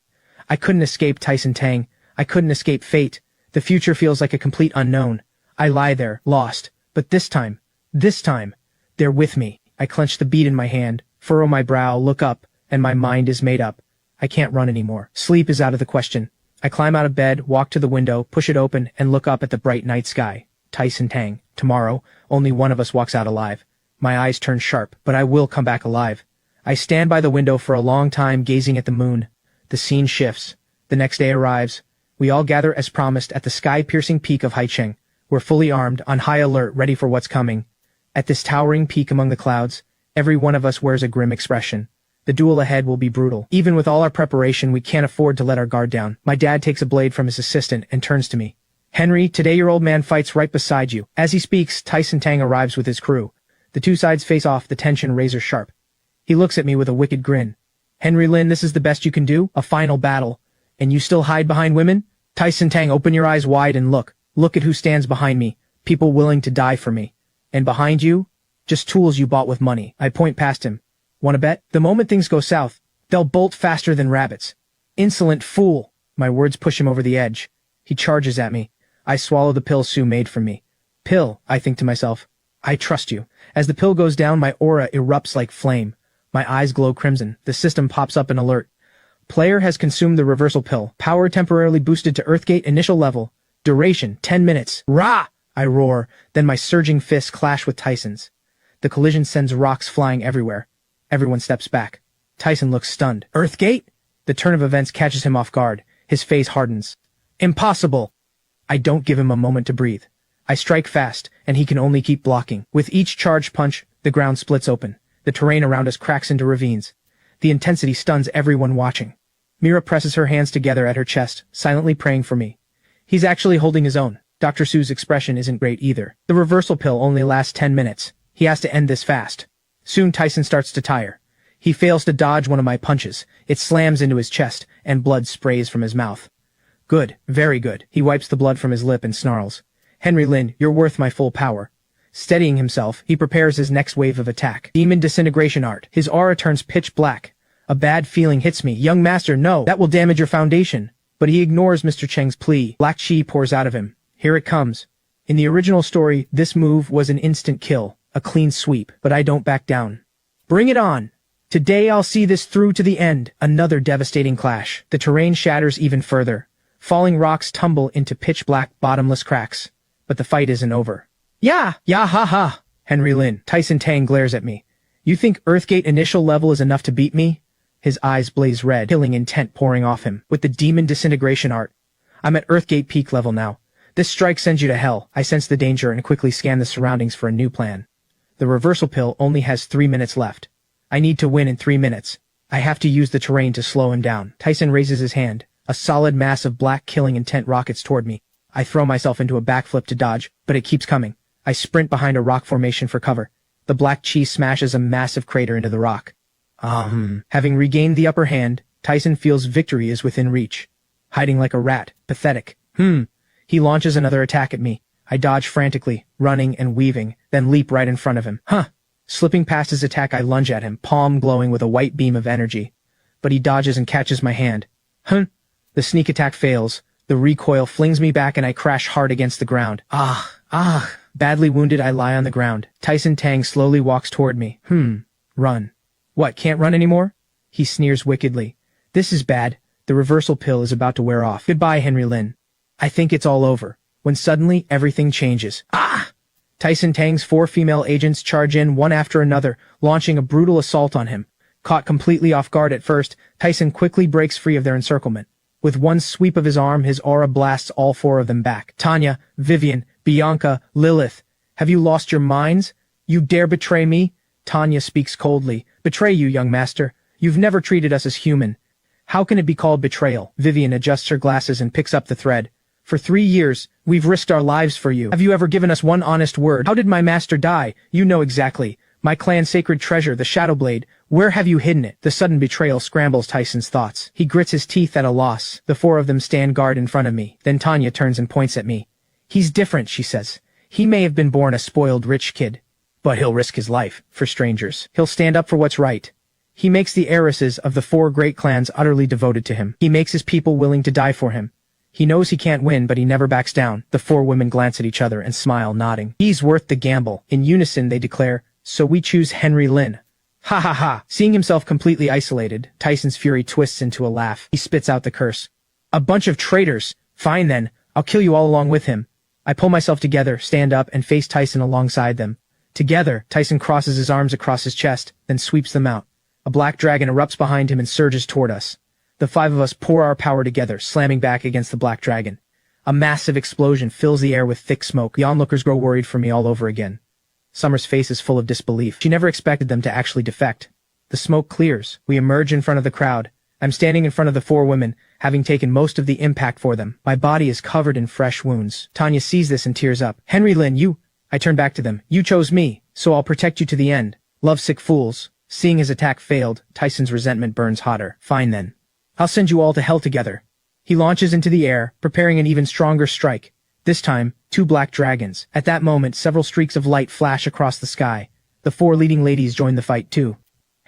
I couldn't escape Tyson Tang. I couldn't escape fate. The future feels like a complete unknown. I lie there, lost. But this time, they're with me. I clench the bead in my hand, furrow my brow, look up, and my mind is made up. I can't run anymore. Sleep is out of the question. I climb out of bed, walk to the window, push it open, and look up at the bright night sky. Tyson Tang. Tomorrow, only one of us walks out alive. My eyes turn sharp, but I will come back alive. I stand by the window for a long time, gazing at the moon. The scene shifts. The next day arrives. We all gather as promised at the sky-piercing peak of Haicheng. We're fully armed, on high alert, ready for what's coming. At this towering peak among the clouds, every one of us wears a grim expression. The duel ahead will be brutal. Even with all our preparation, we can't afford to let our guard down. My dad takes a blade from his assistant and turns to me. Henry, today your old man fights right beside you. As he speaks, Tyson Tang arrives with his crew. The two sides face off, the tension razor sharp. He looks at me with a wicked grin. Henry Lin, this is the best you can do? A final battle. And you still hide behind women? Tyson Tang, open your eyes wide and look. Look at who stands behind me. People willing to die for me. And behind you? Just tools you bought with money. I point past him. Wanna bet? The moment things go south, they'll bolt faster than rabbits. Insolent fool. My words push him over the edge. He charges at me. I swallow the pill Sue made for me. Pill, I think to myself. I trust you. As the pill goes down, my aura erupts like flame. My eyes glow crimson. The system pops up an alert. Player has consumed the reversal pill. Power temporarily boosted to Earthgate initial level. Duration, 10 minutes. Rah! I roar. Then my surging fists clash with Tyson's. The collision sends rocks flying everywhere. Everyone steps back. Tyson looks stunned. Earthgate? The turn of events catches him off guard. His face hardens. Impossible! I don't give him a moment to breathe. I strike fast, and he can only keep blocking. With each charged punch, the ground splits open. The terrain around us cracks into ravines. The intensity stuns everyone watching. Mira presses her hands together at her chest, silently praying for me. He's actually holding his own. Dr. Sue's expression isn't great either. The reversal pill only lasts 10 minutes. He has to end this fast. Soon Tyson starts to tire. He fails to dodge one of my punches. It slams into his chest, and blood sprays from his mouth. Good, very good. He wipes the blood from his lip and snarls. Henry Lin, you're worth my full power. Steadying himself, he prepares his next wave of attack. Demon disintegration art. His aura turns pitch black. A bad feeling hits me. Young master, no, that will damage your foundation. But he ignores Mr. Cheng's plea. Black chi pours out of him. Here it comes. In the original story, this move was an instant kill, a clean sweep, but I don't back down. Bring it on! Today I'll see this through to the end. Another devastating clash. The terrain shatters even further. Falling rocks tumble into pitch-black, bottomless cracks. But the fight isn't over. Yeah, ha ha. Henry Lin. Tyson Tang glares at me. You think Earthgate initial level is enough to beat me? His eyes blaze red, killing intent pouring off him. With the demon disintegration art. I'm at Earthgate peak level now. This strike sends you to hell. I sense the danger and quickly scan the surroundings for a new plan. The reversal pill only has 3 minutes left. I need to win in 3 minutes. I have to use the terrain to slow him down. Tyson raises his hand. A solid mass of black killing intent rockets toward me. I throw myself into a backflip to dodge, but it keeps coming. I sprint behind a rock formation for cover. The black cheese smashes a massive crater into the rock. Having regained the upper hand, Tyson feels victory is within reach. Hiding like a rat. Pathetic. He launches another attack at me. I dodge frantically, running and weaving, then leap right in front of him. Slipping past his attack, I lunge at him, palm glowing with a white beam of energy. But he dodges and catches my hand. The sneak attack fails. The recoil flings me back and I crash hard against the ground. Badly wounded, I lie on the ground. Tyson Tang slowly walks toward me. Run. What, can't run anymore? He sneers wickedly. This is bad. The reversal pill is about to wear off. Goodbye, Henry Lin. I think it's all over. When suddenly, everything changes. Tyson Tang's 4 female agents charge in one after another, launching a brutal assault on him. Caught completely off guard at first, Tyson quickly breaks free of their encirclement. With one sweep of his arm, his aura blasts all 4 of them back. Tanya, Vivian, Bianca, Lilith. Have you lost your minds? You dare betray me? Tanya speaks coldly. Betray you, young master. You've never treated us as human. How can it be called betrayal? Vivian adjusts her glasses and picks up the thread. For 3 years, we've risked our lives for you. Have you ever given us one honest word? How did my master die? You know exactly. My clan's sacred treasure, the Shadow Blade. Where have you hidden it? The sudden betrayal scrambles Tyson's thoughts. He grits his teeth at a loss. The 4 of them stand guard in front of me. Then Tanya turns and points at me. He's different, she says. He may have been born a spoiled rich kid, but he'll risk his life for strangers. He'll stand up for what's right. He makes the heiresses of the 4 great clans utterly devoted to him. He makes his people willing to die for him. He knows he can't win, but he never backs down. The 4 women glance at each other and smile, nodding. He's worth the gamble. In unison, they declare, so we choose Henry Lin. Ha ha ha. Seeing himself completely isolated, Tyson's fury twists into a laugh. He spits out the curse. A bunch of traitors. Fine then, I'll kill you all along with him. I pull myself together, stand up, and face Tyson alongside them. Together, Tyson crosses his arms across his chest, then sweeps them out. A black dragon erupts behind him and surges toward us. The 5 of us pour our power together, slamming back against the black dragon. A massive explosion fills the air with thick smoke. The onlookers grow worried for me all over again. Summer's face is full of disbelief. She never expected them to actually defect. The smoke clears. We emerge in front of the crowd. I'm standing in front of the 4 women, having taken most of the impact for them. My body is covered in fresh wounds. Tanya sees this and tears up. Henry Lin, you... I turn back to them. You chose me, so I'll protect you to the end. Lovesick fools. Seeing his attack failed, Tyson's resentment burns hotter. Fine then. I'll send you all to hell together. He launches into the air, preparing an even stronger strike. This time, 2 black dragons. At that moment, several streaks of light flash across the sky. The 4 leading ladies join the fight too.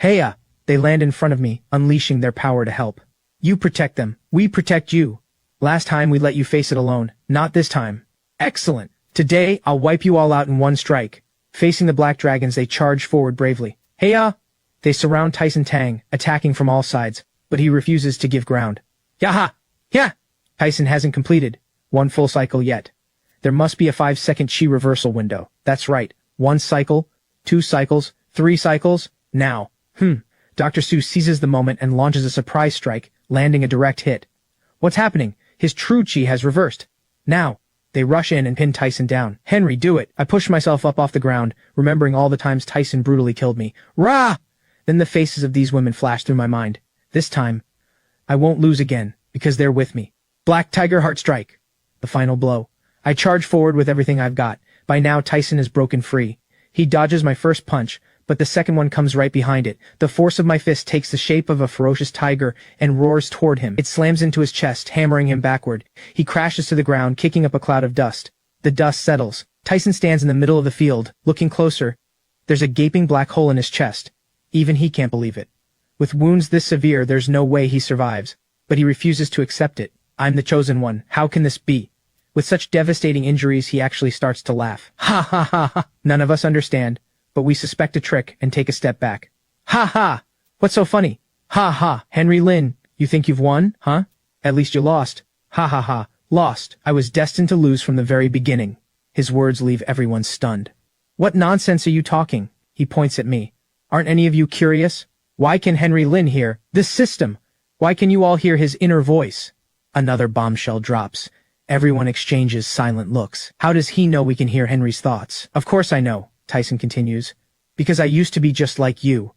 Heya! They land in front of me, unleashing their power to help. You protect them. We protect you. Last time we let you face it alone. Not this time. Excellent. Today, I'll wipe you all out in one strike. Facing the black dragons, they charge forward bravely. Heya! They surround Tyson Tang, attacking from all sides, but he refuses to give ground. Yaha! Yeah! Tyson hasn't completed 1 full cycle yet. There must be a 5-second chi reversal window. That's right. 1 cycle, 2 cycles, 3 cycles. Now. Dr. Seuss seizes the moment and launches a surprise strike, landing a direct hit. What's happening? His true chi has reversed. Now. They rush in and pin Tyson down. Henry, do it. I push myself up off the ground, remembering all the times Tyson brutally killed me. Rah! Then the faces of these women flash through my mind. This time, I won't lose again, because they're with me. Black Tiger Heart Strike. The final blow. I charge forward with everything I've got. By now, Tyson is broken free. He dodges my first punch, but the second one comes right behind it. The force of my fist takes the shape of a ferocious tiger and roars toward him. It slams into his chest, hammering him backward. He crashes to the ground, kicking up a cloud of dust. The dust settles. Tyson stands in the middle of the field, looking closer. There's a gaping black hole in his chest. Even he can't believe it. With wounds this severe, there's no way he survives. But he refuses to accept it. I'm the chosen one. How can this be? With such devastating injuries, he actually starts to laugh. Ha ha ha ha. None of us understand, but we suspect a trick and take a step back. Ha ha! What's so funny? Ha ha, Henry Lynn, you think you've won, huh? At least you lost. Ha ha ha, lost. I was destined to lose from the very beginning. His words leave everyone stunned. What nonsense are you talking? He points at me. Aren't any of you curious? Why can Henry Lynn hear this system? Why can you all hear his inner voice? Another bombshell drops. Everyone exchanges silent looks. How does he know we can hear Henry's thoughts? Of course I know, Tyson continues. Because I used to be just like you,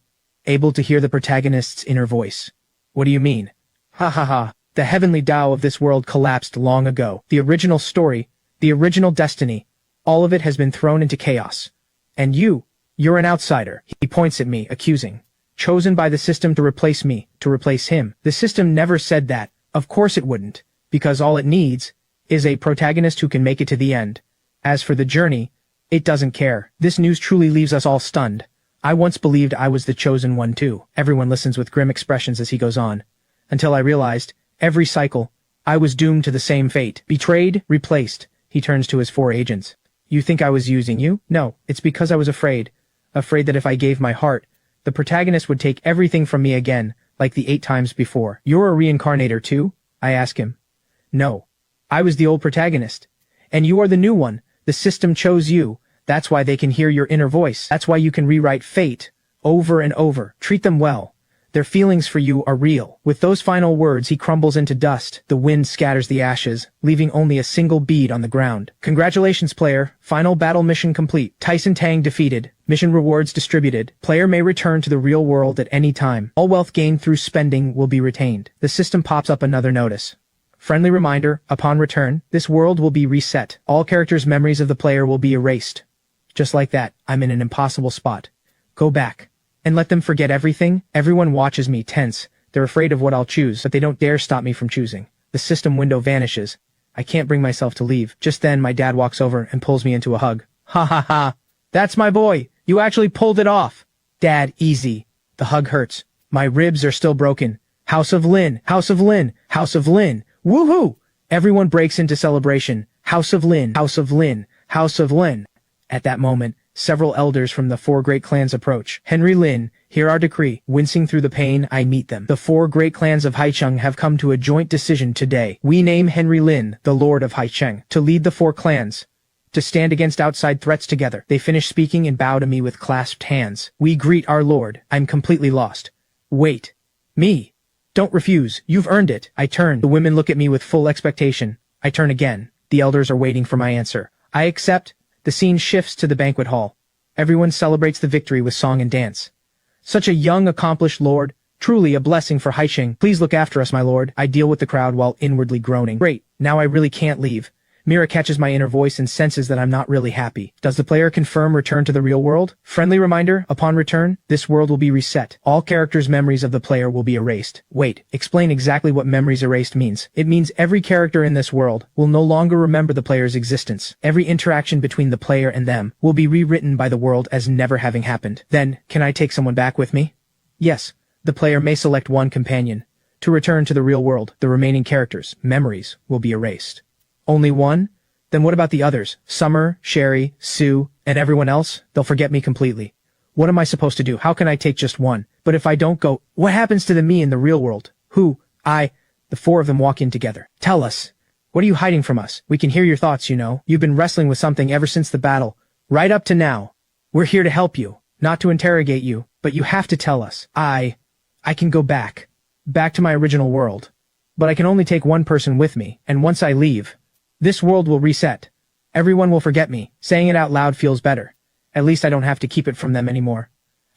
able to hear the protagonist's inner voice. What do you mean? Ha ha ha. The heavenly Tao of this world collapsed long ago. The original story, the original destiny, all of it has been thrown into chaos. And you're an outsider. He points at me, accusing. Chosen by the system to replace me, to replace him. The system never said that. Of course it wouldn't. Because all it needs is a protagonist who can make it to the end. As for the journey, it doesn't care. This news truly leaves us all stunned. I once believed I was the chosen one too. Everyone listens with grim expressions as he goes on. Until I realized, every cycle, I was doomed to the same fate. Betrayed, replaced. He turns to his 4 agents. You think I was using you? No, it's because I was afraid. Afraid that if I gave my heart, the protagonist would take everything from me again, like the 8 times before. You're a reincarnator too? I ask him. No. I was the old protagonist. And you are the new one. The system chose you. That's why they can hear your inner voice. That's why you can rewrite fate, over and over. Treat them well. Their feelings for you are real. With those final words, he crumbles into dust. The wind scatters the ashes, leaving only a single bead on the ground. Congratulations, player. Final battle mission complete. Tyson Tang defeated. Mission rewards distributed. Player may return to the real world at any time. All wealth gained through spending will be retained. The system pops up another notice. Friendly reminder, upon return, this world will be reset. All characters' memories of the player will be erased. Just like that, I'm in an impossible spot. Go back. And let them forget everything? Everyone watches me tense. They're afraid of what I'll choose, but they don't dare stop me from choosing. The system window vanishes. I can't bring myself to leave. Just then, my dad walks over and pulls me into a hug. Ha ha ha. That's my boy. You actually pulled it off. Dad, easy. The hug hurts. My ribs are still broken. House of Lynn. House of Lynn. House of Lynn. Woohoo! Everyone breaks into celebration. House of Lynn. House of Lynn. House of Lynn. At that moment, several elders from the 4 great clans approach. Henry Lynn, hear our decree. Wincing through the pain, I meet them. The 4 great clans of Haicheng have come to a joint decision today. We name Henry Lynn, the Lord of Haicheng, to lead the 4 clans, to stand against outside threats together. They finish speaking and bow to me with clasped hands. We greet our Lord. I'm completely lost. Wait. Me. Don't refuse. You've earned it. I turn. The women look at me with full expectation. I turn again. The elders are waiting for my answer. I accept. The scene shifts to the banquet hall. Everyone celebrates the victory with song and dance. Such a young, accomplished lord. Truly a blessing for Haicheng. Please look after us, my lord. I deal with the crowd while inwardly groaning. Great. Now I really can't leave. Mira catches my inner voice and senses that I'm not really happy. Does the player confirm return to the real world? Friendly reminder, upon return, this world will be reset. All characters' memories of the player will be erased. Wait, explain exactly what memories erased means. It means every character in this world will no longer remember the player's existence. Every interaction between the player and them will be rewritten by the world as never having happened. Then, can I take someone back with me? Yes, the player may select one companion. To return to the real world, the remaining characters' memories will be erased. Only one? Then what about the others? Summer, Sherry, Sue, and everyone else? They'll forget me completely. What am I supposed to do? How can I take just one? But if I don't go, what happens to the me in the real world? Who? The 4 of them walk in together. Tell us. What are you hiding from us? We can hear your thoughts, you know. You've been wrestling with something ever since the battle. Right up to now. We're here to help you. Not to interrogate you, but you have to tell us. I can go back. Back to my original world. But I can only take one person with me, and once I leave, this world will reset. Everyone will forget me. Saying it out loud feels better. At least I don't have to keep it from them anymore.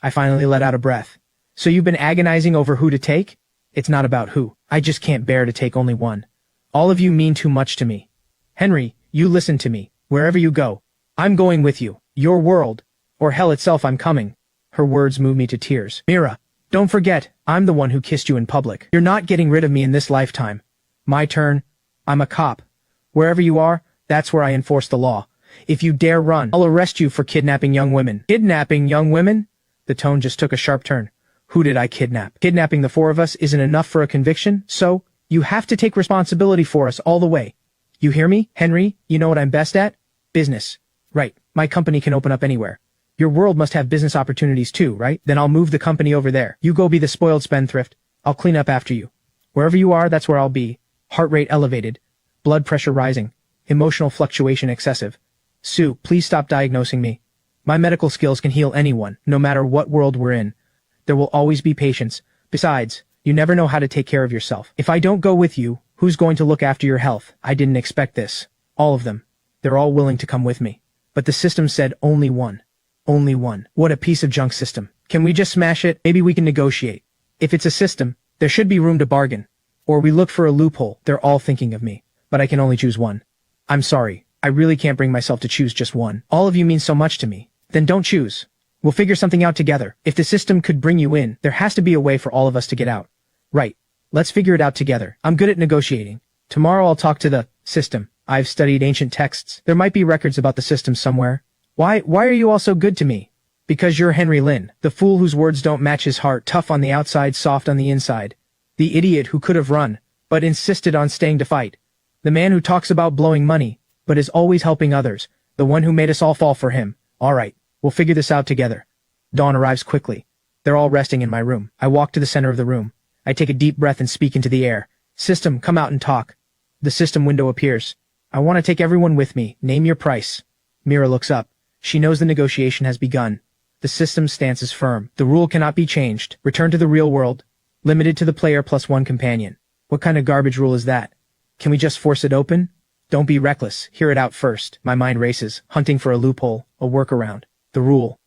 I finally let out a breath. So you've been agonizing over who to take? It's not about who. I just can't bear to take only one. All of you mean too much to me. Henry, you listen to me. Wherever you go, I'm going with you. Your world. Or hell itself, I'm coming. Her words move me to tears. Mira, don't forget, I'm the one who kissed you in public. You're not getting rid of me in this lifetime. My turn. I'm a cop. Wherever you are, that's where I enforce the law. If you dare run, I'll arrest you for kidnapping young women. Kidnapping young women? The tone just took a sharp turn. Who did I kidnap? Kidnapping the 4 of us isn't enough for a conviction, so you have to take responsibility for us all the way. You hear me, Henry? You know what I'm best at? Business. Right. My company can open up anywhere. Your world must have business opportunities too, right? Then I'll move the company over there. You go be the spoiled spendthrift. I'll clean up after you. Wherever you are, that's where I'll be. Heart rate elevated. Blood pressure rising. Emotional fluctuation excessive. Sue, please stop diagnosing me. My medical skills can heal anyone, no matter what world we're in. There will always be patience. Besides, you never know how to take care of yourself. If I don't go with you, who's going to look after your health? I didn't expect this. All of them. They're all willing to come with me. But the system said only one. Only one. What a piece of junk system. Can we just smash it? Maybe we can negotiate. If it's a system, there should be room to bargain. Or we look for a loophole. They're all thinking of me. But I can only choose one. I'm sorry. I really can't bring myself to choose just one. All of you mean so much to me. Then don't choose. We'll figure something out together. If the system could bring you in, there has to be a way for all of us to get out. Right. Let's figure it out together. I'm good at negotiating. Tomorrow I'll talk to the system. I've studied ancient texts. There might be records about the system somewhere. Why are you all so good to me? Because you're Henry Lynn, the fool whose words don't match his heart, tough on the outside, soft on the inside. The idiot who could have run, but insisted on staying to fight. The man who talks about blowing money, but is always helping others. The one who made us all fall for him. All right, we'll figure this out together. Dawn arrives quickly. They're all resting in my room. I walk to the center of the room. I take a deep breath and speak into the air. System, come out and talk. The system window appears. I want to take everyone with me. Name your price. Mira looks up. She knows the negotiation has begun. The system's stance is firm. The rule cannot be changed. Return to the real world. Limited to the player plus one companion. What kind of garbage rule is that? Can we just force it open? Don't be reckless. Hear it out first. My mind races, hunting for a loophole, a workaround. The rule.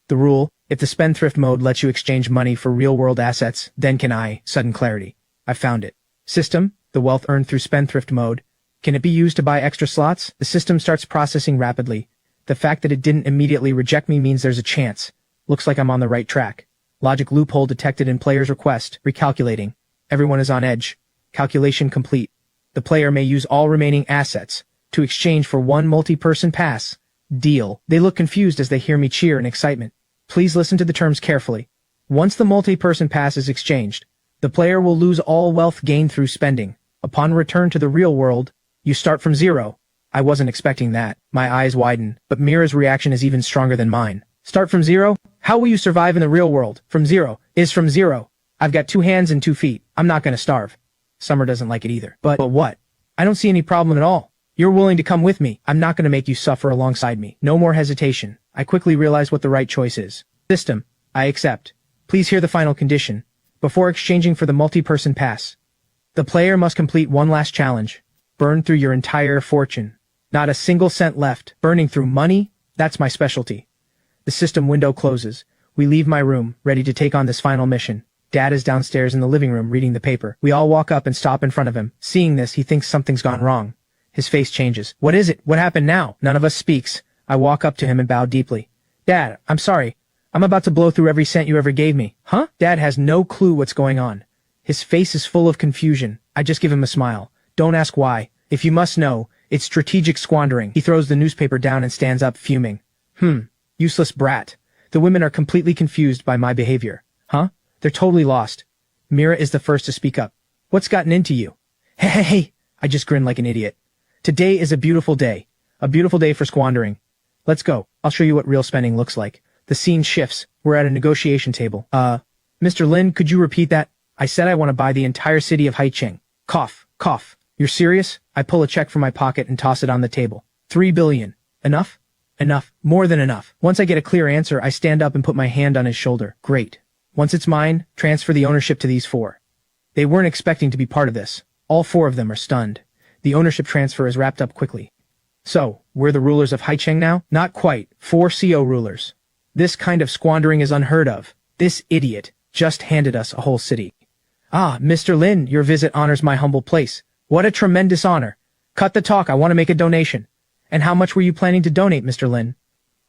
If the spendthrift mode lets you exchange money for real-world assets, then can I. Sudden clarity. I found it. System, the wealth earned through spendthrift mode. Can it be used to buy extra slots? The system starts processing rapidly. The fact that it didn't immediately reject me means there's a chance. Looks like I'm on the right track. Logic loophole detected in player's request. Recalculating. Everyone is on edge. Calculation complete. The player may use all remaining assets to exchange for one multi-person pass. Deal. They look confused as they hear me cheer in excitement. Please listen to the terms carefully. Once the multi-person pass is exchanged, the player will lose all wealth gained through spending. Upon return to the real world, you start from zero. I wasn't expecting that. My eyes widen, but Mira's reaction is even stronger than mine. Start from zero? How will you survive in the real world? From zero. From zero. I've got 2 hands and 2 feet. I'm not gonna starve. Summer doesn't like it either. But what? I don't see any problem at all. You're willing to come with me. I'm not gonna make you suffer alongside me. No more hesitation. I quickly realize what the right choice is. System. I accept. Please hear the final condition. Before exchanging for the multi-person pass, the player must complete one last challenge. Burn through your entire fortune. Not a single cent left. Burning through money? That's my specialty. The system window closes. We leave my room, ready to take on this final mission. Dad is downstairs in the living room reading the paper. We all walk up and stop in front of him. Seeing this, he thinks something's gone wrong. His face changes. What is it? What happened now? None of us speaks. I walk up to him and bow deeply. Dad, I'm sorry. I'm about to blow through every cent you ever gave me. Huh? Dad has no clue what's going on. His face is full of confusion. I just give him a smile. Don't ask why. If you must know, it's strategic squandering. He throws the newspaper down and stands up, fuming. Useless brat. The women are completely confused by my behavior. Huh? They're totally lost. Mira is the first to speak up. What's gotten into you? Hey. I just grin like an idiot. Today is a beautiful day. A beautiful day for squandering. Let's go. I'll show you what real spending looks like. The scene shifts. We're at a negotiation table. Mr. Lin, could you repeat that? I said I want to buy the entire city of Haicheng. Cough. You're serious? I pull a check from my pocket and toss it on the table. 3 billion. Enough? Enough. More than enough. Once I get a clear answer, I stand up and put my hand on his shoulder. Great. Once it's mine, transfer the ownership to these 4. They weren't expecting to be part of this. All 4 of them are stunned. The ownership transfer is wrapped up quickly. So, we're the rulers of Haicheng now? Not quite. 4 CO rulers. This kind of squandering is unheard of. This idiot just handed us a whole city. Ah, Mr. Lin, your visit honors my humble place. What a tremendous honor. Cut the talk, I want to make a donation. And how much were you planning to donate, Mr. Lin?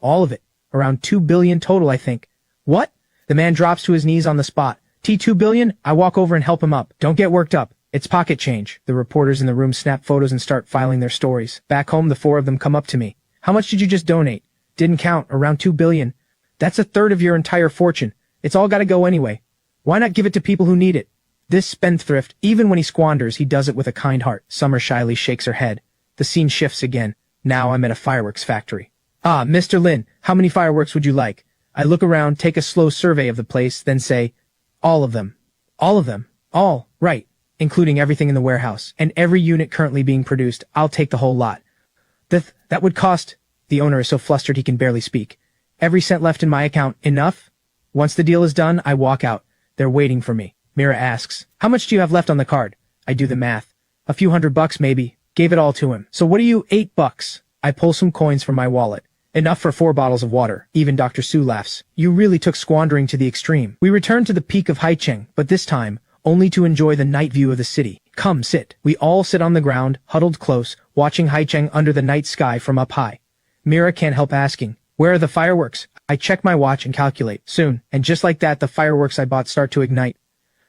All of it. Around 2 billion total, I think. What? The man drops to his knees on the spot. T2 billion? I walk over and help him up. Don't get worked up. It's pocket change. The reporters in the room snap photos and start filing their stories. Back home, the 4 of them come up to me. How much did you just donate? Didn't count. Around 2 billion. That's a third of your entire fortune. It's all gotta go anyway. Why not give it to people who need it? This spendthrift, even when he squanders, he does it with a kind heart. Summer shyly shakes her head. The scene shifts again. Now I'm at a fireworks factory. Ah, Mr. Lin, how many fireworks would you like? I look around, take a slow survey of the place, then say, all of them. All of them. All, right, including everything in the warehouse, and every unit currently being produced. I'll take the whole lot. That would cost... The owner is so flustered he can barely speak. Every cent left in my account. Enough? Once the deal is done, I walk out. They're waiting for me. Mira asks, how much do you have left on the card? I do the math. A few $100 maybe. Gave it all to him. So what are you, $8? I pull some coins from my wallet. Enough for 4 bottles of water. Even Dr. Su laughs. You really took squandering to the extreme. We return to the peak of Haicheng, but this time, only to enjoy the night view of the city. Come, sit. We all sit on the ground, huddled close, watching Haicheng under the night sky from up high. Mira can't help asking, where are the fireworks? I check my watch and calculate. Soon, and just like that the fireworks I bought start to ignite.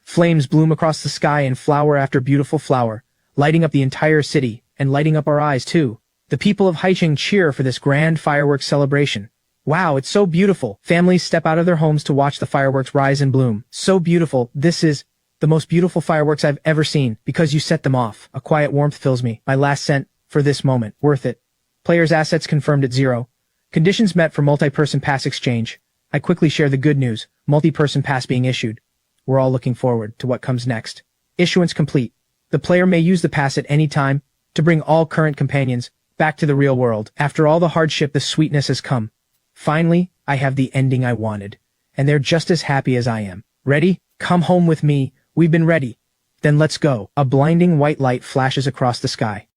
Flames bloom across the sky and flower after beautiful flower, lighting up the entire city, and lighting up our eyes too. The people of Haicheng cheer for this grand fireworks celebration. Wow, it's so beautiful. Families step out of their homes to watch the fireworks rise and bloom. So beautiful. This is the most beautiful fireworks I've ever seen, because you set them off. A quiet warmth fills me. My last cent, for this moment. Worth it. Player's assets confirmed at 0. Conditions met for multi-person pass exchange. I quickly share the good news. Multi-person pass being issued. We're all looking forward to what comes next. Issuance complete. The player may use the pass at any time to bring all current companions back to the real world. After all the hardship, the sweetness has come. Finally, I have the ending I wanted. And they're just as happy as I am. Ready? Come home with me. We've been ready. Then let's go. A blinding white light flashes across the sky.